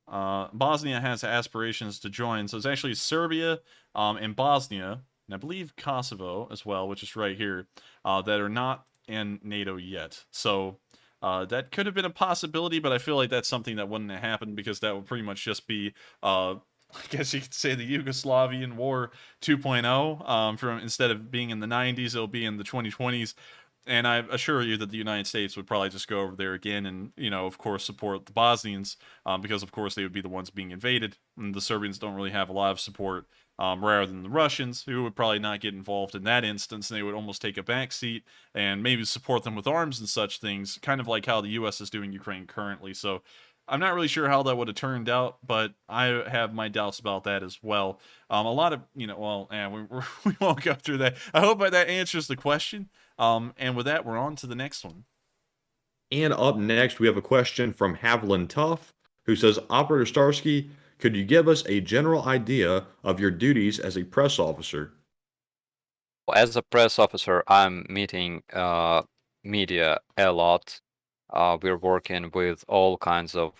B: Bosnia has aspirations to join. So it's actually Serbia and Bosnia, and I believe Kosovo as well, which is right here, that are not in NATO yet. So that could have been a possibility, but I feel like that's something that wouldn't have happened because that would pretty much just be, I guess you could say, the Yugoslavian War 2.0. From instead of being in the 90s, it'll be in the 2020s. And I assure you that the United States would probably just go over there again and, of course, support the Bosnians because, of course, they would be the ones being invaded. And the Serbians don't really have a lot of support rather than the Russians, who would probably not get involved in that instance. And they would almost take a back seat and maybe support them with arms and such things, kind of like how the U.S. is doing Ukraine currently. So I'm not really sure how that would have turned out, but I have my doubts about that as well. A lot of, we won't go through that. I hope that answers the question. And with that, we're on to the next one.
C: And up next, we have a question from Haviland Tuff, who says, Operator Starsky, could you give us a general idea of your duties as a press officer?
F: As a press officer, I'm meeting media a lot. We're working with all kinds of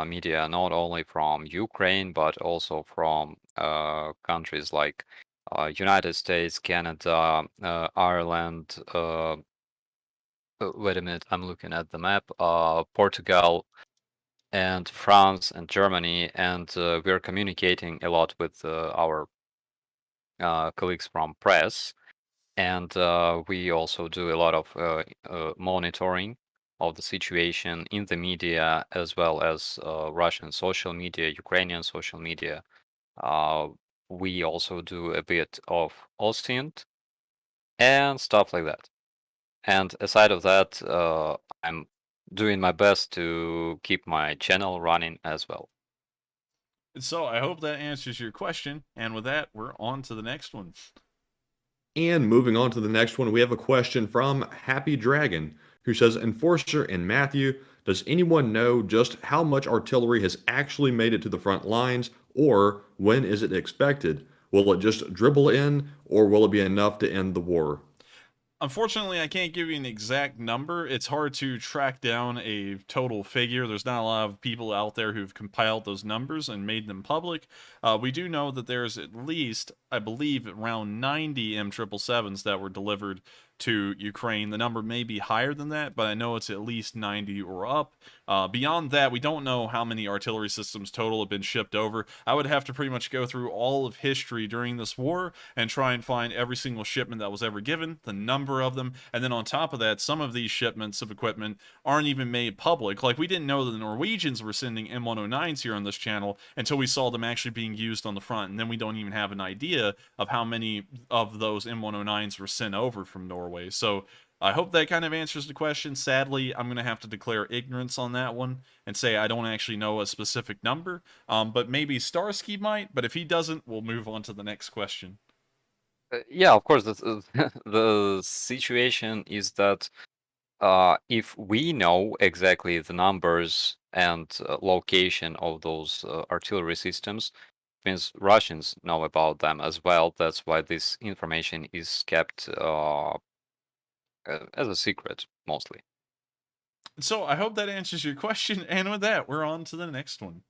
F: media, not only from Ukraine, but also from countries like United States, Canada, Ireland. Wait a minute, I'm looking at the map. Portugal and France and Germany, and we're communicating a lot with our colleagues from press. And we also do a lot of monitoring of the situation in the media, as well as Russian social media, Ukrainian social media. We also do a bit of OSINT and stuff like that. And aside of that, I'm doing my best to keep my channel running as well.
B: So I hope that answers your question. And with that, we're on to the next one.
C: And moving on to the next one, we have a question from Happy Dragon, who says, Enforcer and Matthew, does anyone know just how much artillery has actually made it to the front lines, or when is it expected? Will it just dribble in, or will it be enough to end the war?
B: Unfortunately, I can't give you an exact number. It's hard to track down a total figure. There's not a lot of people out there who've compiled those numbers and made them public. We do know that there's at least, I believe, around 90 M777s that were delivered to Ukraine. The number may be higher than that, but I know it's at least 90 or up. Beyond that, we don't know how many artillery systems total have been shipped over. I would have to pretty much go through all of history during this war and try and find every single shipment that was ever given, the number of them, and then on top of that, some of these shipments of equipment aren't even made public. Like, we didn't know that the Norwegians were sending M109s here on this channel until we saw them actually being used on the front, and then we don't even have an idea of how many of those M109s were sent over from Norway. So I hope that kind of answers the question. Sadly, I'm going to have to declare ignorance on that one and say I don't actually know a specific number, but maybe Starsky might, but if he doesn't, we'll move on to the next question.
F: Yeah, of course. The situation is that if we know exactly the numbers and location of those artillery systems, means Russians know about them as well. That's why this information is kept as a secret, mostly.
B: So I hope that answers your question, and with that, we're on to the next one.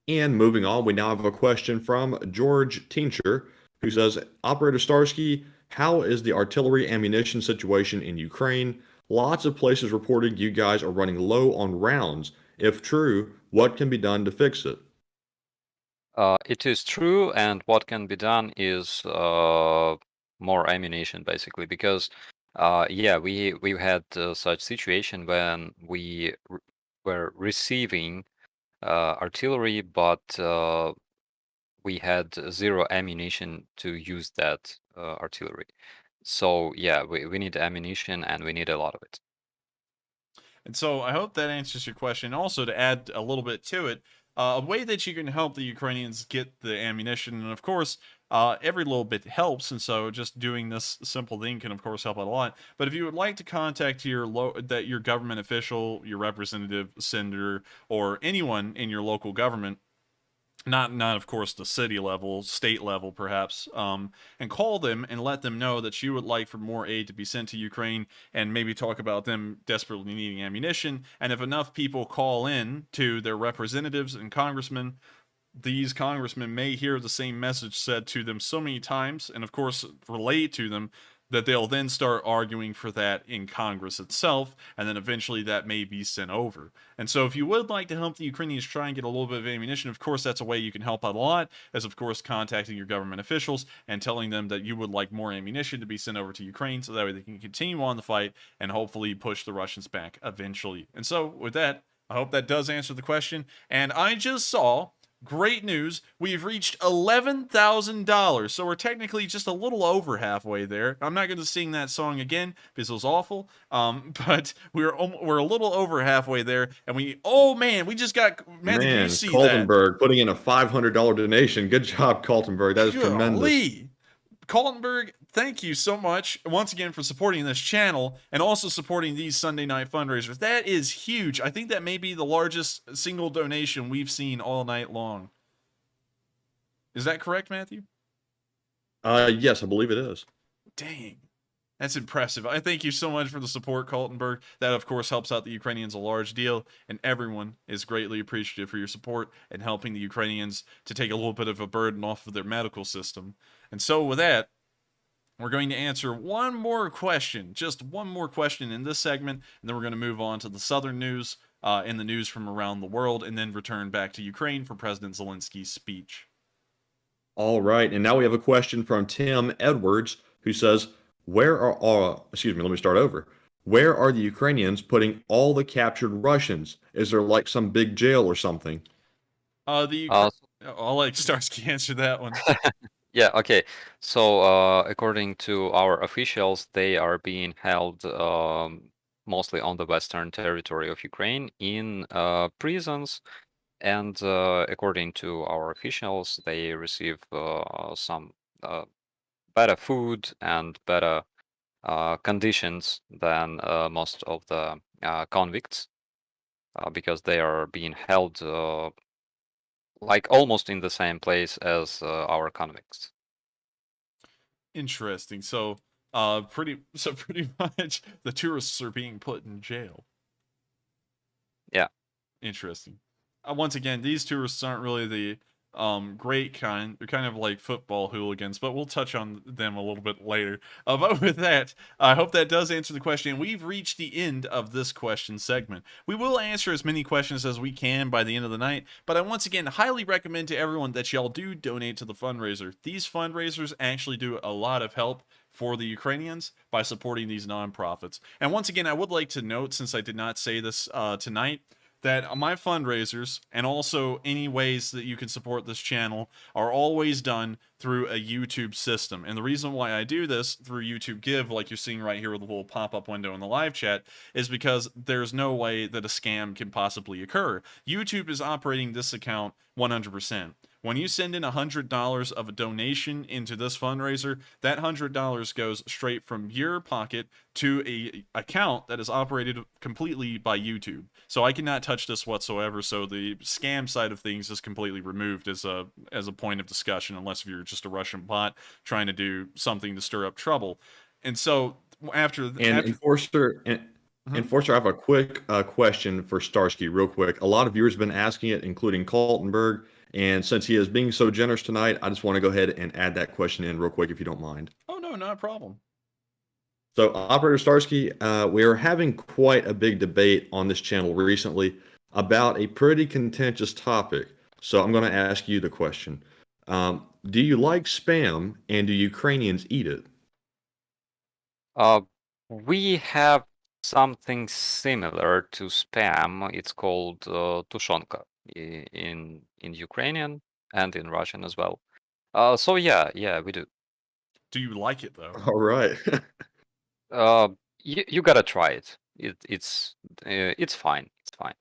C: And moving on, we now have a question from George Tincher, who says, Operator Starsky, how is the artillery ammunition situation in Ukraine? Lots of places reporting you guys are running low on rounds. If true, what can be done to fix it?
F: It is true, and what can be done is more ammunition, basically, because yeah, we had such situation when we were receiving artillery, but we had zero ammunition to use that artillery. So yeah, we need ammunition, and we need a lot of it.
B: And so I hope that answers your question. Also, to add a little bit to it, a way that you can help the Ukrainians get the ammunition, and of course, every little bit helps, and so just doing this simple thing can, of course, help out a lot. But if you would like to contact your your government official, your representative, senator, or anyone in your local government, not of course the city level, state level perhaps, and call them and let them know that you would like for more aid to be sent to Ukraine, and maybe talk about them desperately needing ammunition. And if enough people call in to their representatives and congressmen, these congressmen may hear the same message said to them so many times, and of course relate to them, that they'll then start arguing for that in Congress itself, and then eventually that may be sent over. And so if you would like to help the Ukrainians try and get a little bit of ammunition, of course that's a way you can help out a lot, as of course contacting your government officials and telling them that you would like more ammunition to be sent over to Ukraine, so that way they can continue on the fight and hopefully push the Russians back eventually. And so with that, I hope that does answer the question. And I just saw, great news, we've reached $11,000, so we're technically just a little over halfway there. I'm not going to sing that song again because it was awful, but we're a little over halfway there, and we just got, man, did you see that?
C: Kaltenberg putting in a $500 donation. Good job, Kaltenberg. That is tremendous.
B: Golly. Kaltenberg, thank you so much once again for supporting this channel and also supporting these Sunday night fundraisers. That is huge. I think that may be the largest single donation we've seen all night long. Is that correct, Matthew?
C: Yes, I believe it is.
B: Dang. That's impressive. I thank you so much for the support, Kaltenberg. That, of course, helps out the Ukrainians a large deal, and everyone is greatly appreciative for your support and helping the Ukrainians to take a little bit of a burden off of their medical system. And so with that, we're going to answer one more question, just one more question in this segment, and then we're going to move on to the southern news and the news from around the world, and then return back to Ukraine for President Zelensky's speech.
C: All right, and now we have a question from Tim Edwards, who says, where are the Ukrainians putting all the captured Russians? Is there like some big jail or something?
B: I'll let Starsky answer that one.
F: Yeah, okay. So, according to our officials, they are being held mostly on the western territory of Ukraine in prisons. And according to our officials, they receive some better food and better conditions than most of the convicts, because they are being held like almost in the same place as our convicts.
B: Interesting. So, pretty much the tourists are being put in jail.
F: Yeah.
B: Interesting. Once again, these tourists aren't really the great kind. They're kind of like football hooligans, but we'll touch on them a little bit later. But with that, I hope that does answer the question. We've reached the end of this question segment. We will answer as many questions as we can by the end of the night, but I once again highly recommend to everyone that y'all do donate to the fundraiser. These fundraisers actually do a lot of help for the Ukrainians by supporting these nonprofits. And once again, I would like to note, since I did not say this tonight, that my fundraisers and also any ways that you can support this channel are always done through a YouTube system. And the reason why I do this through YouTube Give, like you're seeing right here with the little pop-up window in the live chat, is because there's no way that a scam can possibly occur. YouTube is operating this account 100%. When you send in $100 of a donation into this fundraiser, that $100 goes straight from your pocket to a account that is operated completely by YouTube. So I cannot touch this whatsoever. So the scam side of things is completely removed as a point of discussion, unless if you're just a Russian bot trying to do something to stir up trouble. And so
C: Enforcer, I have a quick question for Starsky, real quick. A lot of viewers have been asking it, including Kaltenberg. And since he is being so generous tonight, I just want to go ahead and add that question in real quick, if you don't mind.
B: Oh, no, not a problem.
C: So, Operator Starsky, we are having quite a big debate on this channel recently about a pretty contentious topic. So I'm going to ask you the question. Do you like Spam, and do Ukrainians eat it?
F: We have something similar to Spam. It's called tushonka. in Ukrainian and in Russian as well. So yeah, we do.
B: Do you like it though?
C: All right.
F: You gotta try it. It's fine. It's fine.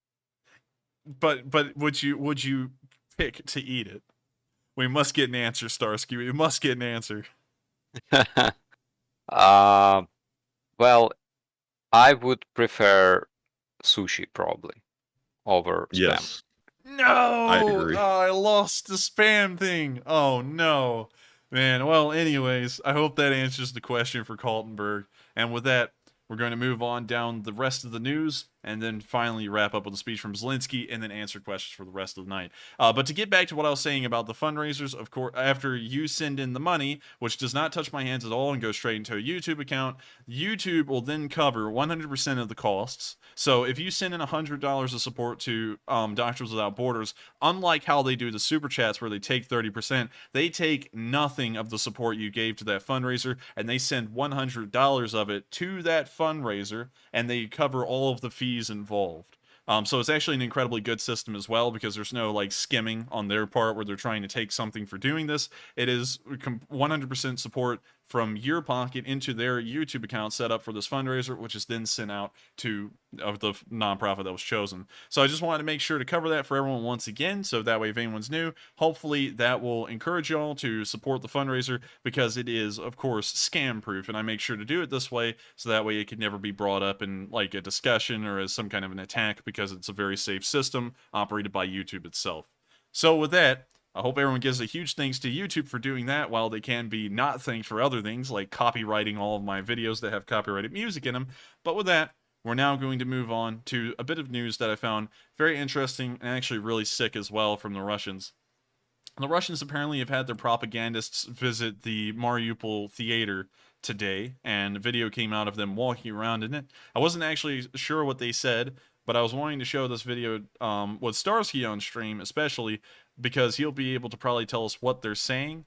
B: But would you pick to eat it? We must get an answer, Starsky. We must get an answer.
F: Well, I would prefer sushi probably over spam.
C: Yes.
B: No,
C: I agree.
B: Oh, I lost the spam thing. Oh no, man. Well, anyways, I hope that answers the question for Kaltenberg. And with that, we're going to move on down the rest of the news, and then finally wrap up with a speech from Zelensky, and then answer questions for the rest of the night. But to get back to what I was saying about the fundraisers, of course, after you send in the money, which does not touch my hands at all and goes straight into a YouTube account, YouTube will then cover 100% of the costs. So if you send in $100 of support to Doctors Without Borders, unlike how they do the super chats where they take 30%, they take nothing of the support you gave to that fundraiser, and they send $100 of it to that fundraiser, and they cover all of the fees involved. So it's actually an incredibly good system as well, because there's no like skimming on their part where they're trying to take something for doing this. It is 100% support from your pocket into their YouTube account set up for this fundraiser, which is then sent out to the nonprofit that was chosen. So I just wanted to make sure to cover that for everyone once again, so that way if anyone's new, hopefully that will encourage y'all to support the fundraiser, because it is, of course, scam proof, and I make sure to do it this way so that way it can never be brought up in like a discussion or as some kind of an attack, because it's a very safe system operated by YouTube itself. So with that, I hope everyone gives a huge thanks to YouTube for doing that, while they can be not thanked for other things, like copywriting all of my videos that have copyrighted music in them. But with that, we're now going to move on to a bit of news that I found very interesting and actually really sick as well from the Russians. The Russians apparently have had their propagandists visit the Mariupol theater today, and a video came out of them walking around in it. I wasn't actually sure what they said, but I was wanting to show this video with Starsky on stream, especially because he'll be able to probably tell us what they're saying,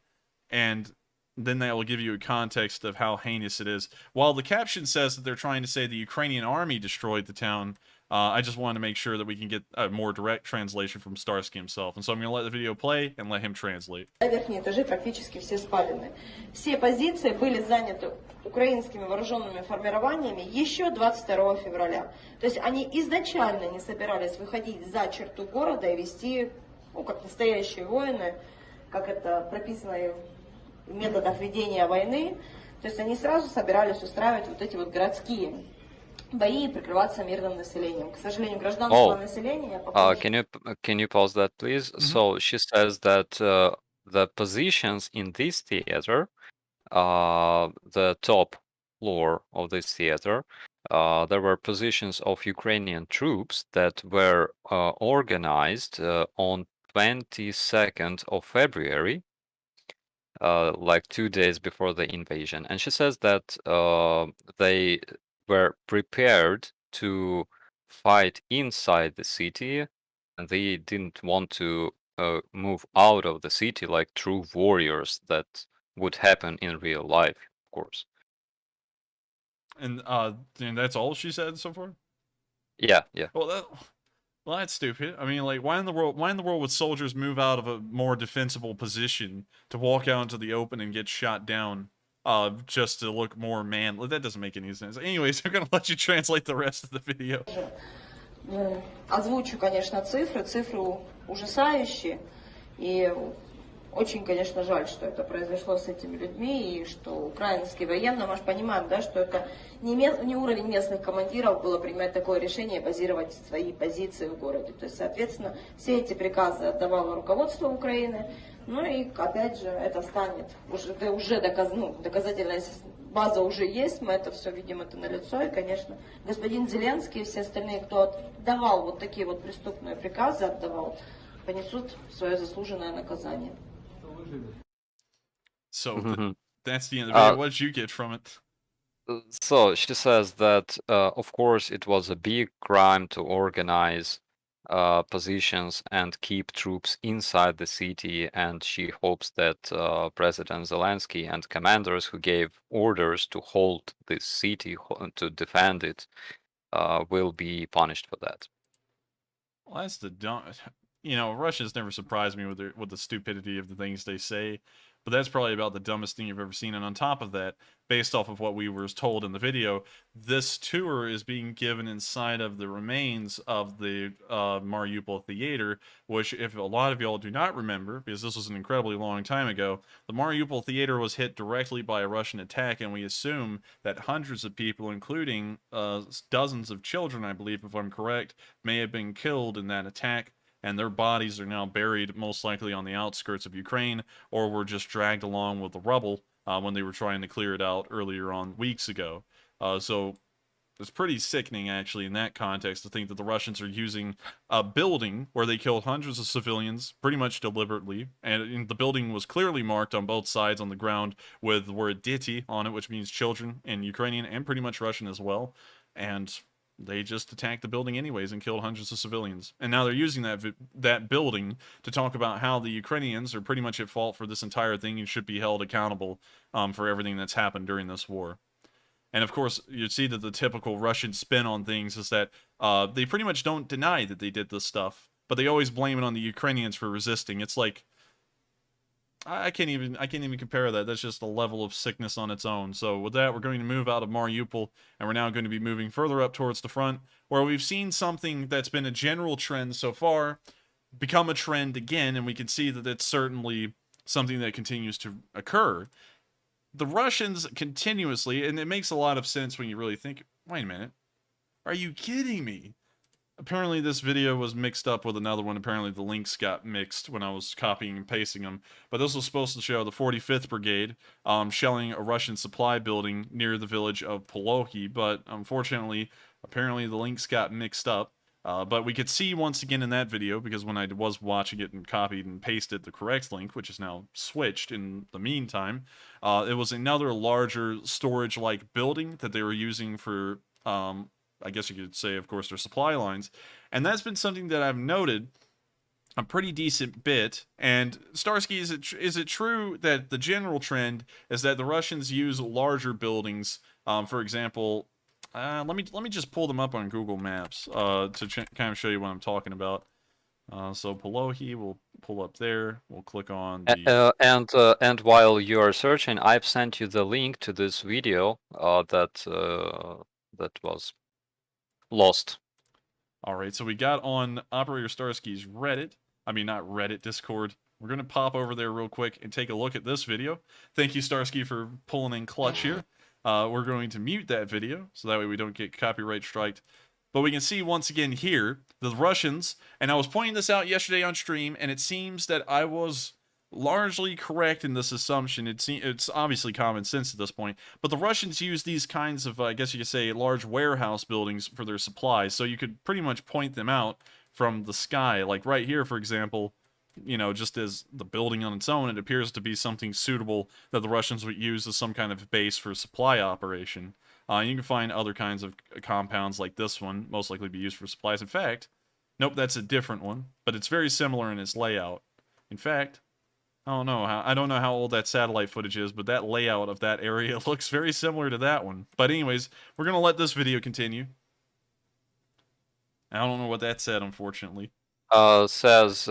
B: and then that will give you a context of how heinous it is. While the caption says that they're trying to say the Ukrainian army destroyed the town, I just wanted to make sure that we can get a more direct translation from Starsky himself. And so I'm going to let the video play and let him translate.
K: Верхние этажи практически все спалены. Все позиции были заняты украинскими вооруженными формированиями еще 22 февраля. То есть они изначально не собирались выходить за черту города и вести, ну, как настоящие воины, как это прописано в методах ведения войны. То есть они сразу собирались устраивать вот эти вот городские бои и прикрываться мирным населением. К сожалению, гражданского населения...
F: Can you pause that, please? So she says that the positions in this theater, the top floor of this theater, there were positions of Ukrainian troops that were organized on 22nd of February, like 2 days before the invasion. And she says that they were prepared to fight inside the city, and they didn't want to move out of the city like true warriors that would happen in real life, of course.
B: And that's all she said so far?
F: Yeah.
B: Well, that's stupid. I mean, like, why in the world would soldiers move out of a more defensible position to walk out into the open and get shot down just to look more manly? That doesn't make any sense. Anyways, I'm going to let you translate the rest of the video.
K: Озвучу, конечно, цифры ужасающие, и очень, конечно, жаль, что это произошло с этими людьми, и что украинские военные, мы же понимаем, да, что это не уровень местных командиров было принимать такое решение, базировать свои позиции в городе. То есть, соответственно, все эти приказы отдавало руководство Украины, ну и, опять же, это станет, уже доказательная база уже есть, мы это все видим, это налицо, и, конечно, господин Зеленский и все остальные, кто отдавал вот такие вот преступные приказы, понесут свое заслуженное наказание.
B: So that's the end of the video. What did you get from it?
F: So she says that, of course, it was a big crime to organize positions and keep troops inside the city, and she hopes that President Zelensky and commanders who gave orders to hold this city, to defend it, will be punished for that.
B: Well, that's the dumb... you know, Russians never surprise me with the stupidity of the things they say, but that's probably about the dumbest thing you've ever seen. And on top of that, based off of what we were told in the video, this tour is being given inside of the remains of the Mariupol theater, which, if a lot of y'all do not remember, because this was an incredibly long time ago, the Mariupol theater was hit directly by a Russian attack, and we assume that hundreds of people, including dozens of children, I believe, if I'm correct, may have been killed in that attack, and their bodies are now buried most likely on the outskirts of Ukraine, or were just dragged along with the rubble when they were trying to clear it out earlier on weeks ago. So it's pretty sickening, actually, in that context, to think that the Russians are using a building where they killed hundreds of civilians pretty much deliberately, and the building was clearly marked on both sides on the ground with the word "Diti" on it, which means children in Ukrainian and pretty much Russian as well, and they just attacked the building anyways and killed hundreds of civilians. And now they're using that building to talk about how the Ukrainians are pretty much at fault for this entire thing and should be held accountable for everything that's happened during this war. And of course, you see that the typical Russian spin on things is that they pretty much don't deny that they did this stuff, but they always blame it on the Ukrainians for resisting. It's like, I can't even compare that. That's just a level of sickness on its own. So with that, we're going to move out of Mariupol, and we're now going to be moving further up towards the front, where we've seen something that's been a general trend so far become a trend again, and we can see that it's certainly something that continues to occur. The Russians continuously, and it makes a lot of sense when you really think, wait a minute, are you kidding me? Apparently this video was mixed up with another one. Apparently the links got mixed when I was copying and pasting them. But this was supposed to show the 45th Brigade shelling a Russian supply building near the village of Poloki. But unfortunately, apparently the links got mixed up. But we could see once again in that video, because when I was watching it and copied and pasted the correct link, which is now switched in the meantime, it was another larger storage-like building that they were using for I guess you could say, of course, their supply lines. And that's been something that I've noted a pretty decent bit. And Starsky, is it true that the general trend is that the Russians use larger buildings? For example, let me just pull them up on Google Maps to kind of show you what I'm talking about. So Polohi, we'll pull up there. We'll click on the...
F: and while you are searching, I've sent you the link to this video that was lost.
B: All right, so we got on Operator Starsky's Reddit. I mean, not Reddit, Discord. We're going to pop over there real quick and take a look at this video. Thank you, Starsky, for pulling in clutch here. We're going to mute that video, so that way we don't get copyright striked. But we can see once again here, the Russians, and I was pointing this out yesterday on stream, and it seems that I was largely correct in this assumption. It's obviously common sense at this point, but the Russians use these kinds of, I guess you could say, large warehouse buildings for their supplies, so you could pretty much point them out from the sky. Like right here, for example, you know, just as the building on its own, it appears to be something suitable that the Russians would use as some kind of base for supply operation. You can find other kinds of compounds like this one, most likely be used for supplies. In fact, nope, that's a different one, but it's very similar in its layout. In fact, I don't know how old that satellite footage is, but that layout of that area looks very similar to that one. But anyways, we're going to let this video continue. I don't know what that said, unfortunately.
F: Says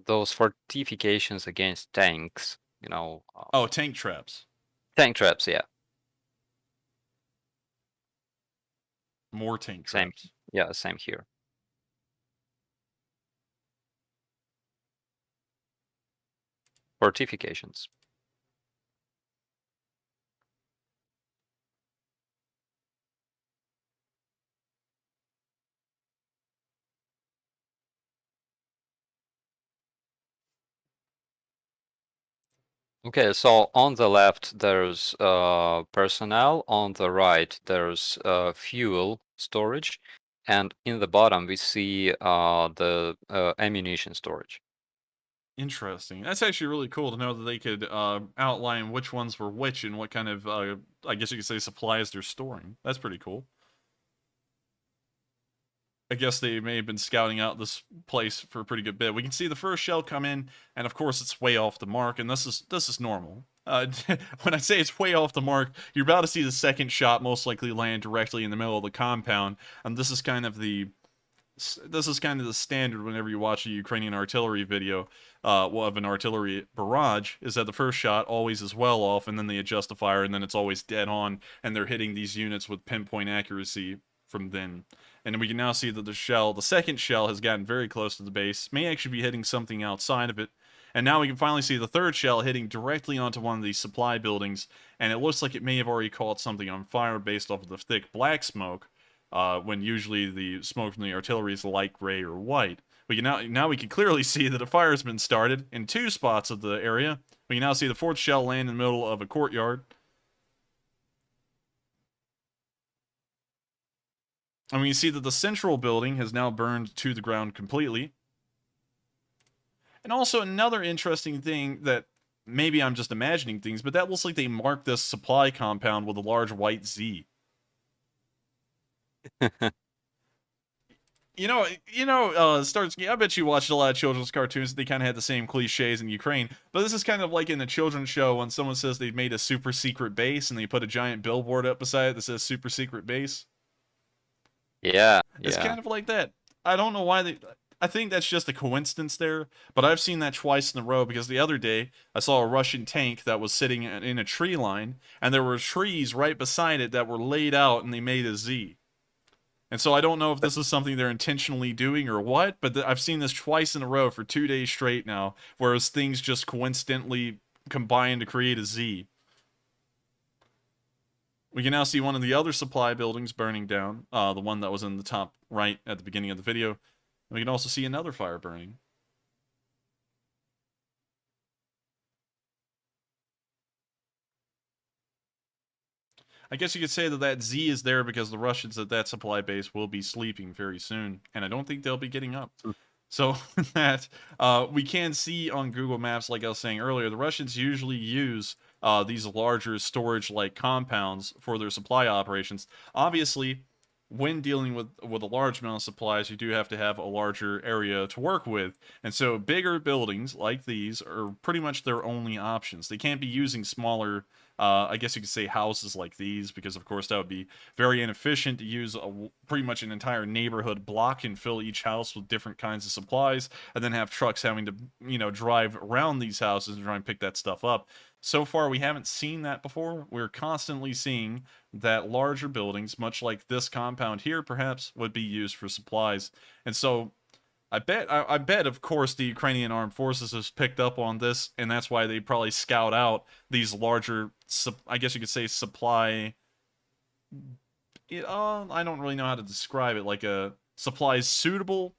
F: those fortifications against tanks, you know.
B: Oh, tank traps.
F: Tank traps, yeah.
B: More tank traps.
F: Yeah, same here. Fortifications. Okay, so on the left there's personnel, on the right there's fuel storage, and in the bottom we see the ammunition storage.
B: Interesting. That's actually really cool to know that they could outline which ones were which and what kind of, I guess you could say, supplies they're storing. That's pretty cool. I guess they may have been scouting out this place for a pretty good bit. We can see the first shell come in, and of course it's way off the mark, and this is normal. When I say it's way off the mark, you're about to see the second shot most likely land directly in the middle of the compound, and this is kind of the this is kind of the standard whenever you watch a Ukrainian artillery video, of an artillery barrage, is that the first shot always is well off, and then they adjust the fire, and then it's always dead on, and they're hitting these units with pinpoint accuracy from then. And we can now see that the second shell has gotten very close to the base, may actually be hitting something outside of it. And now we can finally see the third shell hitting directly onto one of these supply buildings, and it looks like it may have already caught something on fire based off of the thick black smoke, when usually the smoke from the artillery is light gray or white. We can now we can clearly see that a fire has been started in 2 spots of the area. We can now see the 4th shell land in the middle of a courtyard. And we can see that the central building has now burned to the ground completely. And also another interesting thing that maybe I'm just imagining things, but that looks like they marked this supply compound with a large white Z. Starsky, I bet you watched a lot of children's cartoons. They kind of had the same cliches in Ukraine. But this is kind of like in a children's show when someone says they've made a super secret base and they put a giant billboard up beside it that says super secret base.
F: Yeah.
B: It's kind of like that. I don't know why I think that's just a coincidence there, but I've seen that twice in a row because the other day I saw a Russian tank that was sitting in a tree line, and there were trees right beside it that were laid out and they made a Z. And so I don't know if this is something they're intentionally doing or what, but I've seen this twice in a row for 2 days straight now, whereas things just coincidentally combine to create a Z. We can now see one of the other supply buildings burning down, the one that was in the top right at the beginning of the video. We can also see another fire burning. I guess you could say that Z is there because the Russians at that supply base will be sleeping very soon, and I don't think they'll be getting up. So that we can see on Google Maps, like I was saying earlier, the Russians usually use these larger storage-like compounds for their supply operations. Obviously, when dealing with a large amount of supplies, you do have to have a larger area to work with. And so bigger buildings like these are pretty much their only options. They can't be using smaller, I guess you could say, houses like these, because of course that would be very inefficient to use pretty much an entire neighborhood block and fill each house with different kinds of supplies, and then have trucks having to, drive around these houses and try and pick that stuff up. So far, we haven't seen that before. We're constantly seeing that larger buildings, much like this compound here, perhaps, would be used for supplies. And so, I bet, of course, the Ukrainian armed forces has picked up on this, and that's why they probably scout out these larger, I guess you could say, supply. I don't really know how to describe it, like a supplies suitable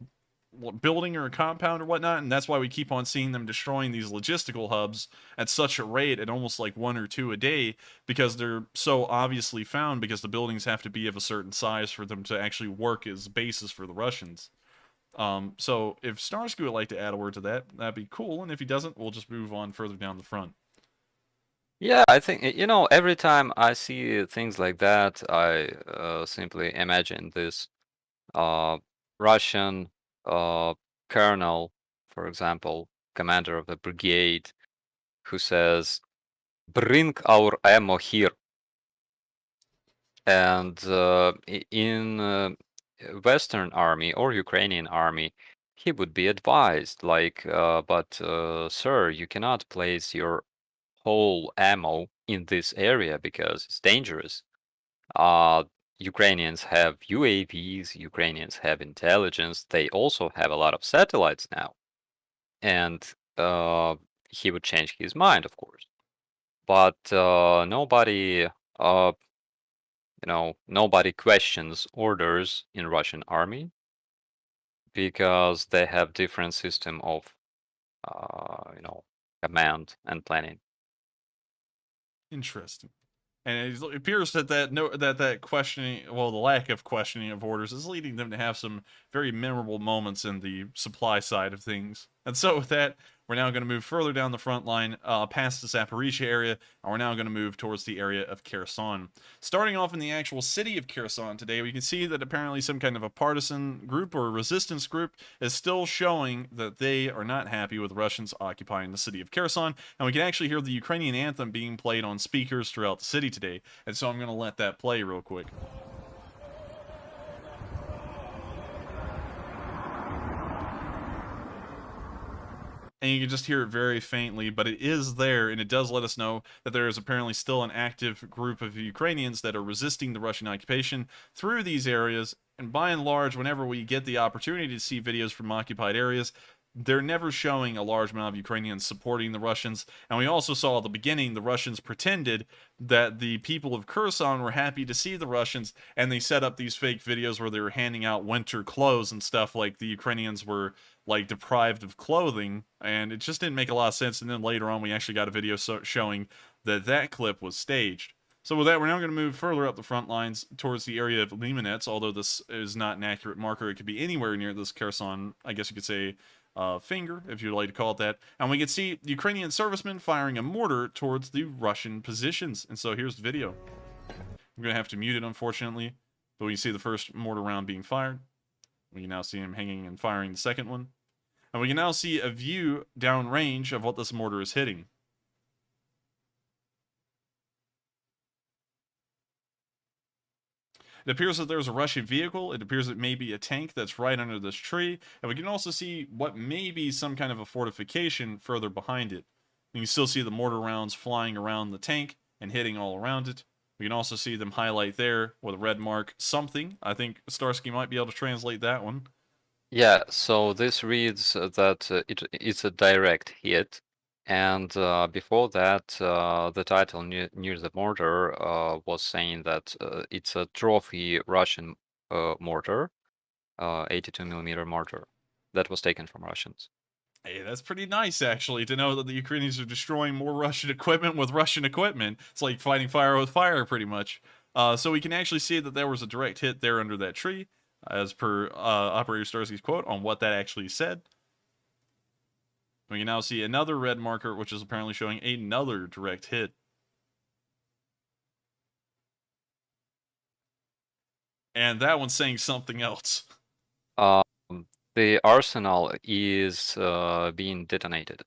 B: building or a compound or whatnot, and that's why we keep on seeing them destroying these logistical hubs at such a rate, at almost like 1 or 2 a day, because they're so obviously found, because the buildings have to be of a certain size for them to actually work as bases for the Russians. So if Starsky would like to add a word to that, that'd be cool, and if he doesn't, we'll just move on further down the front.
F: Yeah, I think, every time I see things like that, I simply imagine this Russian colonel, for example, commander of the brigade, who says, "Bring our ammo here." And in Western army or Ukrainian army, he would be advised, like, but sir, you cannot place your whole ammo in this area because it's dangerous. Ukrainians have UAVs, Ukrainians have intelligence, they also have a lot of satellites now. And he would change his mind, of course. But nobody, nobody questions orders in Russian army because they have different system of, command and planning.
B: Interesting. And it appears that questioning, well, the lack of questioning of orders is leading them to have some very memorable moments in the supply side of things. And so with that, we're now going to move further down the front line, past the Zaporizhia area, and we're now going to move towards the area of Kherson. Starting off in the actual city of Kherson today, we can see that apparently some kind of a partisan group or a resistance group is still showing that they are not happy with Russians occupying the city of Kherson, and we can actually hear the Ukrainian anthem being played on speakers throughout the city today. And so I'm going to let that play real quick. and you can just hear it very faintly, but it is there, and it does let us know that there is apparently still an active group of Ukrainians that are resisting the Russian occupation through these areas. And by and large, whenever we get the opportunity to see videos from occupied areas, they're never showing a large amount of Ukrainians supporting the Russians. And we also saw at the beginning the Russians pretended that the people of Kherson were happy to see the Russians, and they set up these fake videos where they were handing out winter clothes and stuff, like the Ukrainians were like deprived of clothing, and it just didn't make a lot of sense. And then later on we actually got a video showing that that clip was staged. So with that, we're now going to move further up the front lines towards the area of Limanets, although this is not an accurate marker. It could be anywhere near this Kherson, I guess you could say, finger, if you'd like to call it that. And we can see Ukrainian servicemen firing a mortar towards the Russian positions. And so here's the video. I'm going to have to mute it, unfortunately. But we can see the first mortar round being fired. We can now see him hanging and firing the second one. And we can now see a view downrange of what this mortar is hitting. It appears that there's a Russian vehicle. It appears it may be a tank that's right under this tree. And we can also see what may be some kind of a fortification further behind it. You can still see the mortar rounds flying around the tank and hitting all around it. We can also see them highlight there with a red mark something. I think Starsky might be able to translate that one.
F: Yeah, so this reads that it's a direct hit. And before that, the title near the mortar was saying that it's a trophy Russian mortar, 82mm mortar, that was taken from Russians.
B: Hey, that's pretty nice, actually, to know that the Ukrainians are destroying more Russian equipment with Russian equipment. It's like fighting fire with fire, pretty much. So we can actually see that there was a direct hit there under that tree, as per Operator Starsky's quote on what that actually said. We can now see another red marker, which is apparently showing another direct hit. And that one's saying something else.
F: The arsenal is being detonated.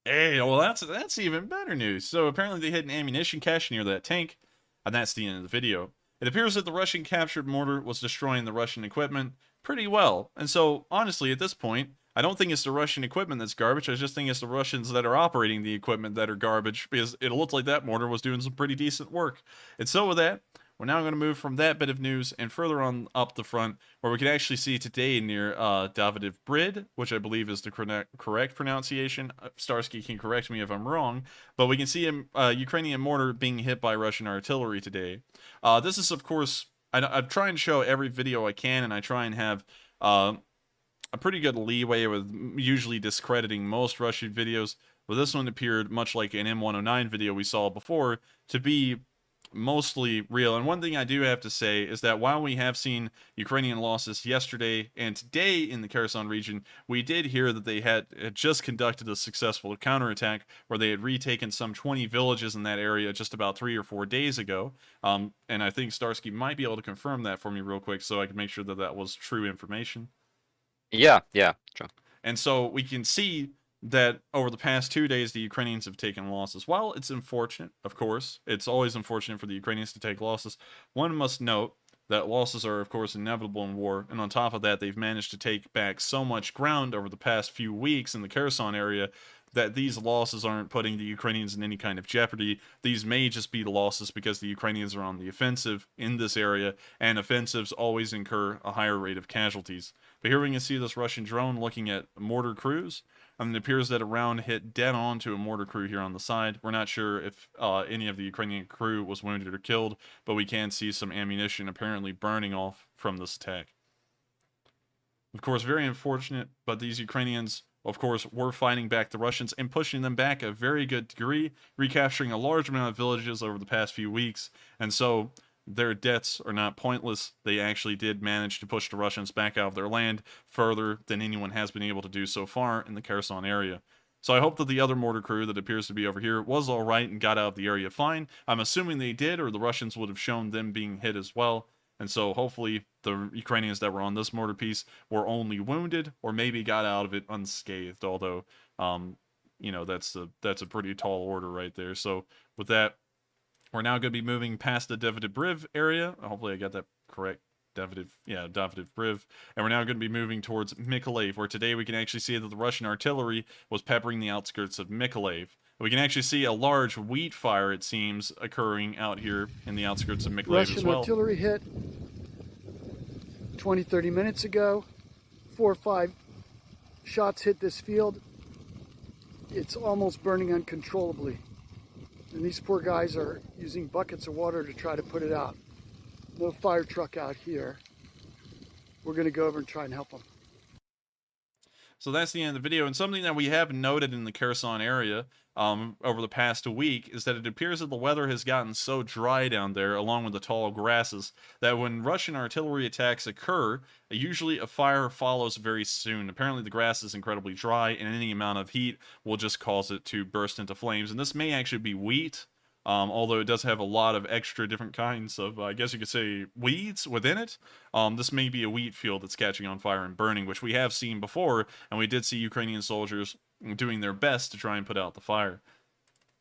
B: Hey, well, that's even better news. So apparently they hit an ammunition cache near that tank, and that's the end of the video. It appears that the Russian captured mortar was destroying the Russian equipment pretty well. And so, honestly, at this point, I don't think it's the Russian equipment that's garbage. I just think it's the Russians that are operating the equipment that are garbage, because it looks like that mortar was doing some pretty decent work. And so with that, we're now going to move from that bit of news and further on up the front, where we can actually see today near Davidiv Brid, which I believe is the correct pronunciation. Starsky can correct me if I'm wrong, but we can see a Ukrainian mortar being hit by Russian artillery today. This is, of course, I try and show every video I can, and I try and have a pretty good leeway with usually discrediting most Russian videos, but this one appeared, much like an M109 video we saw before, to be mostly real. And one thing I do have to say is that while we have seen Ukrainian losses yesterday and today in the Kherson region, we did hear that they had just conducted a successful counterattack where they had retaken some 20 villages in that area just about 3 or 4 days ago. And I think Starsky might be able to confirm that for me real quick so I can make sure that that was true information.
F: Yeah, true.
B: And so we can see that over the past 2 days, the Ukrainians have taken losses. While it's unfortunate, of course, it's always unfortunate for the Ukrainians to take losses, one must note that losses are, of course, inevitable in war. And on top of that, they've managed to take back so much ground over the past few weeks in the Kherson area that these losses aren't putting the Ukrainians in any kind of jeopardy. These may just be the losses because the Ukrainians are on the offensive in this area, and offensives always incur a higher rate of casualties. But here we can see this Russian drone looking at mortar crews, and it appears that a round hit dead on to a mortar crew here on the side. We're not sure if any of the Ukrainian crew was wounded or killed, but we can see some ammunition apparently burning off from this attack. Of course, very unfortunate, but these Ukrainians, of course, were fighting back the Russians and pushing them back a very good degree, recapturing a large amount of villages over the past few weeks. And so their deaths are not pointless. They actually did manage to push the Russians back out of their land further than anyone has been able to do so far in the Kherson area. So I hope that the other mortar crew that appears to be over here was all right and got out of the area fine. I'm assuming they did, or the Russians would have shown them being hit as well. And so hopefully the Ukrainians that were on this mortar piece were only wounded or maybe got out of it unscathed, although, you know, that's a pretty tall order right there. So with that, we're now going to be moving past the Davidiv area. Hopefully I got that correct. Davidiv Briv. And we're now going to be moving towards Mykolaiv, where today we can actually see that the Russian artillery was peppering the outskirts of Mykolaiv. We can actually see a large wheat fire, it seems, occurring out here in the outskirts of Mykolaiv
L: Russian
B: as well.
L: artillery hit 20-30 minutes ago. 4 or 5 shots hit this field. It's almost burning uncontrollably. And these poor guys are using buckets of water to try to put it out. No fire truck out here. We're going to go over and try and help them.
B: So that's the end of the video. And something that we have noted in the Kherson area over the past week is that it appears that the weather has gotten so dry down there, along with the tall grasses, that when Russian artillery attacks occur, usually a fire follows very soon. Apparently the grass is incredibly dry, and any amount of heat will just cause it to burst into flames. And this may actually be wheat. Although it does have a lot of extra different kinds of, I guess you could say, weeds within it. This may be a wheat field that's catching on fire and burning, which we have seen before, and we did see Ukrainian soldiers doing their best to try and put out the fire.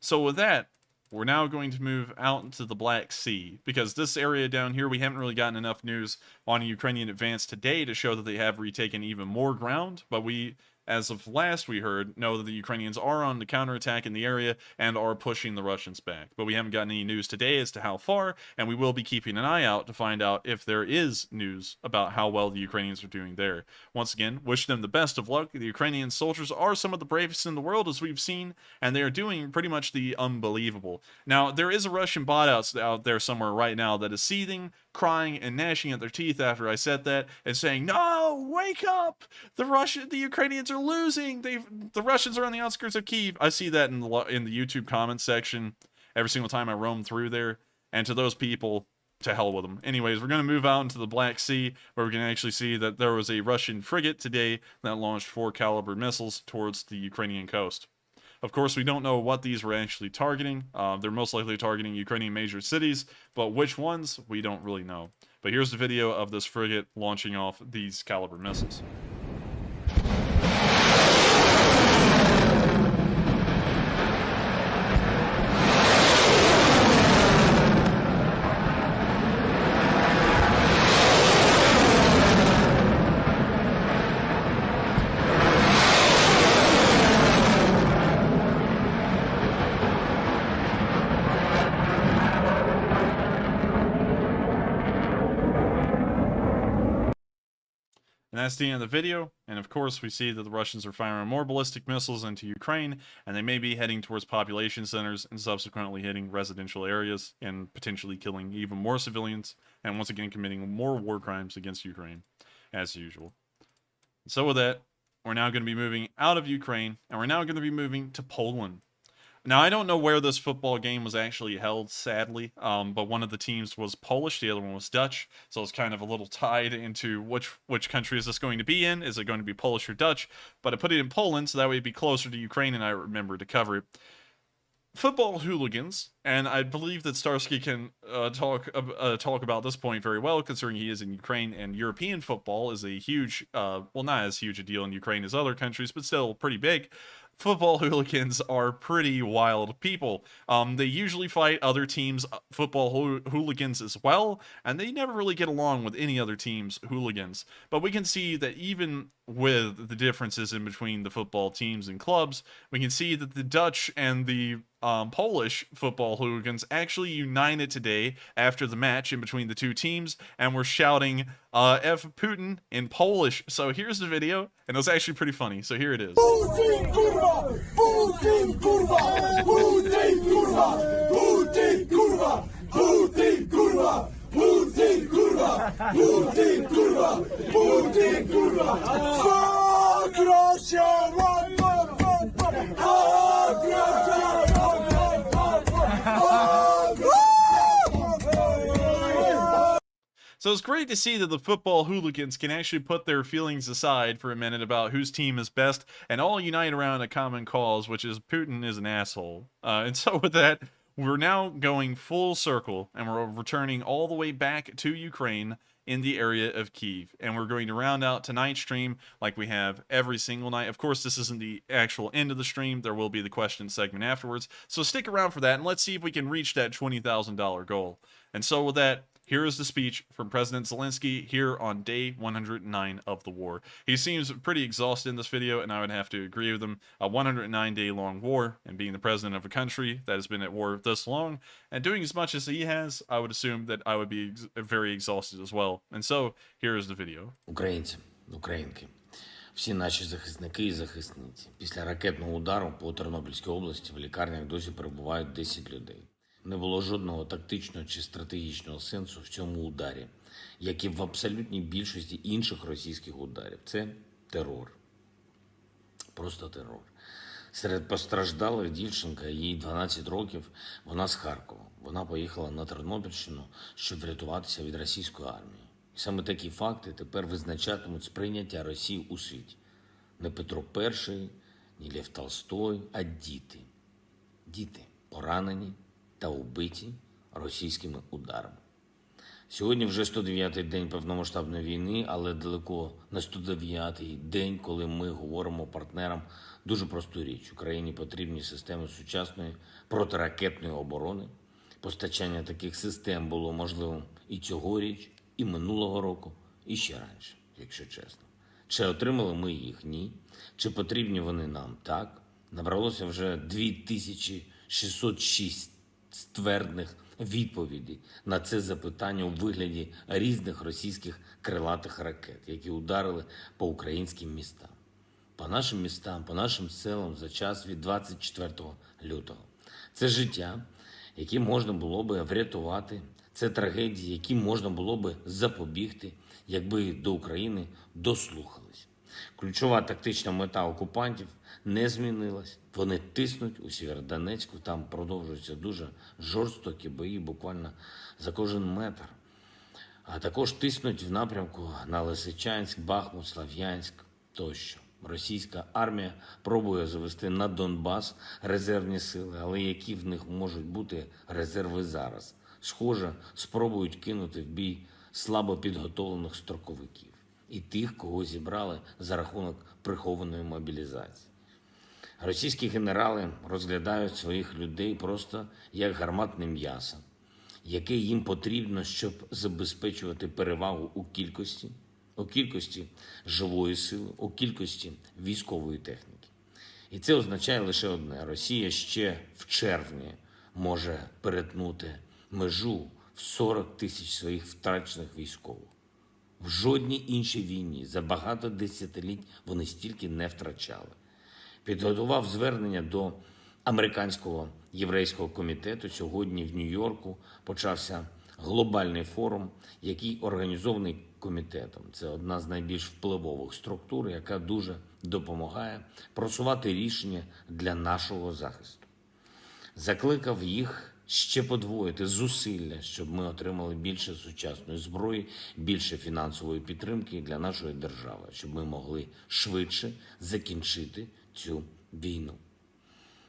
B: So with that, we're now going to move out into the Black Sea, because this area down here, we haven't really gotten enough news on a Ukrainian advance today to show that they have retaken even more ground, but we, as of last we heard, know that the Ukrainians are on the counterattack in the area and are pushing the Russians back. But we haven't gotten any news today as to how far, and we will be keeping an eye out to find out if there is news about how well the Ukrainians are doing there. Once again, wish them the best of luck. The Ukrainian soldiers are some of the bravest in the world, as we've seen, and they are doing pretty much the unbelievable. Now, there is a Russian bot out there somewhere right now that is seething, crying, and gnashing at their teeth after I said that, and saying, "No, wake up! The Ukrainians are losing. The Russians are on the outskirts of Kyiv." I see that in the YouTube comments section every single time I roam through there. And to those people, to hell with them. Anyways, we're going to move out into the Black Sea, where we can actually see that there was a Russian frigate today that launched 4 caliber missiles towards the Ukrainian coast. Of course, we don't know what these were actually targeting. They're most likely targeting Ukrainian major cities, but which ones, we don't really know. But here's the video of this frigate launching off these caliber missiles. And that's the end of the video, and of course we see that the Russians are firing more ballistic missiles into Ukraine, and they may be heading towards population centers and subsequently hitting residential areas and potentially killing even more civilians, and once again committing more war crimes against Ukraine, as usual. So with that, we're now going to be moving out of Ukraine, and we're now going to be moving to Poland. Now, I don't know where this football game was actually held, sadly, but one of the teams was Polish, the other one was Dutch, so it's kind of a little tied into which country is this going to be in. Is it going to be Polish or Dutch? But I put it in Poland, so that way it'd be closer to Ukraine, and I remember to cover it. Football hooligans, and I believe that Starsky can talk about this point very well, considering he is in Ukraine, and European football is a huge, well, not as huge a deal in Ukraine as other countries, but still pretty big. Football hooligans are pretty wild people. They usually fight other teams' football hooligans as well, and they never really get along with any other team's hooligans. But we can see that even with the differences in between the football teams and clubs, we can see that the Dutch and the Polish football hooligans actually united today after the match in between the two teams, and were shouting F Putin in Polish. So here's the video, and it was actually pretty funny. So here it is.
J: Putin, kurwa! Putin, kurwa! Putin, kurwa! Putin, kurwa! Putin, kurwa! Putin, kurwa! Putin, kurwa! Putin, kurwa! Fuck Russia! Fuck Russia!
B: So it's great to see that the football hooligans can actually put their feelings aside for a minute about whose team is best and all unite around a common cause, which is Putin is an asshole. And so with that, we're now going full circle, and we're returning all the way back to Ukraine in the area of Kyiv. And we're going to round out tonight's stream like we have every single night. Of course, this isn't the actual end of the stream. There will be the question segment afterwards. So stick around for that, and let's see if we can reach that $20,000 goal. And so with that, here is the speech from President Zelensky here on day 109 of the war. He seems pretty exhausted in this video, and I would have to agree with him. A 109-day-long war, and being the president of a country that has been at war this long, and doing as much as he has, I would assume that I would be very exhausted as well. And so, here is the video.
M: Українці, українки, всі наші захисники і захисниці. Після ракетного удару по Тернопільській області в лікарнях досі перебувають 10 людей. Не було жодного тактичного чи стратегічного сенсу в цьому ударі, як і в абсолютній більшості інших російських ударів. Це терор. Просто терор. Серед постраждалих дівчинка, їй 12 років, вона з Харкова. Вона поїхала на Тернопільщину, щоб врятуватися від російської армії. І саме такі факти тепер визначатимуть сприйняття Росії у світі. Не Петро І, ні Лев Толстой, а діти. Діти поранені та убиті російськими ударами. Сьогодні вже 109-й день повномасштабної війни, але далеко не 109-й день, коли ми говоримо партнерам дуже просту річ. Україні потрібні системи сучасної протиракетної оборони. Постачання таких систем було можливим і цьогоріч, і минулого року, і ще раніше, якщо чесно. Чи отримали ми їх? Ні. Чи потрібні вони нам? Так. Набралося вже 2606 ствердних відповідей на це запитання у вигляді різних російських крилатих ракет, які ударили по українським містам. По нашим містам, по нашим селам за час від 24 лютого. Це життя, яке можна було би врятувати, це трагедії, які можна було би запобігти, якби до України дослухались. Ключова тактична мета окупантів не змінилась. Вони тиснуть у Северодонецьку, там продовжуються дуже жорстокі бої буквально за кожен метр. А також тиснуть в напрямку на Лисичанськ, Бахмут, Слов'янськ тощо. Російська армія пробує завести на Донбас резервні сили, але які в них можуть бути резерви зараз? Схоже, спробують кинути в бій слабо підготовлених строковиків і тих, кого зібрали за рахунок прихованої мобілізації. Російські генерали розглядають своїх людей просто як гарматне м'ясо, яке їм потрібно, щоб забезпечувати перевагу у кількості живої сили, у кількості військової техніки. І це означає лише одне. Росія ще в червні може перетнути межу в 40 тисяч своїх втрачених військових. В жодній іншій війні за багато десятиліть вони стільки не втрачали. Підготував звернення до Американського єврейського комітету. Сьогодні в Нью-Йорку почався глобальний форум, який організований комітетом. Це одна з найбільш впливових структур, яка дуже допомагає просувати рішення для нашого захисту. Закликав їх ще подвоїти зусилля, щоб ми отримали більше сучасної зброї, більше фінансової підтримки для нашої держави, щоб ми могли швидше закінчити цю війну.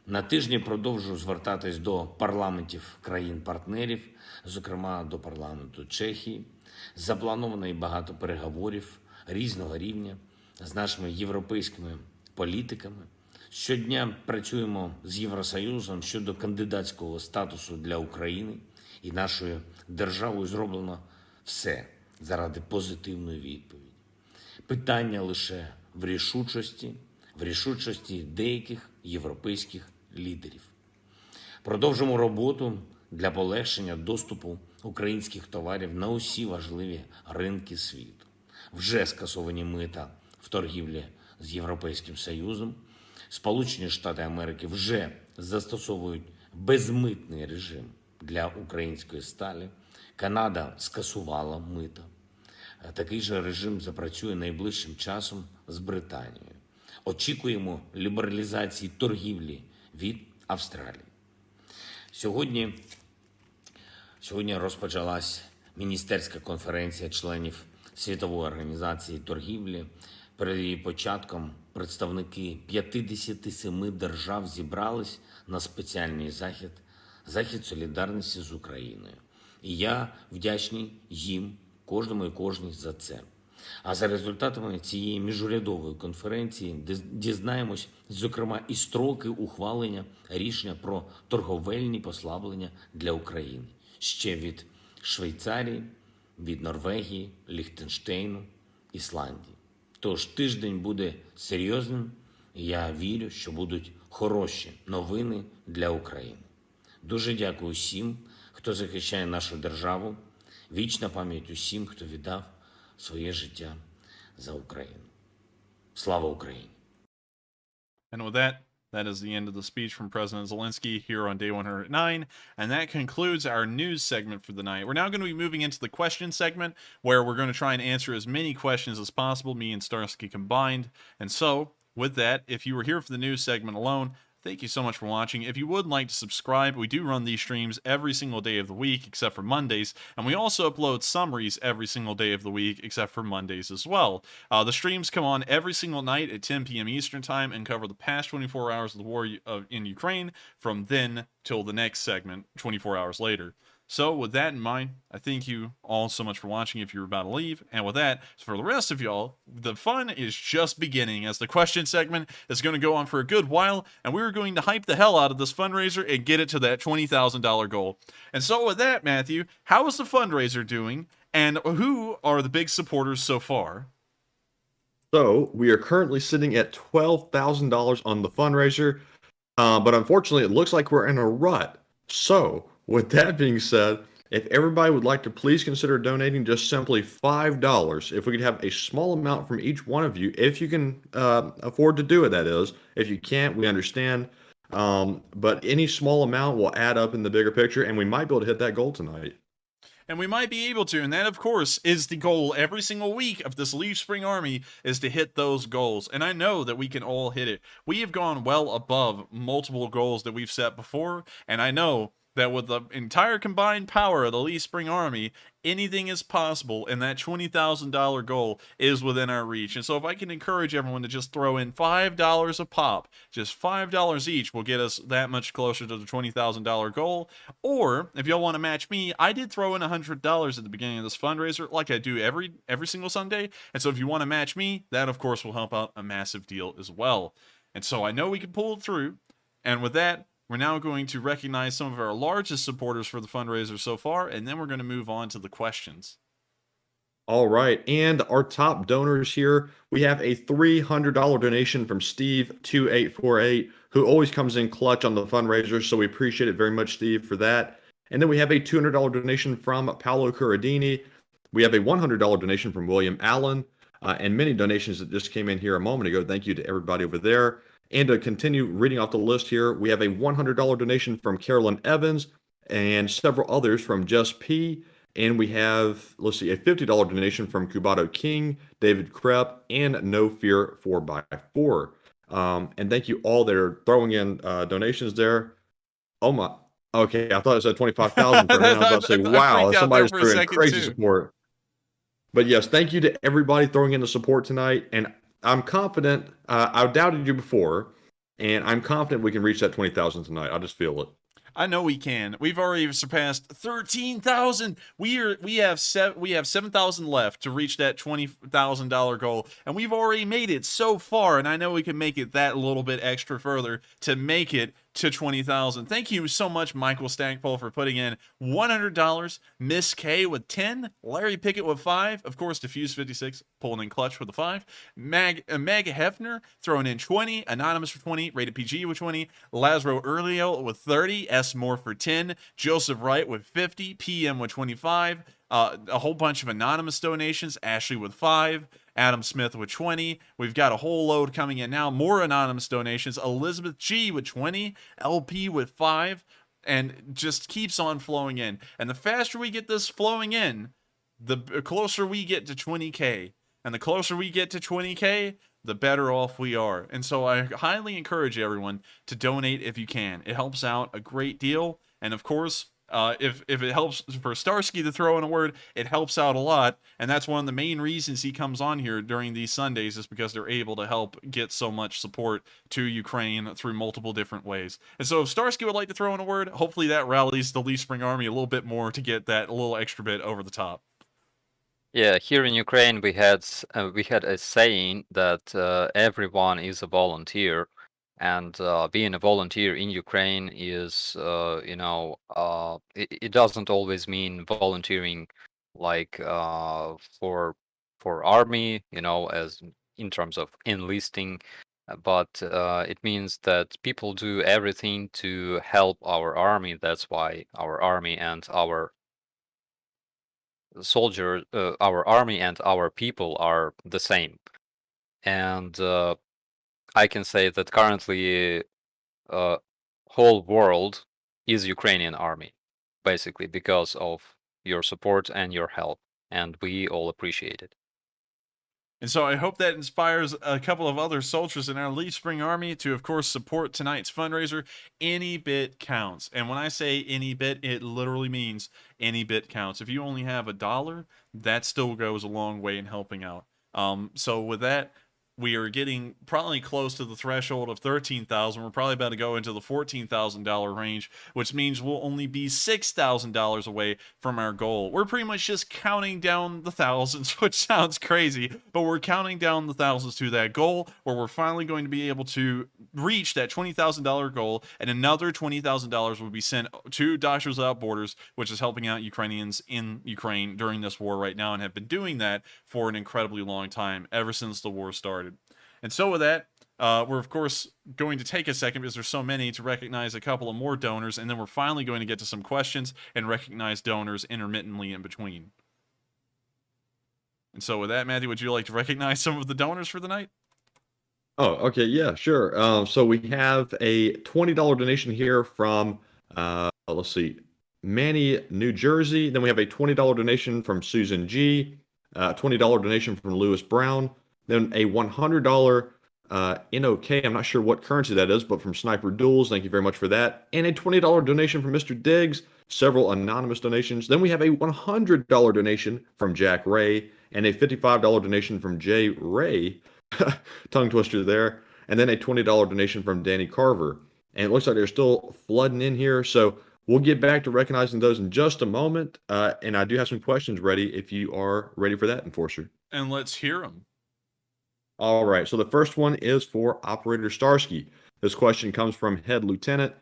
M: На тижні продовжую звертатись до парламентів країн-партнерів, зокрема до парламенту Чехії. Заплановано і багато переговорів різного рівня з нашими європейськими політиками. Щодня працюємо з Євросоюзом щодо кандидатського статусу для України, і нашою державою зроблено все заради позитивної відповіді. Питання лише в рішучості деяких європейських лідерів. Продовжимо роботу для полегшення доступу українських товарів на усі важливі ринки світу. Вже скасовані мита в торгівлі з Європейським Союзом. Сполучені Штати Америки вже застосовують безмитний режим для української сталі. Канада скасувала мита. Такий же режим запрацює найближчим часом з Британією. Очікуємо лібералізації торгівлі від Австралії. Сьогодні розпочалась міністерська конференція членів Світової організації торгівлі. Перед її початком представники 57 держав зібрались на спеціальний захід солідарності з Україною. І я вдячний їм, кожному і кожній за це. А за результатами цієї міжурядової конференції дізнаємось, зокрема, і строки ухвалення рішення про торговельні послаблення для України ще від Швейцарії, від Норвегії, Ліхтенштейну, Ісландії. Тож тиждень буде серйозним, і я вірю, що будуть хороші новини для України. Дуже дякую всім, хто захищає нашу державу. Вічна пам'ять усім, хто віддав своє життя за Україну. Слава Україні!
B: And with that, that is the end of the speech from President Zelensky here on day 109. And that concludes our news segment for the night. We're now going to be moving into the question segment, where we're going to try and answer as many questions as possible, me and Starsky combined. And so, with that, if you were here for the news segment alone, thank you so much for watching. If you would like to subscribe, we do run these streams every single day of the week, except for Mondays, and we also upload summaries every single day of the week, except for Mondays as well. The streams come on every single night at 10 p.m. Eastern Time and cover the past 24 hours of the war in Ukraine, from then till the next segment, 24 hours later. So, with that in mind, I thank you all so much for watching if you're about to leave. And with that, for the rest of y'all, the fun is just beginning, as the question segment is going to go on for a good while, and we're going to hype the hell out of this fundraiser and get it to that $20,000 goal. And so with that, Matthew, how is the fundraiser doing, and who are the big supporters so far?
C: So, we are currently sitting at $12,000 on the fundraiser, but unfortunately, it looks like we're in a rut. So, with that being said, if everybody would like to please consider donating just simply $5, if we could have a small amount from each one of you, if you can afford to do it, that is. If you can't, we understand. But any small amount will add up in the bigger picture, and we might be able to hit that goal tonight.
B: And we might be able to, and that, of course, is the goal every single week of this Leaf Spring Army, is to hit those goals. And I know that we can all hit it. We have gone well above multiple goals that we've set before, and I know that with the entire combined power of the Leaf Spring Army, anything is possible, and that $20,000 goal is within our reach. And so if I can encourage everyone to just throw in $5 a pop, just $5 each will get us that much closer to the $20,000 goal. Or, if y'all want to match me, I did throw in $100 at the beginning of this fundraiser, like I do every single Sunday. And so if you want to match me, that, of course, will help out a massive deal as well. And so I know we can pull it through. And with that, we're now going to recognize some of our largest supporters for the fundraiser so far, and then we're going to move on to the questions.
C: All right, and our top donors here, we have a $300 donation from Steve2848, who always comes in clutch on the fundraiser, so we appreciate it very much, Steve, for that. And then we have a $200 donation from Paolo Corradini. We have a $100 donation from William Allen, and many donations that just came in here a moment ago. Thank you to everybody over there. And to continue reading off the list here, we have a $100 donation from Carolyn Evans and several others from Just P. And we have, let's see, a $50 donation from Cubato King, David Krepp, and No Fear 4x4. And thank you all that are throwing in donations there. Oh my, okay, I thought it said 25,000 for a minute. I was about to say, wow, somebody's doing crazy support. But yes, thank you to everybody throwing in the support tonight. And I'm confident, I doubted you before, and I'm confident we can reach that 20,000 tonight. I just feel it.
B: I know we can. We've already surpassed 13,000. We have 7,000 left to reach that $20,000 goal, and we've already made it so far. And I know we can make it that little bit extra further to make it to 20,000. Thank you so much, Michael Stackpole, for putting in $100. Miss K with 10, Larry Pickett with 5, of course, Diffuse 56 pulling in clutch with a 5, Meg Hefner throwing in 20, Anonymous for 20, Rated PG with 20, Lazaro Earlio with 30, S Moore for 10, Joseph Wright with 50, PM with 25, a whole bunch of anonymous donations, Ashley with 5, Adam Smith with 20. We've got a whole load coming in now. More anonymous donations. Elizabeth G with 20. LP with 5. And just keeps on flowing in. And the faster we get this flowing in, the closer we get to 20K. And the closer we get to 20K, the better off we are. And so I highly encourage everyone to donate if you can. It helps out a great deal. And of course, if it helps for Starsky to throw in a word, it helps out a lot. And that's one of the main reasons he comes on here during these Sundays, is because they're able to help get so much support to Ukraine through multiple different ways. And so if Starsky would like to throw in a word, hopefully that rallies the Leaf Spring Army a little bit more to get that little extra bit over the top.
F: Yeah, here in Ukraine we had a saying that everyone is a volunteer. And being a volunteer in Ukraine is, it doesn't always mean volunteering like for army, as in terms of enlisting, but it means that people do everything to help our army. That's why our army and our our army and our people are the same. And I can say that currently whole world is Ukrainian army, basically because of your support and your help, and we all appreciate it.
B: And so I hope that inspires a couple of other soldiers in our Leaf Spring Army to, of course, support tonight's fundraiser. Any bit counts. And when I say any bit, it literally means any bit counts. If you only have $1, that still goes a long way in helping out. So with that, we are getting probably close to the threshold of 13,000. We're probably about to go into the $14,000 range, which means we'll only be $6,000 away from our goal. We're pretty much just counting down the thousands, which sounds crazy, but we're counting down the thousands to that goal where we're finally going to be able to reach that $20,000 goal, and another $20,000 will be sent to Doctors Without Borders, which is helping out Ukrainians in Ukraine during this war right now, and have been doing that for an incredibly long time, ever since the war started. And so with that, we're of course going to take a second, because there's so many, to recognize a couple of more donors, and then we're finally going to get to some questions and recognize donors intermittently in between. And so with that, Matthew, would you like to recognize some of the donors for the night?
C: Oh, okay, yeah, sure. So we have a $20 donation here from, let's see, Manny, New Jersey. Then we have a $20 donation from Susan G, $20 donation from Lewis Brown, then a $100 NOK. I'm not sure what currency that is, but from Sniper Duels. Thank you very much for that. And a $20 donation from Mr. Diggs, several anonymous donations. Then we have a $100 donation from Jack Ray, and a $55 donation from Jay Ray. Tongue twister there. And then a $20 donation from Danny Carver. And it looks like they're still flooding in here. So we'll get back to recognizing those in just a moment. And I do have some questions ready if you are ready for that, Enforcer.
B: And let's hear them.
C: All right. So the first one is for Operator Starsky. This question comes from Head Lieutenant.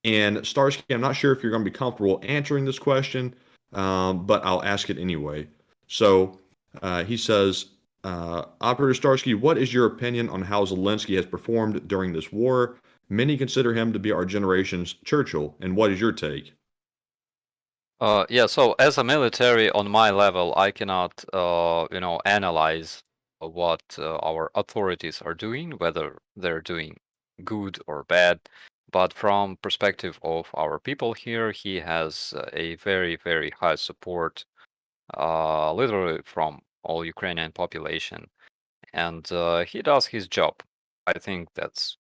C: And Starsky, I'm not sure if you're going to be comfortable answering this question, but I'll ask it anyway. So he says, Operator Starsky, what is your opinion on how Zelensky has performed during this war? Many consider him to be our generation's Churchill, and what is your take?
F: Yeah, so as a military on my level, I cannot, analyze what our authorities are doing, whether they're doing good or bad. But from perspective of our people here, he has a very, very high support, literally from all Ukrainian population, and he does his job. I think that's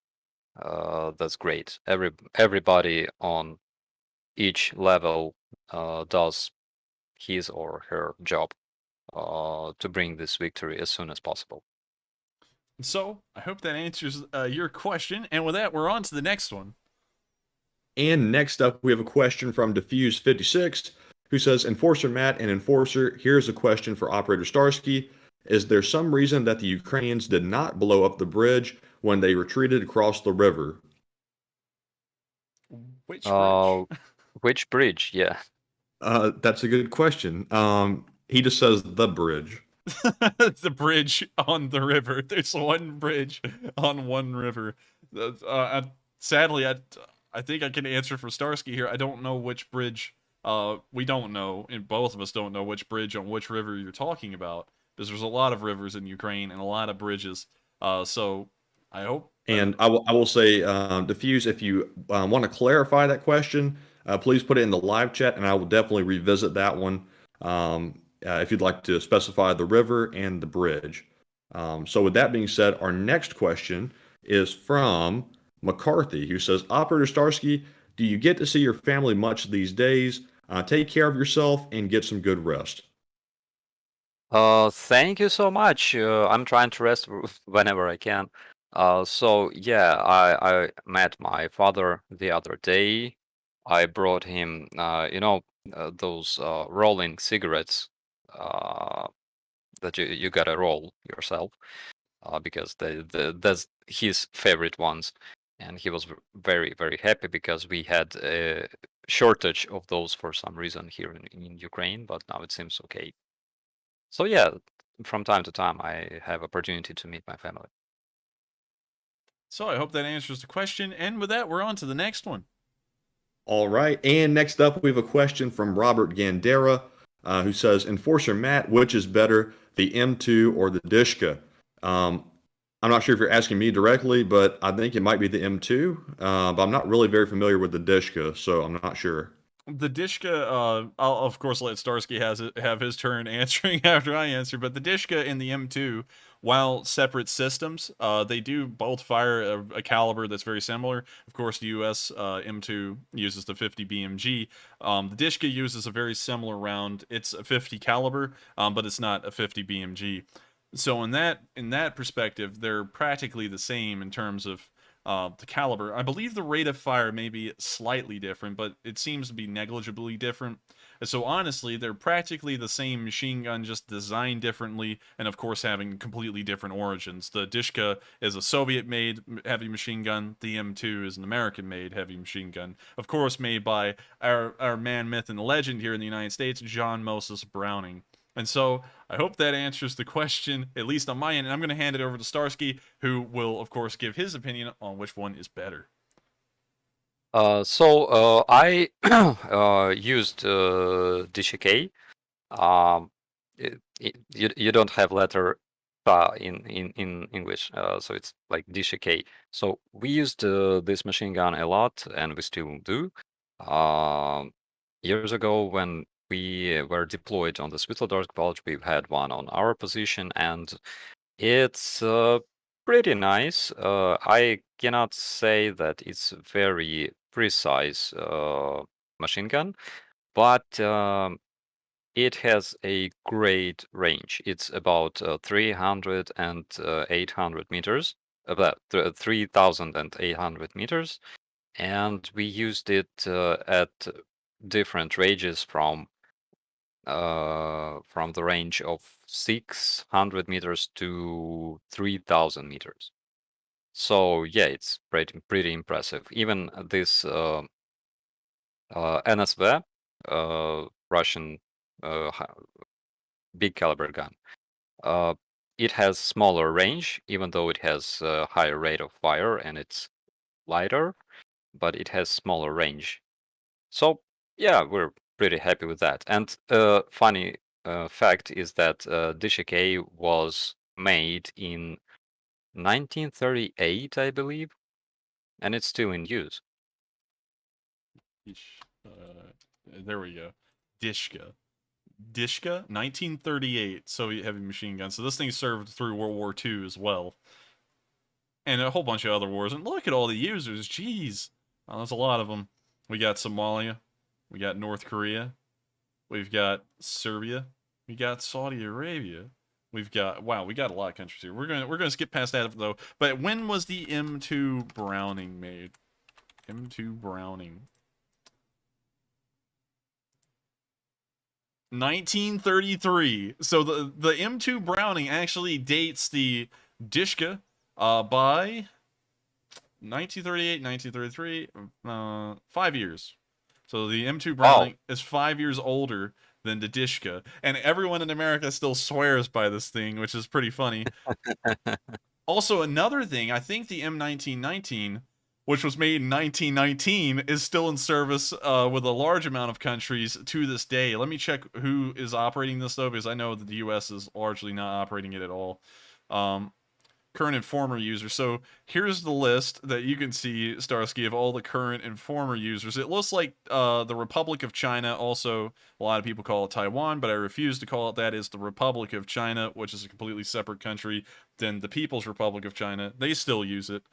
F: great. Everybody on each level does his or her job to bring this victory as soon as possible.
B: So I hope that answers your question. And with that, we're on to the next one.
C: And next up, we have a question from Diffuse56, who says, Enforcer Matt and Enforcer, here's a question for Operator Starsky. Is there some reason that the Ukrainians did not blow up the bridge when they retreated across the river?
B: Which bridge?
F: Which bridge? Yeah.
C: That's a good question. He just says the bridge.
B: The bridge on the river. There's one bridge on one river. Sadly, I think I can answer for Starsky here. I don't know which bridge. We don't know, and both of us don't know which bridge on which river you're talking about, because there's a lot of rivers in Ukraine and a lot of bridges. So I hope.
C: And I will say, Diffuse, if you want to clarify that question, please put it in the live chat, and I will definitely revisit that one if you'd like to specify the river and the bridge. So with that being said, our next question is from McCarthy, who says, Operator Starsky, do you get to see your family much these days? Take care of yourself and get some good rest.
F: Thank you so much. I'm trying to rest whenever I can. So yeah, I met my father the other day. I brought him, those rolling cigarettes that you gotta roll yourself, because that's his favorite ones. and he was very, very happy because we had a shortage of those for some reason here in Ukraine, but now it seems okay. So yeah, from time to time I have opportunity to meet my family.
B: So I hope that answers the question. And with that, we're on to the next one.
C: All right. And next up, we have a question from Robert Gandera, who says, Enforcer Matt, which is better, the M2 or the Dishka? I'm not sure if you're asking me directly, but I think it might be the M2. But I'm not really very familiar with the Dishka, so I'm not sure.
B: The Dishka, I'll of course let Starsky have his turn answering after I answer, but the Dishka and the M2, while separate systems, they do both fire a caliber that's very similar. Of course, the US M2 uses the 50 BMG. The Dishka uses a very similar round. It's a 50 caliber, but it's not a 50 BMG. So in that perspective, they're practically the same in terms of the caliber. I believe the rate of fire may be slightly different, but it seems to be negligibly different. And so honestly, they're practically the same machine gun, just designed differently, and of course having completely different origins. The Dishka is a Soviet-made heavy machine gun. The M2 is an American-made heavy machine gun. Of course, made by our man, myth, and legend here in the United States, John Moses Browning. And so I hope that answers the question, at least on my end. And I'm going to hand it over to Starsky, who will, of course, give his opinion on which one is better.
F: I used DCK. You don't have letter in English, so it's like DCK. So we used this machine gun a lot, and we still do. Years ago, when we were deployed on the Severodonetsk Bulge, we had one on our position, and it's pretty nice. I cannot say that it's very precise machine gun, but it has a great range. It's about 300 and 800 meters, about 3,800 meters, and we used it at different ranges from the range of 600 meters to 3,000 meters. So yeah, it's pretty impressive. Even this NSV, Russian big caliber gun, it has smaller range, even though it has a higher rate of fire and it's lighter, but it has smaller range. So yeah, we're pretty happy with that. And funny fact is that DCK was made in 1938, I believe, and it's still in use.
B: There we go. Dishka, 1938, Soviet heavy machine gun. So this thing served through World War II as well, and a whole bunch of other wars. And look at all the users. Jeez, there's a lot of them. We got Somalia, we got North Korea, we've got Serbia, we got Saudi Arabia. We've got, wow, we got a lot of countries here. We're gonna skip past that though. But when was the M2 Browning made? M2 Browning. 1933. So the M2 Browning actually dates the Dishka by 1938, 1933, 5 years. So the M2 Browning is 5 years older than the Dishka, and everyone in America still swears by this thing, which is pretty funny. Also, another thing, I think the M1919, which was made in 1919, is still in service with a large amount of countries to this day. Let me check who is operating this, though, because I know that the U.S. is largely not operating it at all. Current Informer users. So here's the list that you can see, Starsky, of all the current Informer users. It looks like the Republic of China, also a lot of people call it Taiwan, but I refuse to call it that. It's the Republic of China, which is a completely separate country than the People's Republic of China. They still use it.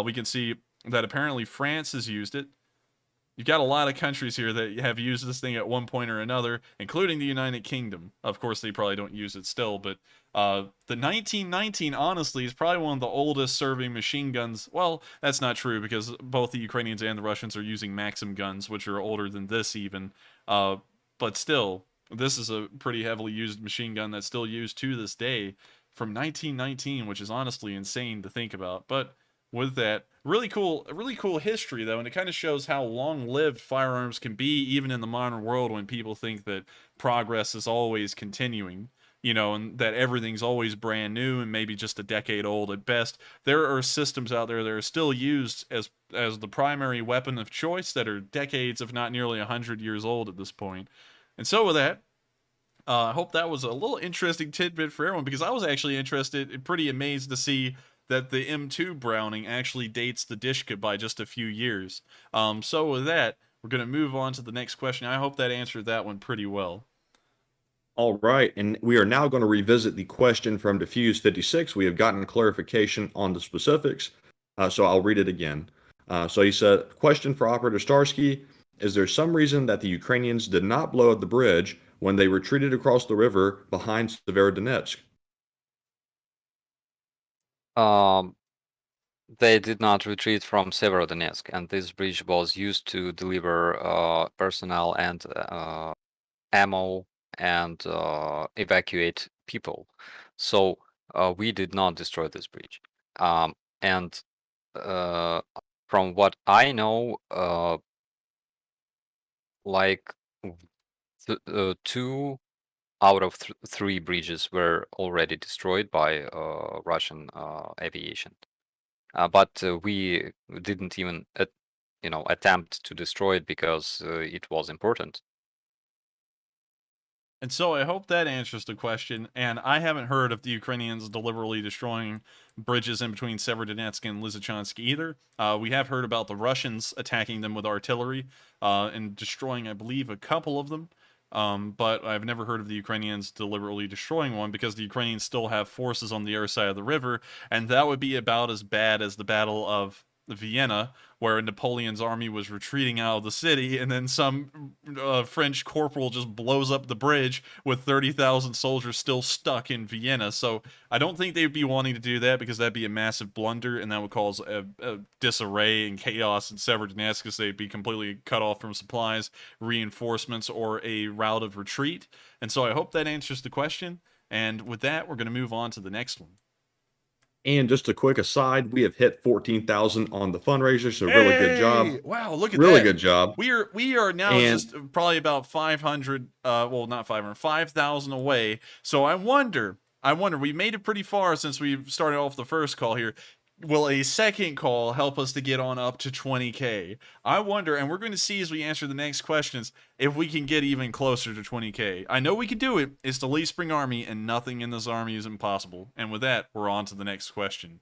B: We can see that apparently France has used it. You've got a lot of countries here that have used this thing at one point or another, including the United Kingdom. Of course, they probably don't use it still, but the 1919, honestly, is probably one of the oldest serving machine guns. Well, that's not true, because both the Ukrainians and the Russians are using Maxim guns, which are older than this even. But still, this is a pretty heavily used machine gun that's still used to this day from 1919, which is honestly insane to think about. But with that. Really cool history though, and it kind of shows how long-lived firearms can be even in the modern world when people think that progress is always continuing, and that everything's always brand new and maybe just a decade old at best. There are systems out there that are still used as the primary weapon of choice that are decades, if not nearly 100 years old at this point. And so with that, I hope that was a little interesting tidbit for everyone, because I was actually interested and pretty amazed to see that the M2 Browning actually dates the Dishka by just a few years. So with that, we're going to move on to the next question. I hope that answered that one pretty well.
C: All right, and we are now going to revisit the question from Diffuse 56. We have gotten clarification on the specifics, so I'll read it again. So he said, question for Operator Starsky, is there some reason that the Ukrainians did not blow up the bridge when they retreated across the river behind Severodonetsk?
F: They did not retreat from Severodonetsk, and this bridge was used to deliver personnel and ammo and evacuate people. So we did not destroy this bridge. And from what I know, like 2 out of 3 bridges were already destroyed by Russian aviation. But we didn't even, attempt to destroy it because it was important.
B: And so I hope that answers the question. And I haven't heard of the Ukrainians deliberately destroying bridges in between Severodonetsk and Lysychansk either. We have heard about the Russians attacking them with artillery and destroying, I believe, a couple of them. But I've never heard of the Ukrainians deliberately destroying one, because the Ukrainians still have forces on the other side of the river, and that would be about as bad as the Battle of Vienna, where Napoleon's army was retreating out of the city, and then some French corporal just blows up the bridge with 30,000 soldiers still stuck in Vienna. So I don't think they'd be wanting to do that, because that'd be a massive blunder, and that would cause a disarray and chaos in Severodonetsk, because they'd be completely cut off from supplies, reinforcements, or a route of retreat. And so I hope that answers the question. And with that, we're going to move on to the next one.
C: And just a quick aside, we have hit 14,000 on the fundraiser, so really good job.
B: Wow, look at
C: really
B: that.
C: Good job.
B: We are now just probably about 500, well, not 500, 5,000 away. So I wonder, we made it pretty far since we started off the first call here. Will a second call help us to get on up to 20K? I wonder, and we're going to see as we answer the next questions, if we can get even closer to 20K. I know we can do it. It's the Lee Spring Army, and nothing in this army is impossible. And with that, we're on to the next question.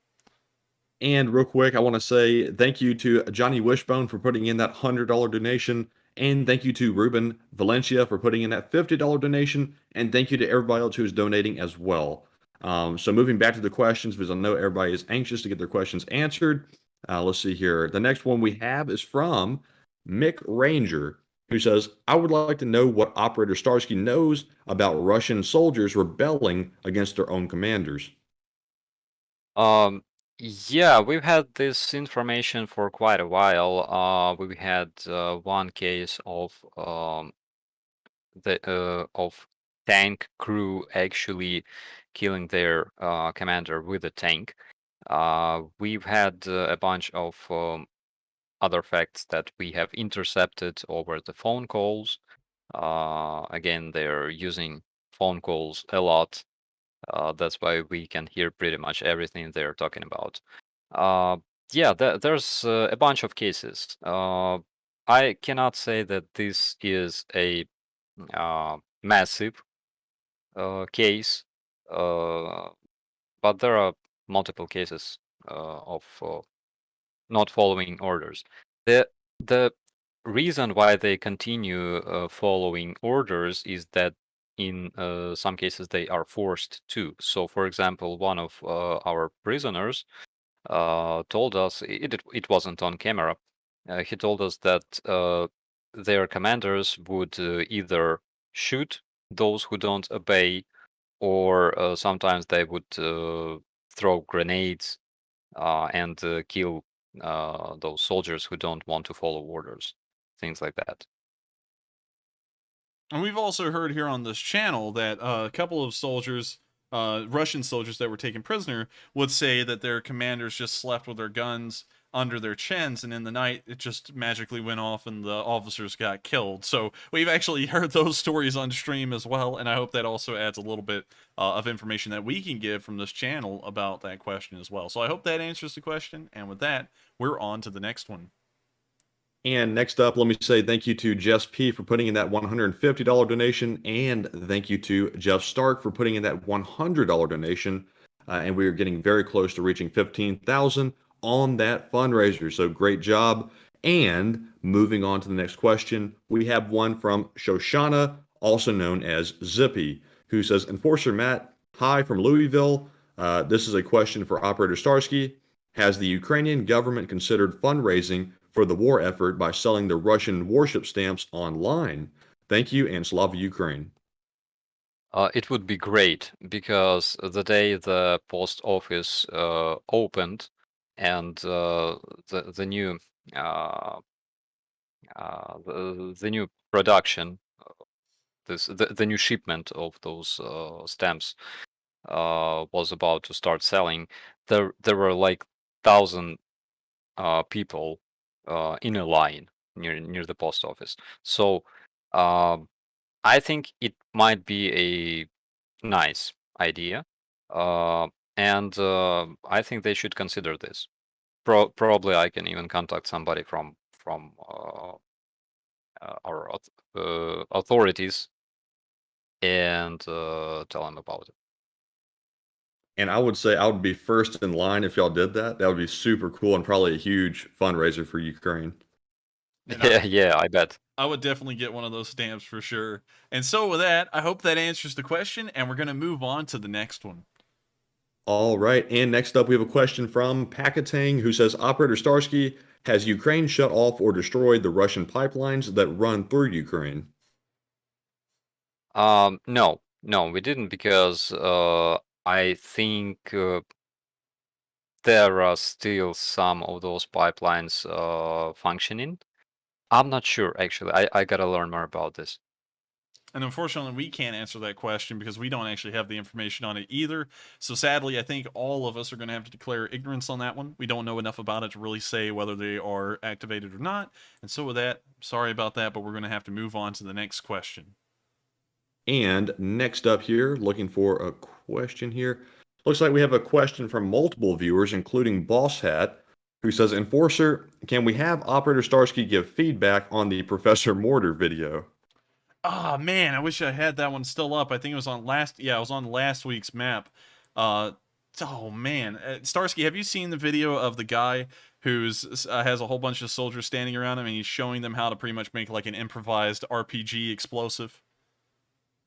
C: And real quick, I want to say thank you to Johnny Wishbone for putting in that $100 donation. And thank you to Ruben Valencia for putting in that $50 donation. And thank you to everybody else who's donating as well. So moving back to the questions, because I know everybody is anxious to get their questions answered. Let's see here. The next one we have is from Mick Ranger, who says, I would like to know what Operator Starsky knows about Russian soldiers rebelling against their own commanders.
F: Yeah, we've had this information for quite a while. We had one case of tank crew actually killing their commander with a tank. We've had a bunch of other facts that we have intercepted over the phone calls. Again, they're using phone calls a lot. That's why we can hear pretty much everything they're talking about. Yeah, there's a bunch of cases. I cannot say that this is a massive case, but there are multiple cases of not following orders. The reason why they continue following orders is that in some cases they are forced to. So, for example, one of our prisoners told us, it wasn't on camera, he told us that their commanders would either shoot those who don't obey, or sometimes they would throw grenades and kill those soldiers who don't want to follow orders, things like that.
B: And we've also heard here on this channel that a couple of soldiers Russian soldiers that were taken prisoner would say that their commanders just slept with their guns under their chins, and in the night it just magically went off and the officers got killed. So we've actually heard those stories on stream as well, and I hope that also adds a little bit of information that we can give from this channel about that question as well. So I hope that answers the question, and with that, we're on to the next one.
C: And next up, let me say thank you to Jess P for putting in that $150 donation, and thank you to Jeff Stark for putting in that $100 donation. And we are getting very close to reaching 15,000 on that fundraiser. So great job. And moving on to the next question, we have one from Shoshana, also known as Zippy, who says, Enforcer Matt, hi from Louisville. This is a question for Operator Starsky. Has the Ukrainian government considered fundraising for the war effort by selling the Russian warship stamps online? Thank you, and Slava Ukraine.
F: It would be great, because the day the post office opened and the new the new production, the new shipment of those stamps was about to start selling, there were like 1,000 people in a line near the post office. So I think it might be a nice idea, and I think they should consider this. Probably I can even contact somebody from our authorities and tell them about it.
C: And I would say I would be first in line if y'all did that. That would be super cool and probably a huge fundraiser for Ukraine.
F: Yeah, I bet.
B: I would definitely get one of those stamps for sure. And so with that, I hope that answers the question, and we're going to move on to the next one.
C: All right. And next up, we have a question from Pakatang, who says, Operator Starsky, has Ukraine shut off or destroyed the Russian pipelines that run through Ukraine?
F: No, we didn't, because I think there are still some of those pipelines functioning. I'm not sure, actually. I gotta learn more about this.
B: And unfortunately, we can't answer that question because we don't actually have the information on it either. So sadly, I think all of us are going to have to declare ignorance on that one. We don't know enough about it to really say whether they are activated or not. And so with that, sorry about that, but we're going to have to move on to the next question.
C: And next up here, looking for a question here. Looks like we have a question from multiple viewers, including Boss Hat, who says, Enforcer, can we have Operator Starsky give feedback on the Professor Mortar video?
B: Oh man, I wish I had that one still up. I think it was on last week's map. Oh man, Starsky, have you seen the video of the guy who's has a whole bunch of soldiers standing around him and he's showing them how to pretty much make like an improvised RPG explosive?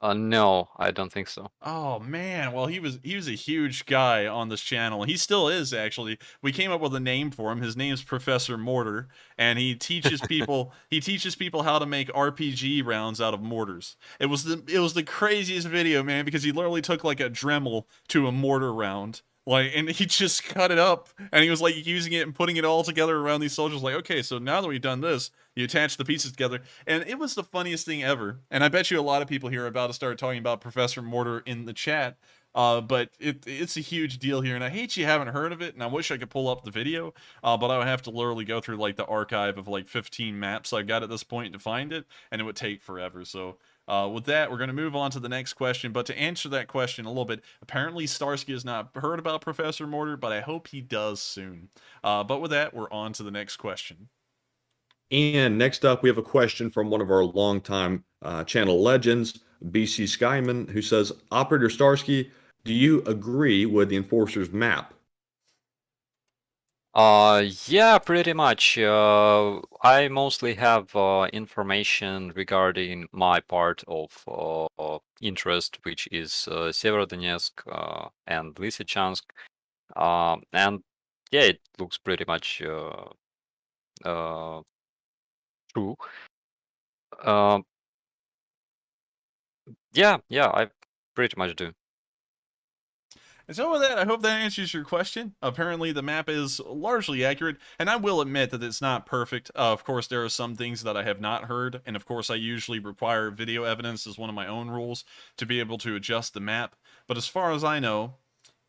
F: No, I don't think so.
B: Oh man, well he was a huge guy on this channel. He still is actually. We came up with a name for him. His name's Professor Mortar, and he teaches people how to make RPG rounds out of mortars. It was the craziest video, man, because he literally took like a Dremel to a mortar round. And he just cut it up, and he was like using it and putting it all together around these soldiers. Like, okay, so now that we've done this, you attach the pieces together, and it was the funniest thing ever. And I bet you a lot of people here are about to start talking about Professor Mortar in the chat. But it's a huge deal here, and I hate you haven't heard of it, and I wish I could pull up the video, but I would have to literally go through like the archive of like 15 maps I've got at this point to find it, and it would take forever. So with that, we're going to move on to the next question. But to answer that question a little bit, apparently Starsky has not heard about Professor Mortar, but I hope he does soon. But with that, we're on to the next question.
C: And next up, we have a question from one of our longtime channel legends, BC Skyman, who says, Operator Starsky, do you agree with the Enforcer's map?
F: Yeah, pretty much. I mostly have information regarding my part of interest, which is Severodonetsk and Lysychansk. And yeah, it looks pretty much true. Yeah, I pretty much do.
B: And so with that, I hope that answers your question. Apparently, the map is largely accurate, and I will admit that it's not perfect. Of course, there are some things that I have not heard, and of course, I usually require video evidence as one of my own rules to be able to adjust the map. But as far as I know,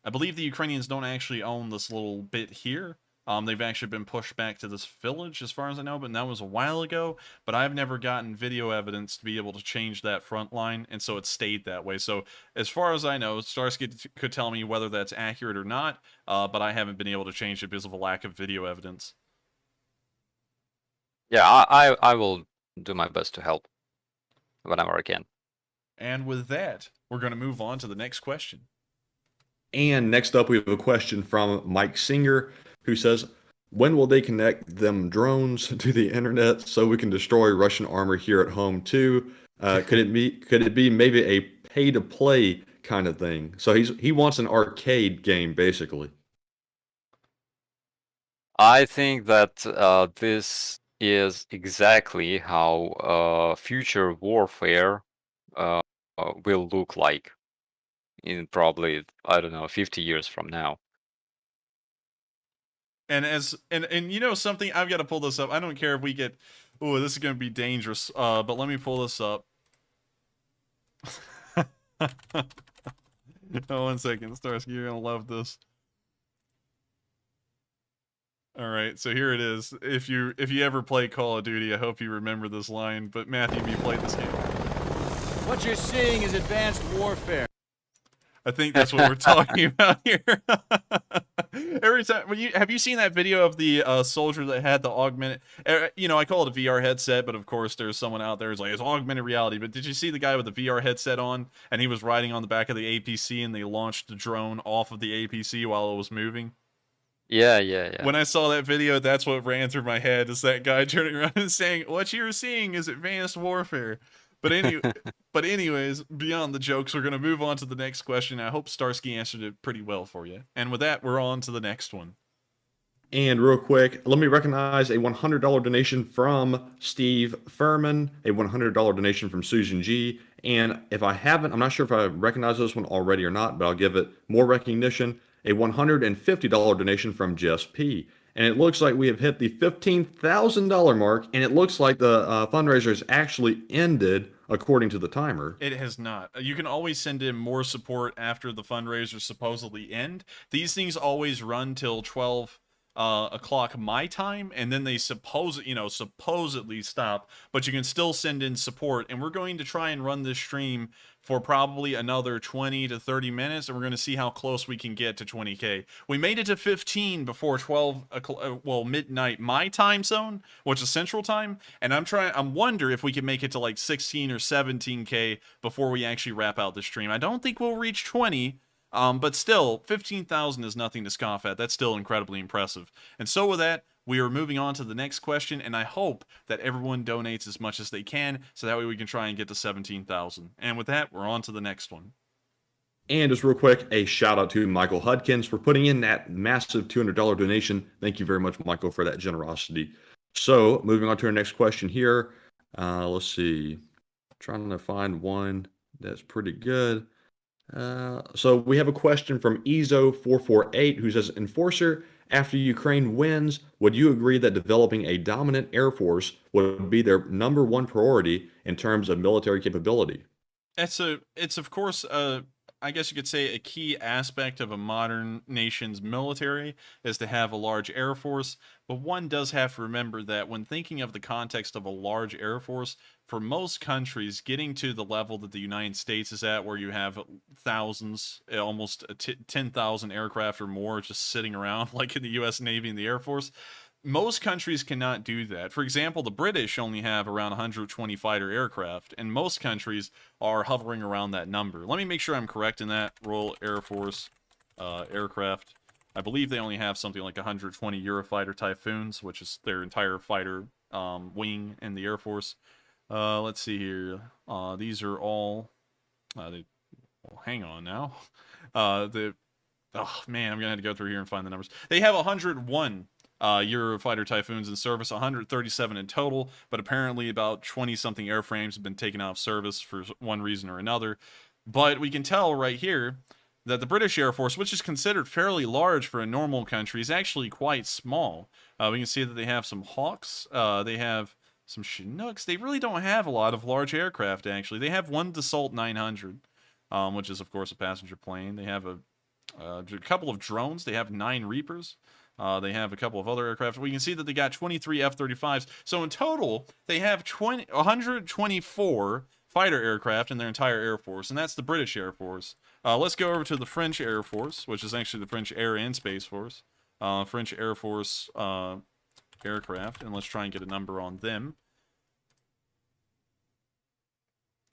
B: I believe the Ukrainians don't actually own this little bit here. They've actually been pushed back to this village, as far as I know, but that was a while ago. But I've never gotten video evidence to be able to change that front line, and so it stayed that way. So, as far as I know, Starsky could tell me whether that's accurate or not, but I haven't been able to change it because of a lack of video evidence.
F: Yeah, I will do my best to help whenever I can.
B: And with that, we're going to move on to the next question.
C: And next up, we have a question from Mike Singer, who says, when will they connect them drones to the internet so we can destroy Russian armor here at home too? Could it be maybe a pay to play kind of thing? So he wants an arcade game, basically.
F: I think that this is exactly how future warfare will look like in probably, I don't know, 50 years from now.
B: And and you know something, I've got to pull this up. I don't care if we get, oh, this is going to be dangerous. But let me pull this up. Oh, 1 second, Starsky, you're gonna love this. All right, so here it is. If you ever play Call of Duty, I hope you remember this line. But Matthew, have you played this game?
N: What you're seeing is advanced warfare.
B: I think that's what we're talking about here. Every time, have you seen that video of the soldier that had the augmented? You know, I call it a VR headset, but of course, there's someone out there who's like, it's augmented reality. But did you see the guy with the VR headset on, and he was riding on the back of the APC, and they launched the drone off of the APC while it was moving?
F: Yeah.
B: When I saw that video, that's what ran through my head, is that guy turning around and saying, what you're seeing is advanced warfare. But anyways, beyond the jokes, we're going to move on to the next question. I hope Starsky answered it pretty well for you. And with that, we're on to the next one.
C: And real quick, let me recognize a $100 donation from Steve Furman, a $100 donation from Susan G. And if I haven't, I'm not sure if I recognize this one already or not, but I'll give it more recognition. A $150 donation from Jess P. And it looks like we have hit the $15,000 mark, and it looks like the fundraiser has actually ended according to the timer.
B: It has not. You can always send in more support after the fundraiser supposedly end. These things always run till 12 o'clock my time, and then they supposedly stop, but you can still send in support. And we're going to try and run this stream for probably another 20 to 30 minutes, and we're going to see how close we can get to 20K. We made it to 15 before 12 midnight my time zone, which is central time, and I'm wonder if we can make it to like 16 or 17K before we actually wrap out the stream. I don't think we'll reach 20, but still, 15,000 is nothing to scoff at. That's still incredibly impressive. And so with that, we are moving on to the next question, and I hope that everyone donates as much as they can, so that way we can try and get to 17,000. And with that, we're on to the next one.
C: And just real quick, a shout out to Michael Hudkins for putting in that massive $200 donation. Thank you very much, Michael, for that generosity. So, moving on to our next question here. Let's see. Trying to find one that's pretty good. So we have a question from Ezo448 who says, Enforcer, after Ukraine wins, would you agree that developing a dominant air force would be their #1 priority in terms of military capability?
B: It's of course, I guess you could say a key aspect of a modern nation's military is to have a large air force, but one does have to remember that when thinking of the context of a large air force, for most countries, getting to the level that the United States is at, where you have thousands, almost 10,000 aircraft or more just sitting around, like in the U.S. Navy and the Air Force, most countries cannot do that. For example, the British only have around 120 fighter aircraft, and most countries are hovering around that number. Let me make sure I'm correct in that. Royal Air Force aircraft. I believe they only have something like 120 Eurofighter Typhoons, which is their entire fighter wing in the Air Force. Let's see here. These are all... hang on now. Oh, man, I'm going to have to go through here and find the numbers. They have 101 Eurofighter Typhoons in service, 137 in total, but apparently about 20-something airframes have been taken out of service for one reason or another. But we can tell right here that the British Air Force, which is considered fairly large for a normal country, is actually quite small. We can see that they have some Hawks. They have some Chinooks. They really don't have a lot of large aircraft, actually. They have one Dassault 900, which is, of course, a passenger plane. They have a couple of drones. They have 9 Reapers. They have a couple of other aircraft. We can see that they got 23 F-35s. So in total, they have 124 fighter aircraft in their entire Air Force, and that's the British Air Force. Let's go over to the French Air Force, which is actually the French Air and Space Force. French Air Force aircraft, and let's try and get a number on them.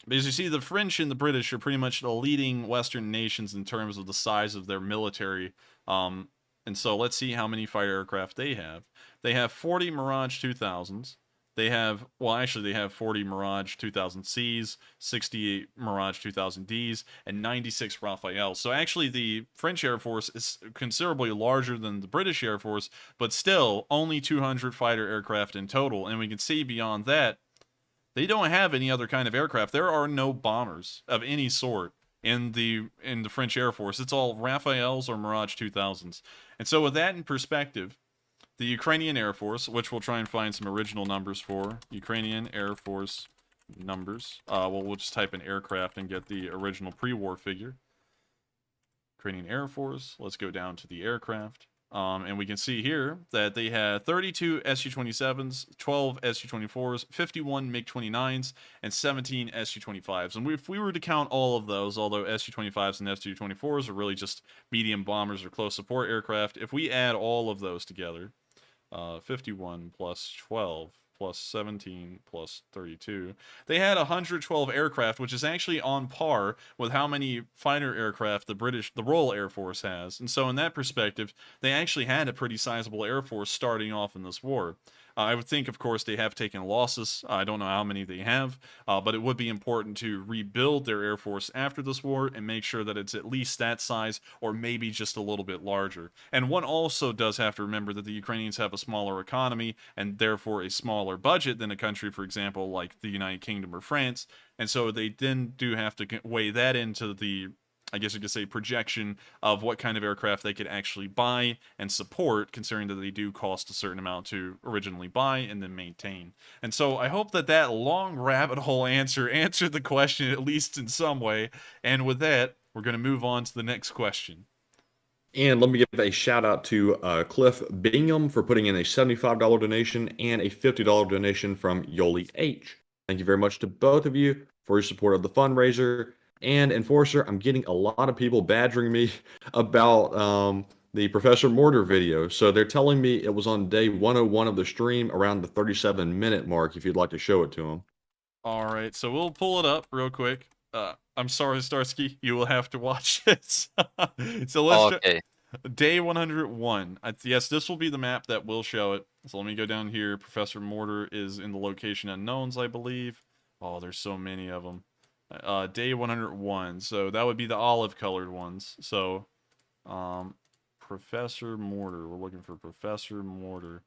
B: Because you see, the French and the British are pretty much the leading Western nations in terms of the size of their military. And so let's see how many fighter aircraft they have. They have 40 Mirage 2000s. They have, well, actually, they have 40 Mirage 2000Cs, 68 Mirage 2000Ds, and 96 Rafales. So actually, the French Air Force is considerably larger than the British Air Force, but still only 200 fighter aircraft in total. And we can see beyond that, they don't have any other kind of aircraft. There are no bombers of any sort in the French Air Force. It's all Rafales or Mirage 2000s. And so with that in perspective, the Ukrainian Air Force, which we'll try and find some original numbers for, Ukrainian Air Force numbers. We'll just type in aircraft and get the original pre-war figure. Ukrainian Air Force, let's go down to the aircraft. And we can see here that they had 32 Su-27s, 12 Su-24s, 51 MiG-29s, and 17 Su-25s. And if we were to count all of those, although Su-25s and Su-24s are really just medium bombers or close support aircraft, if we add all of those together, 51 plus 12 plus 17 plus 32, they had 112 aircraft, which is actually on par with how many fighter aircraft the Royal Air Force has. And so in that perspective, they actually had a pretty sizable Air Force starting off in this war. I would think, of course, they have taken losses. I don't know how many they have, but it would be important to rebuild their Air Force after this war and make sure that it's at least that size or maybe just a little bit larger. And one also does have to remember that the Ukrainians have a smaller economy and therefore a smaller budget than a country, for example, like the United Kingdom or France. And so they then do have to weigh that into the, I guess you could say, projection of what kind of aircraft they could actually buy and support, considering that they do cost a certain amount to originally buy and then maintain. And so I hope that that long rabbit hole answer answered the question, at least in some way. And with that, we're going to move on to the next question.
C: And let me give a shout out to Cliff Bingham for putting in a $75 donation and a $50 donation from Yoli H. Thank you very much to both of you for your support of the fundraiser. And Enforcer, I'm getting a lot of people badgering me about the Professor Mortar video. So they're telling me it was on day 101 of the stream around the 37-minute mark, if you'd like to show it to them.
B: All right, so we'll pull it up real quick. I'm sorry, Starsky, you will have to watch it. So let's day 101. Yes, this will be the map that will show it. So let me go down here. Professor Mortar is in the location unknowns, I believe. Oh, there's so many of them. Day 101, so that would be the olive colored ones. So Professor Mortar, we're looking for Professor Mortar.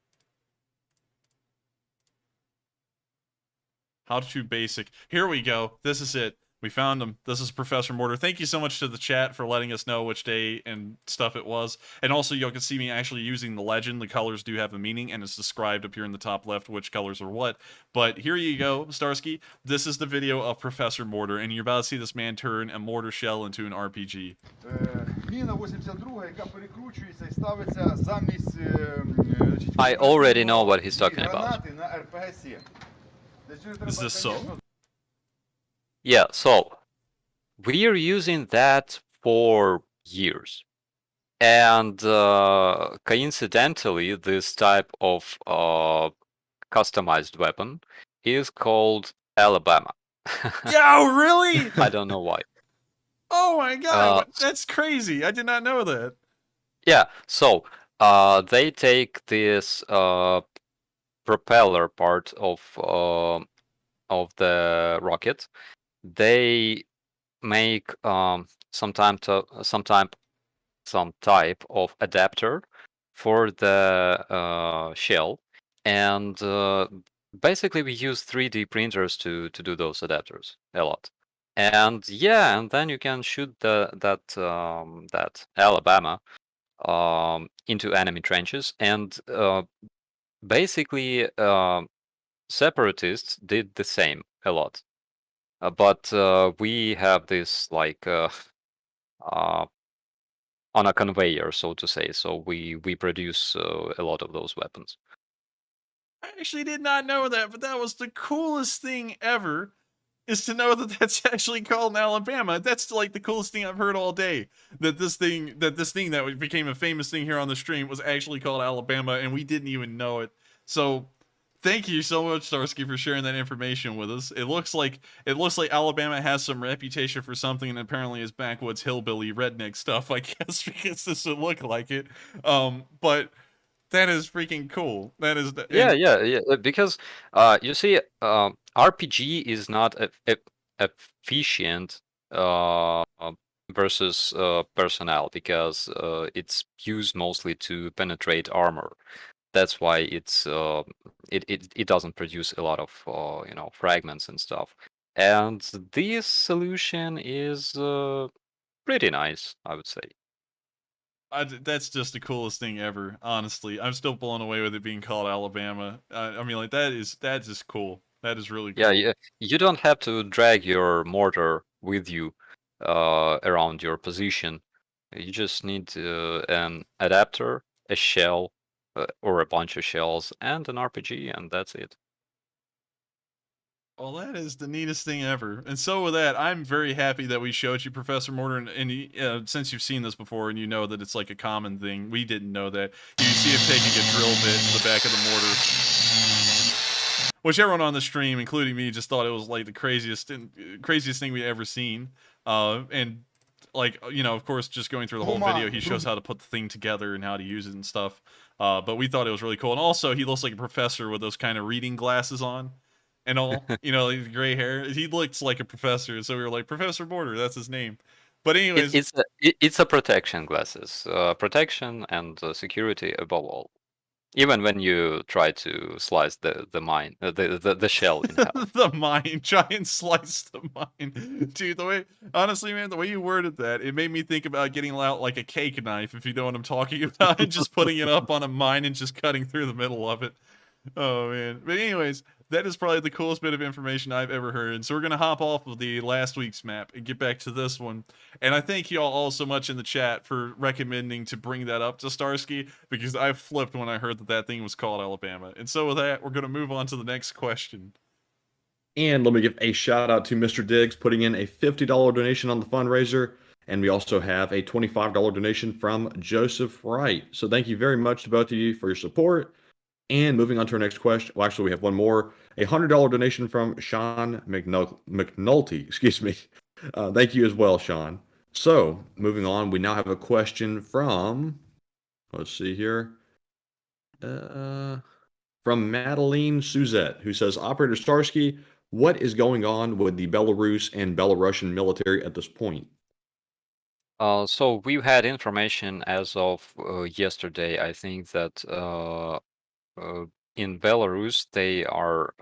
B: How to basic, here we go, this is it. We found him. This is Professor Mortar. Thank you so much to the chat for letting us know which day and stuff it was. And also, you can see me actually using the legend. The colors do have a meaning, and it's described up here in the top left which colors are what. But here you go, Starsky. This is the video of Professor Mortar, and you're about to see this man turn a mortar shell into an RPG.
F: I already know what he's talking about.
B: Is this so?
F: Yeah, so we are using that for years. And coincidentally, this type of customized weapon is called Alabama.
B: Yo, really?
F: I don't know why.
B: Oh my god, that's crazy. I did not know that.
F: Yeah, so they take this propeller part of the rocket. They make some type of adapter for the shell, and basically we use 3D printers to do those adapters a lot. And yeah, and then you can shoot that Alabama into enemy trenches, and basically separatists did the same a lot. But we have this like uh, on a conveyor, so to say. So we produce a lot of those weapons.
B: I actually did not know that, but that was the coolest thing ever. Is to know that that's actually called in Alabama. That's like the coolest thing I've heard all day. That this thing that became a famous thing here on the stream was actually called Alabama, and we didn't even know it. So, thank you so much, Starsky, for sharing that information with us. It looks like Alabama has some reputation for something, and apparently is backwoods hillbilly redneck stuff. I guess because this would look like it. But that is freaking cool. That is
F: Yeah. Because you see, RPG is not efficient versus personnel, because it's used mostly to penetrate armor. That's why it doesn't produce a lot of fragments and stuff. And this solution is pretty nice, I would say.
B: That's just the coolest thing ever. Honestly, I'm still blown away with it being called Alabama. I mean, like that's just cool. That is really cool.
F: Yeah, you don't have to drag your mortar with you around your position. You just need an adapter, a shell, or a bunch of shells, and an RPG, and that's it.
B: Well, that is the neatest thing ever. And so with that, I'm very happy that we showed you Professor Mortar, and since you've seen this before and you know that it's like a common thing, we didn't know that. You see him taking a drill bit to the back of the mortar, which everyone on the stream, including me, just thought it was like the craziest thing we'd ever seen. And like, of course, just going through the whole video, he shows how to put the thing together and how to use it and stuff. But we thought it was really cool. And also, he looks like a professor with those kind of reading glasses on. And all, like gray hair. He looks like a professor, so we were like, Professor Border, that's his name. But anyways,
F: it's a protection glasses, protection and security above all. Even when you try to slice the mine, the shell in half.
B: The mine, try and slice the mine, dude. Honestly, man, the way you worded that, it made me think about getting out like a cake knife, if you know what I'm talking about, and just putting it up on a mine and just cutting through the middle of it. Oh man. But anyways, that is probably the coolest bit of information I've ever heard. So we're gonna hop off of the last week's map and get back to this one. And I thank you all so much in the chat for recommending to bring that up to Starsky, because I flipped when I heard that thing was called Alabama. And so with that, we're gonna move on to the next question.
C: And let me give a shout out to Mr. Diggs putting in a $50 donation on the fundraiser. And we also have a $25 donation from Joseph Wright. So thank you very much to both of you for your support. And moving on to our next question. Well, actually, we have one more. A $100 donation from Sean McNulty. Excuse me. Thank you as well, Sean. So, moving on, we now have a question from, let's see here, from Madeline Suzette, who says, Operator Starsky, what is going on with the Belarus and Belarusian military at this point?
F: So we've had information as of yesterday, I think, that in Belarus, they are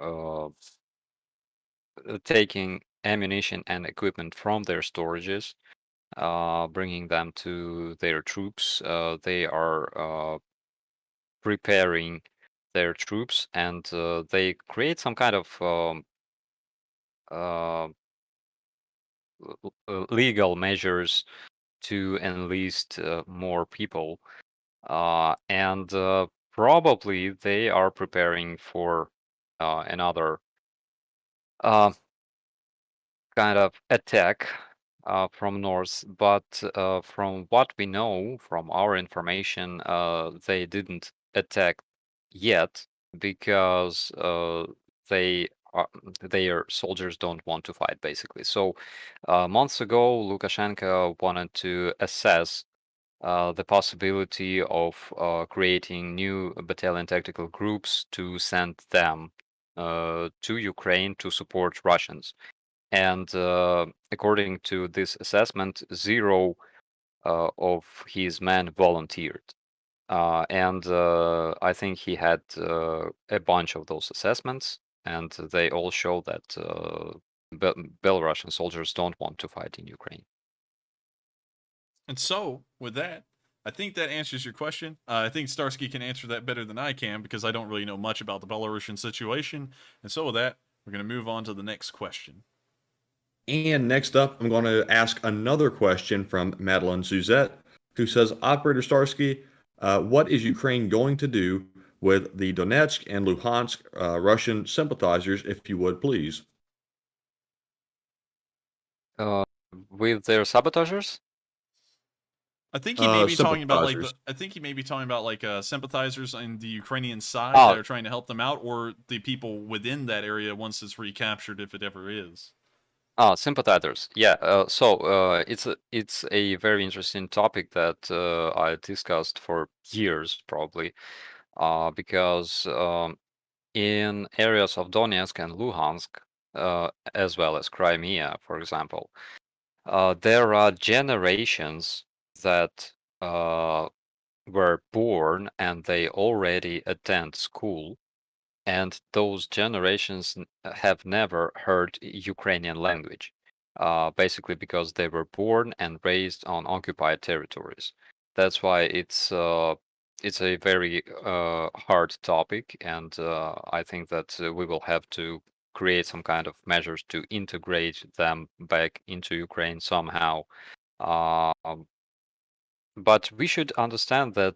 F: taking ammunition and equipment from their storages, bringing them to their troops. They are preparing their troops, and they create some kind of legal measures to enlist more people. And probably they are preparing for another kind of attack from north. But from what we know from our information, they didn't attack yet, because their soldiers don't want to fight, basically. So months ago, Lukashenko wanted to assess the possibility of creating new battalion tactical groups to send them to Ukraine to support Russians. And according to this assessment, 0 of his men volunteered. And I think he had a bunch of those assessments, and they all show that Belarusian soldiers don't want to fight in Ukraine.
B: And so, with that, I think that answers your question. I think Starsky can answer that better than I can because I don't really know much about the Belarusian situation. And so, with that, we're going to move on to the next question.
C: And next up, I'm going to ask another question from Madeline Suzette, who says, Operator Starsky, what is Ukraine going to do with the Donetsk and Luhansk Russian sympathizers, if you would, please?
F: With their sabotagers?
B: I think he may be talking about sympathizers on the Ukrainian side that are trying to help them out, or the people within that area once it's recaptured, if it ever is.
F: Sympathizers. Yeah. So it's a very interesting topic that I discussed for years, probably, because in areas of Donetsk and Luhansk, as well as Crimea, for example, there are generations that were born and they already attend school, and those generations have never heard Ukrainian language, basically because they were born and raised on occupied territories. That's why it's a very hard topic, and I think that we will have to create some kind of measures to integrate them back into Ukraine somehow. But we should understand that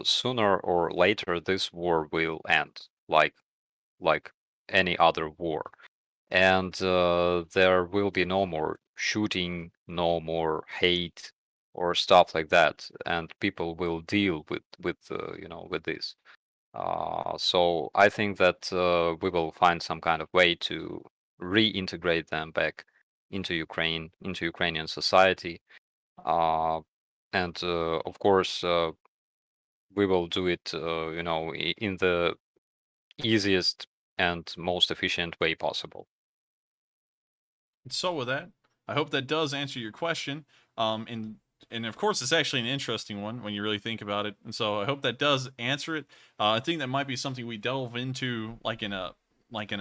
F: sooner or later this war will end, like any other war, and there will be no more shooting, no more hate or stuff like that, and people will deal with this. So I think that we will find some kind of way to reintegrate them back into Ukraine, into Ukrainian society, and of course we will do it, in the easiest and most efficient way possible.
B: So with that, I hope that does answer your question. And of course, it's actually an interesting one when you really think about it. And so I hope that does answer it. I think that might be something we delve into like in a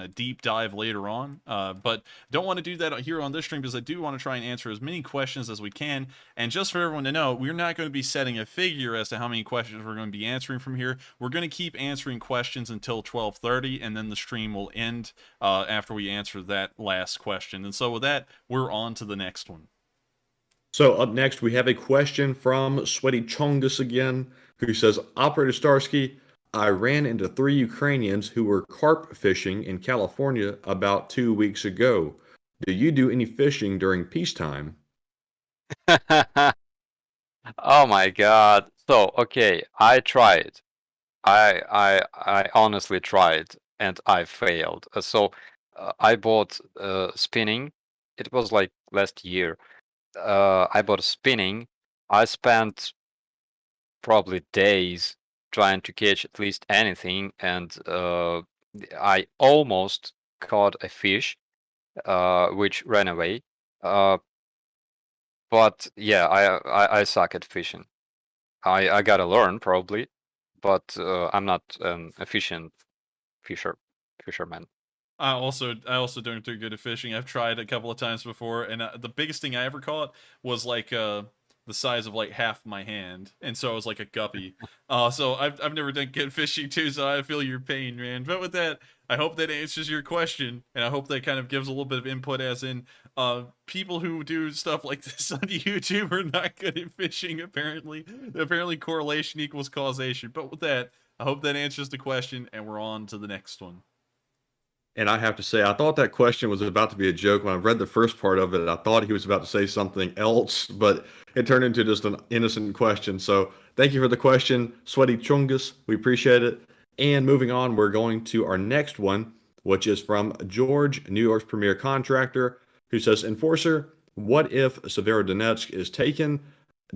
B: deep dive later on. But don't want to do that here on this stream because I do want to try and answer as many questions as we can. And just for everyone to know, we're not going to be setting a figure as to how many questions we're going to be answering from here. We're going to keep answering questions until 12:30, and then the stream will end after we answer that last question. And so with that, we're on to the next one.
C: So up next, we have a question from Sweaty Chongus again, who says, Operator Starsky, I ran into 3 Ukrainians who were carp fishing in California about 2 weeks ago. Do you do any fishing during peacetime?
F: Oh my God. So, okay, I tried. I honestly tried and I failed. So I bought spinning. It was like last year. I bought spinning. I spent probably days trying to catch at least anything, and I almost caught a fish, which ran away. But yeah, I suck at fishing. I gotta learn probably, but I'm not an efficient fisherman.
B: I also don't do good at fishing. I've tried a couple of times before, and the biggest thing I ever caught was like the size of like half my hand, and so it was like a guppy. So I've never done good fishing too, so I feel your pain, man. But with that, I hope that answers your question, and I hope that kind of gives a little bit of input, as in people who do stuff like this on YouTube are not good at fishing. Apparently correlation equals causation. But with that, I hope that answers the question, and we're on to the next one.
C: And I have to say, I thought that question was about to be a joke. When I read the first part of it, I thought he was about to say something else, but it turned into just an innocent question. So thank you for the question, Sweaty Chungus. We appreciate it. And moving on, we're going to our next one, which is from George, New York's premier contractor, who says, Enforcer, what if Severodonetsk is taken?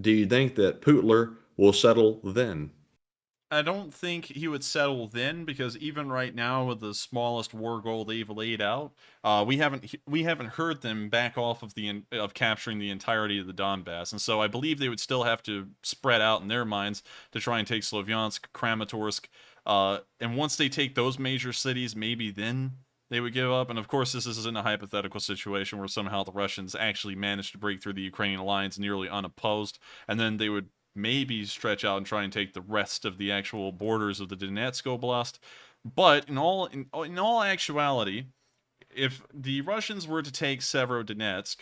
C: Do you think that Putler will settle then?
B: I don't think he would settle then, because even right now with the smallest war goal they've laid out, we haven't heard them back off of capturing the entirety of the Donbass, and so I believe they would still have to spread out in their minds to try and take Slovyansk, Kramatorsk, and once they take those major cities, maybe then they would give up. And of course, this isn't a hypothetical situation where somehow the Russians actually managed to break through the Ukrainian lines nearly unopposed, and then they would maybe stretch out and try and take the rest of the actual borders of the Donetsk Oblast. But in all actuality, if the Russians were to take Severodonetsk,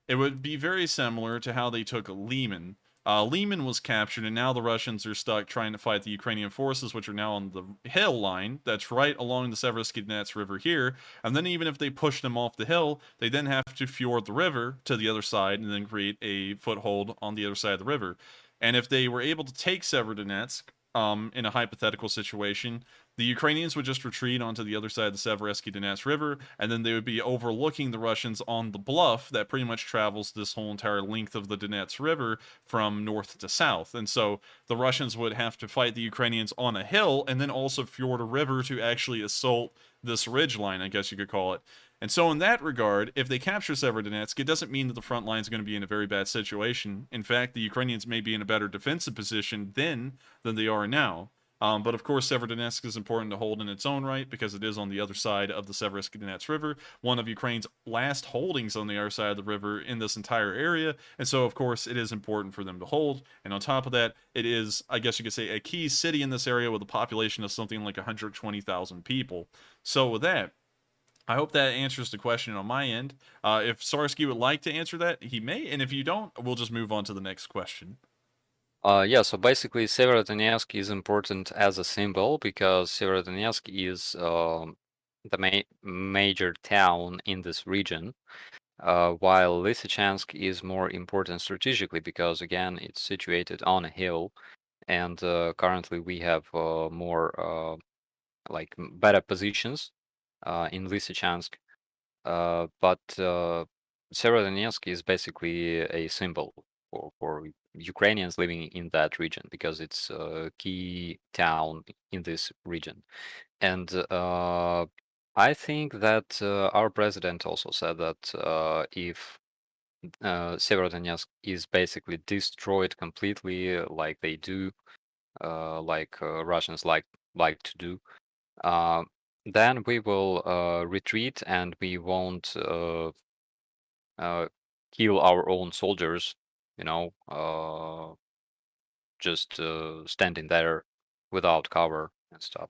B: it would be very similar to how they took Liman. Liman was captured, and now the Russians are stuck trying to fight the Ukrainian forces, which are now on the hill line that's right along the Severodonetsk River here. And then even if they push them off the hill, they then have to fjord the river to the other side and then create a foothold on the other side of the river. And if they were able to take Severodonetsk, in a hypothetical situation, the Ukrainians would just retreat onto the other side of the Severodonetsk River, and then they would be overlooking the Russians on the bluff that pretty much travels this whole entire length of the Donetsk River from north to south. And so the Russians would have to fight the Ukrainians on a hill and then also fjord a river to actually assault this ridge line, I guess you could call it. And so in that regard, if they capture Severodonetsk, it doesn't mean that the front line is going to be in a very bad situation. In fact, the Ukrainians may be in a better defensive position then than they are now. But of course, Severodonetsk is important to hold in its own right because it is on the other side of the Severodonetsk River, one of Ukraine's last holdings on the other side of the river in this entire area. And so, of course, it is important for them to hold. And on top of that, it is, I guess you could say, a key city in this area with a population of something like 120,000 people. So with that, I hope that answers the question on my end. If Starsky would like to answer that, he may. And if you don't, we'll just move on to the next question.
F: Yeah, so basically Severodonetsk is important as a symbol because Severodonetsk is the major town in this region, while Lysychansk is more important strategically because, again, it's situated on a hill, and currently we have more better positions in Lysychansk. But Severodonetsk is basically a symbol for Ukrainians living in that region because it's a key town in this region. And I think that our president also said that if Severodonetsk is basically destroyed completely, like they do, Russians like to do, then we will retreat and we won't kill our own soldiers, you know, just standing there without cover and stuff.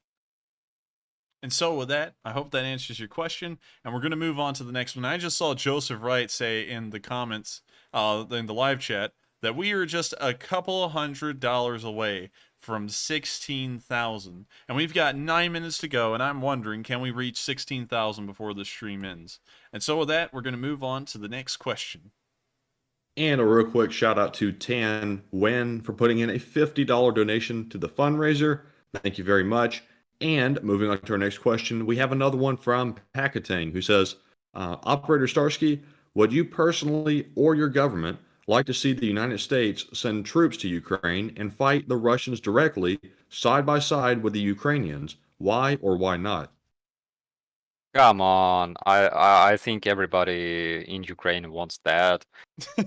B: And so with that, I hope that answers your question. And we're going to move on to the next one. I just saw Joseph Wright say in the comments, in the live chat, that we are just a couple $100 away from 16,000. And we've got 9 minutes to go, and I'm wondering, can we reach 16,000 before the stream ends? And so with that, we're going to move on to the next question.
C: And a real quick shout out to Tan Wen for putting in a $50 donation to the fundraiser. Thank you very much. And moving on to our next question, we have another one from Pakatang who says, Operator Starsky, would you personally or your government like to see the United States send troops to Ukraine and fight the Russians directly, side by side with the Ukrainians? Why or why not?
F: Come on, I think everybody in Ukraine wants that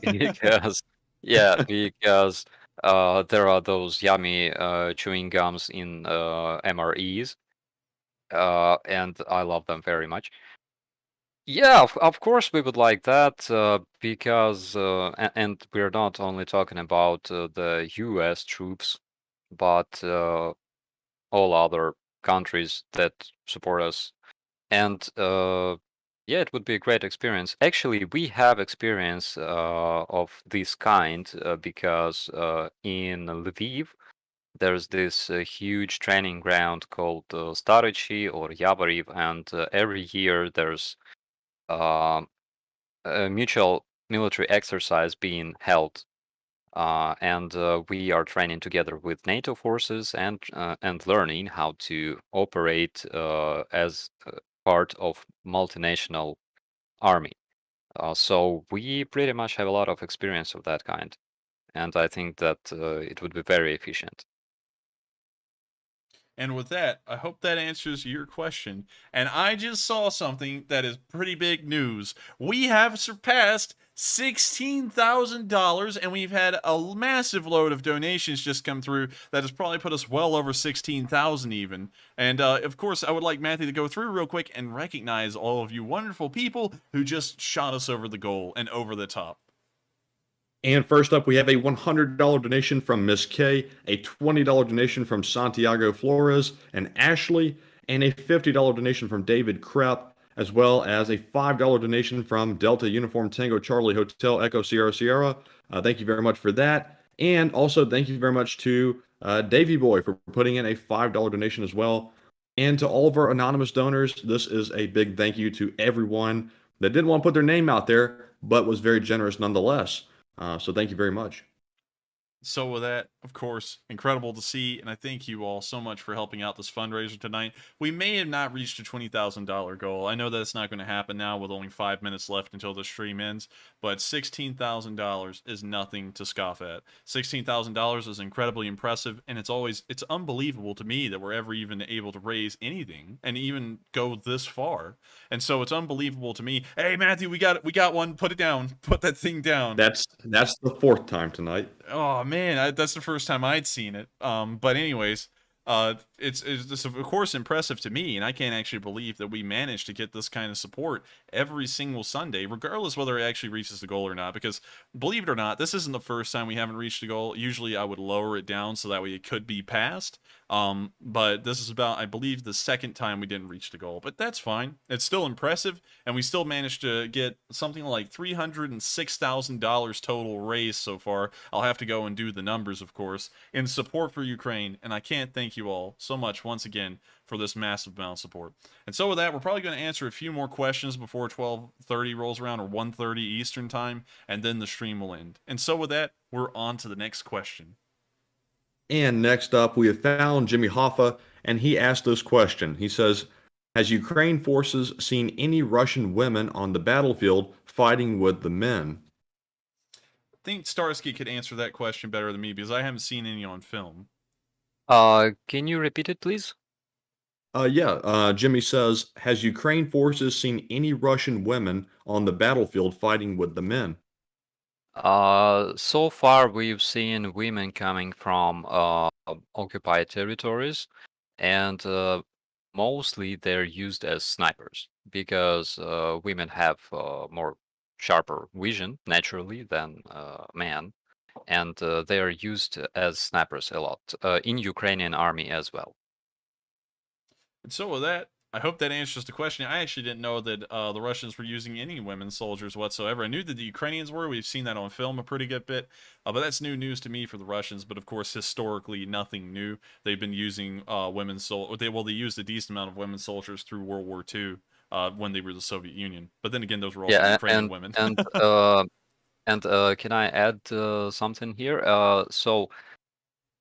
F: because because there are those yummy chewing gums in MREs, and I love them very much. Yeah, of course we would like that because and we're not only talking about the US troops, but all other countries that support us. And yeah, it would be a great experience. Actually, we have experience of this kind because in Lviv, there's this huge training ground called Starsky or Yavoriv, and every year there's a mutual military exercise being held. And we are training together with NATO forces and learning how to operate as part of multinational army. So we pretty much have a lot of experience of that kind, and I think that it would be very efficient.
B: And with that, I hope that answers your question. And I just saw something that is pretty big news. We have surpassed $16,000, and we've had a massive load of donations just come through that has probably put us well over 16,000 even. And of course, I would like Matthew to go through real quick and recognize all of you wonderful people who just shot us over the goal and over the top.
C: And first up, we have a $100 donation from Miss K, a $20 donation from Santiago Flores and Ashley, and a $50 donation from David Krepp, as well as a $5 donation from Delta Uniform Tango Charlie Hotel Echo Sierra Sierra. Thank you very much for that. And also thank you very much to Davey Boy for putting in a $5 donation as well. And to all of our anonymous donors, this is a big thank you to everyone that didn't want to put their name out there, but was very generous nonetheless. So thank you very much.
B: So with that, of course, incredible to see, and I thank you all so much for helping out this fundraiser tonight. We may have not reached a $20,000 goal. I know that it's not going to happen now with only 5 minutes left until the stream ends, but $16,000 is nothing to scoff at. $16,000 is incredibly impressive, and it's unbelievable to me that we're ever even able to raise anything and even go this far. And so it's unbelievable to me. Hey Matthew, we got one. Put it down. Put that thing down.
C: That's the fourth time tonight.
B: Oh man, that's the first time I'd seen it. But anyways, it's of course impressive to me, and I can't actually believe that we managed to get this kind of support every single Sunday, regardless whether it actually reaches the goal or not. Because believe it or not, this isn't the first time we haven't reached the goal. Usually, I would lower it down so that way it could be passed. But this is about, I believe, the second time we didn't reach the goal. But that's fine. It's still impressive, and we still managed to get something like $306,000 total raised so far. I'll have to go and do the numbers, of course, in support for Ukraine, and I can't thank you all so much once again for this massive amount of support. And so with that, we're probably going to answer a few more questions before 12:30 rolls around, or 1:30 Eastern time, and then the stream will end. And so with that, we're on to the next question.
C: And next up, we have found Jimmy Hoffa, and he asked this question. He says, has Ukraine forces seen any Russian women on the battlefield fighting with the men?
B: I think Starsky could answer that question better than me because I haven't seen any on film.
F: Can you repeat it, please?
C: Jimmy says, has Ukraine forces seen any Russian women on the battlefield fighting with the men?
F: So far we've seen women coming from occupied territories, and mostly they're used as snipers because women have more sharper vision naturally than men, and they are used as snipers a lot in Ukrainian army as well.
B: And so with that, I hope that answers the question. I actually didn't know that the Russians were using any women soldiers whatsoever. I knew that the Ukrainians were. We've seen that on film a pretty good bit. But that's new news to me for the Russians. But of course, historically, nothing new. They've been using women soldiers. They used a decent amount of women soldiers through World War II when they were the Soviet Union. But then again, those were also Ukrainian women.
F: And can I add something here?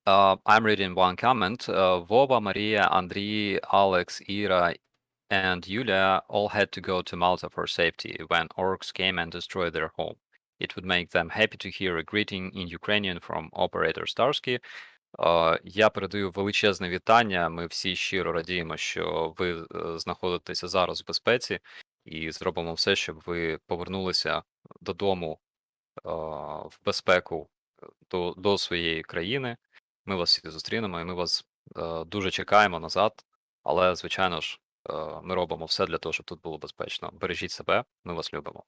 F: I'm reading one comment. Vova, Maria, Andriy, Alex, Ira, and Yulia all had to go to Malta for safety when orcs came and destroyed their home. It would make them happy to hear a greeting in Ukrainian from operator Starsky. Я передаю величезне вітання. Ми всі щиро радіємо, що ви знаходитеся зараз в безпеці, і зробимо все, щоб ви повернулися додому в безпеку до своєї країни. Ми вас всіх зустрінемо, і ми вас дуже чекаємо назад. Але, звичайно ж, ми робимо все для того, щоб тут було безпечно. Бережіть себе, ми вас любимо.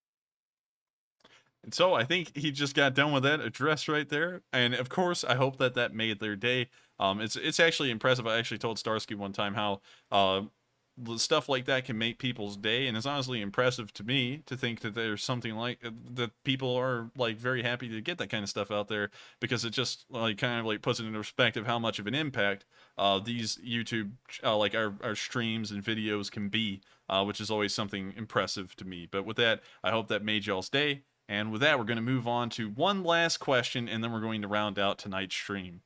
B: And so I think he just got done with that address right there. And of course, I hope that that made their day. It's actually impressive. I actually told Starsky one time how stuff like that can make people's day, and it's honestly impressive to me to think that there's something like that people are like very happy to get that kind of stuff out there, because it just like kind of like puts it into perspective how much of an impact these YouTube like our streams and videos can be, which is always something impressive to me. But with that, I hope that made y'all's day. And with that, we're going to move on to one last question, and then we're going to round out tonight's stream.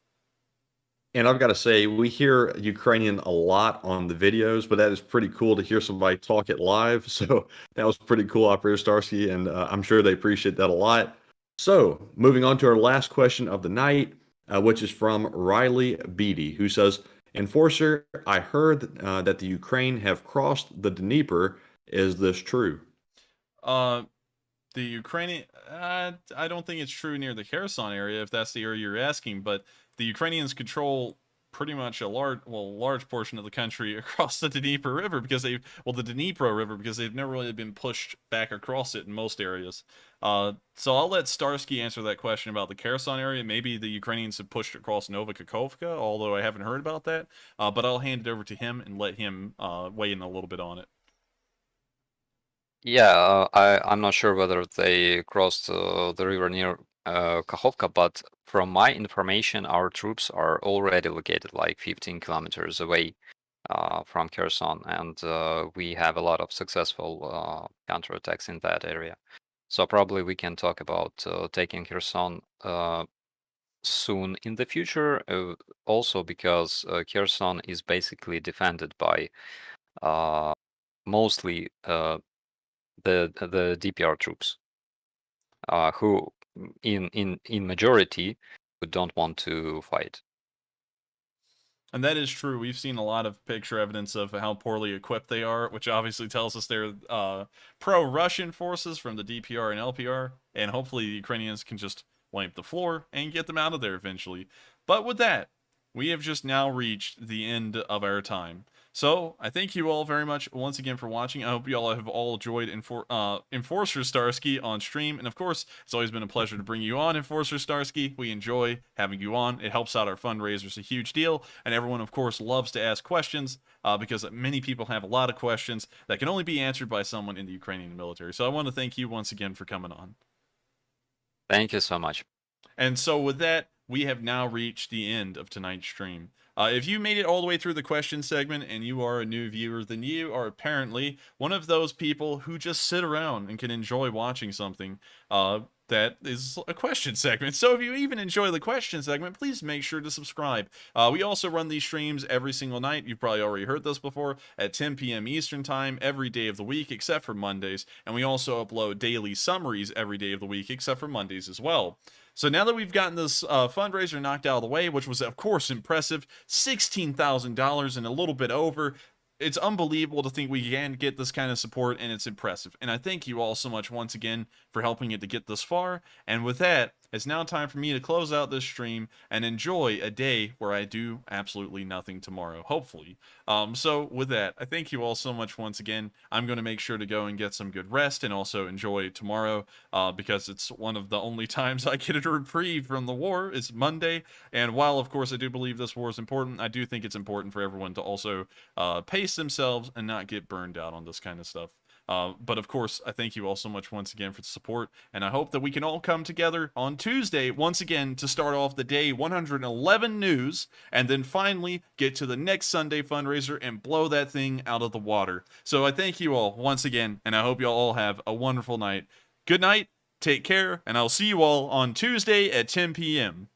C: And I've got to say, we hear Ukrainian a lot on the videos, but that is pretty cool to hear somebody talk it live. So that was pretty cool, Operator Starsky, and I'm sure they appreciate that a lot. So moving on to our last question of the night, which is from Riley Beatty, who says, Enforcer, I heard that the Ukraine have crossed the Dnieper. Is this true?
B: The Ukrainian, I don't think it's true near the Kherson area, if that's the area you're asking, but the Ukrainians control pretty much a large portion of the country across the Dnieper River because the Dnipro River, because they've never really been pushed back across it in most areas. So I'll let Starsky answer that question about the Kherson area. Maybe the Ukrainians have pushed across Nova Kakhovka, although I haven't heard about that. But I'll hand it over to him and let him weigh in a little bit on it.
F: Yeah, I'm not sure whether they crossed the river near Kakhovka, but from my information, our troops are already located like 15 kilometers away from Kherson, and we have a lot of successful counterattacks in that area. So probably we can talk about taking Kherson soon in the future, also because Kherson is basically defended by mostly the DPR troops, who in majority who don't want to fight.
B: And that is true. We've seen a lot of picture evidence of how poorly equipped they are, which obviously tells us they're pro-Russian forces from the DPR and LPR, and hopefully the Ukrainians can just wipe the floor and get them out of there eventually. But with that, we have just now reached the end of our time. So, I thank you all very much once again for watching. I hope you all have enjoyed Enforcer Starsky on stream. And of course, it's always been a pleasure to bring you on, Enforcer Starsky. We enjoy having you on. It helps out our fundraisers a huge deal. And everyone, of course, loves to ask questions because many people have a lot of questions that can only be answered by someone in the Ukrainian military. So I want to thank you once again for coming on.
F: Thank you so much.
B: And so with that, we have now reached the end of tonight's stream. If you made it all the way through the question segment and you are a new viewer, then you are apparently one of those people who just sit around and can enjoy watching something that is a question segment. So if you even enjoy the question segment, please make sure to subscribe. We also run these streams every single night. You've probably already heard this before, at 10 p.m. Eastern Time every day of the week except for Mondays. And we also upload daily summaries every day of the week except for Mondays as well. So now that we've gotten this fundraiser knocked out of the way, which was, of course, impressive, $16,000 and a little bit over, it's unbelievable to think we can get this kind of support, and it's impressive. And I thank you all so much once again for helping it to get this far. And with that, it's now time for me to close out this stream and enjoy a day where I do absolutely nothing tomorrow, hopefully. So with that, I thank you all so much once again. I'm going to make sure to go and get some good rest and also enjoy tomorrow because it's one of the only times I get a reprieve from the war. It's Monday. And while, of course, I do believe this war is important, I do think it's important for everyone to also pace themselves and not get burned out on this kind of stuff. But of course, I thank you all so much once again for the support, and I hope that we can all come together on Tuesday once again to start off the day 111 news, and then finally get to the next Sunday fundraiser and blow that thing out of the water. So I thank you all once again, and I hope you all have a wonderful night. Good night, take care, and I'll see you all on Tuesday at 10 p.m.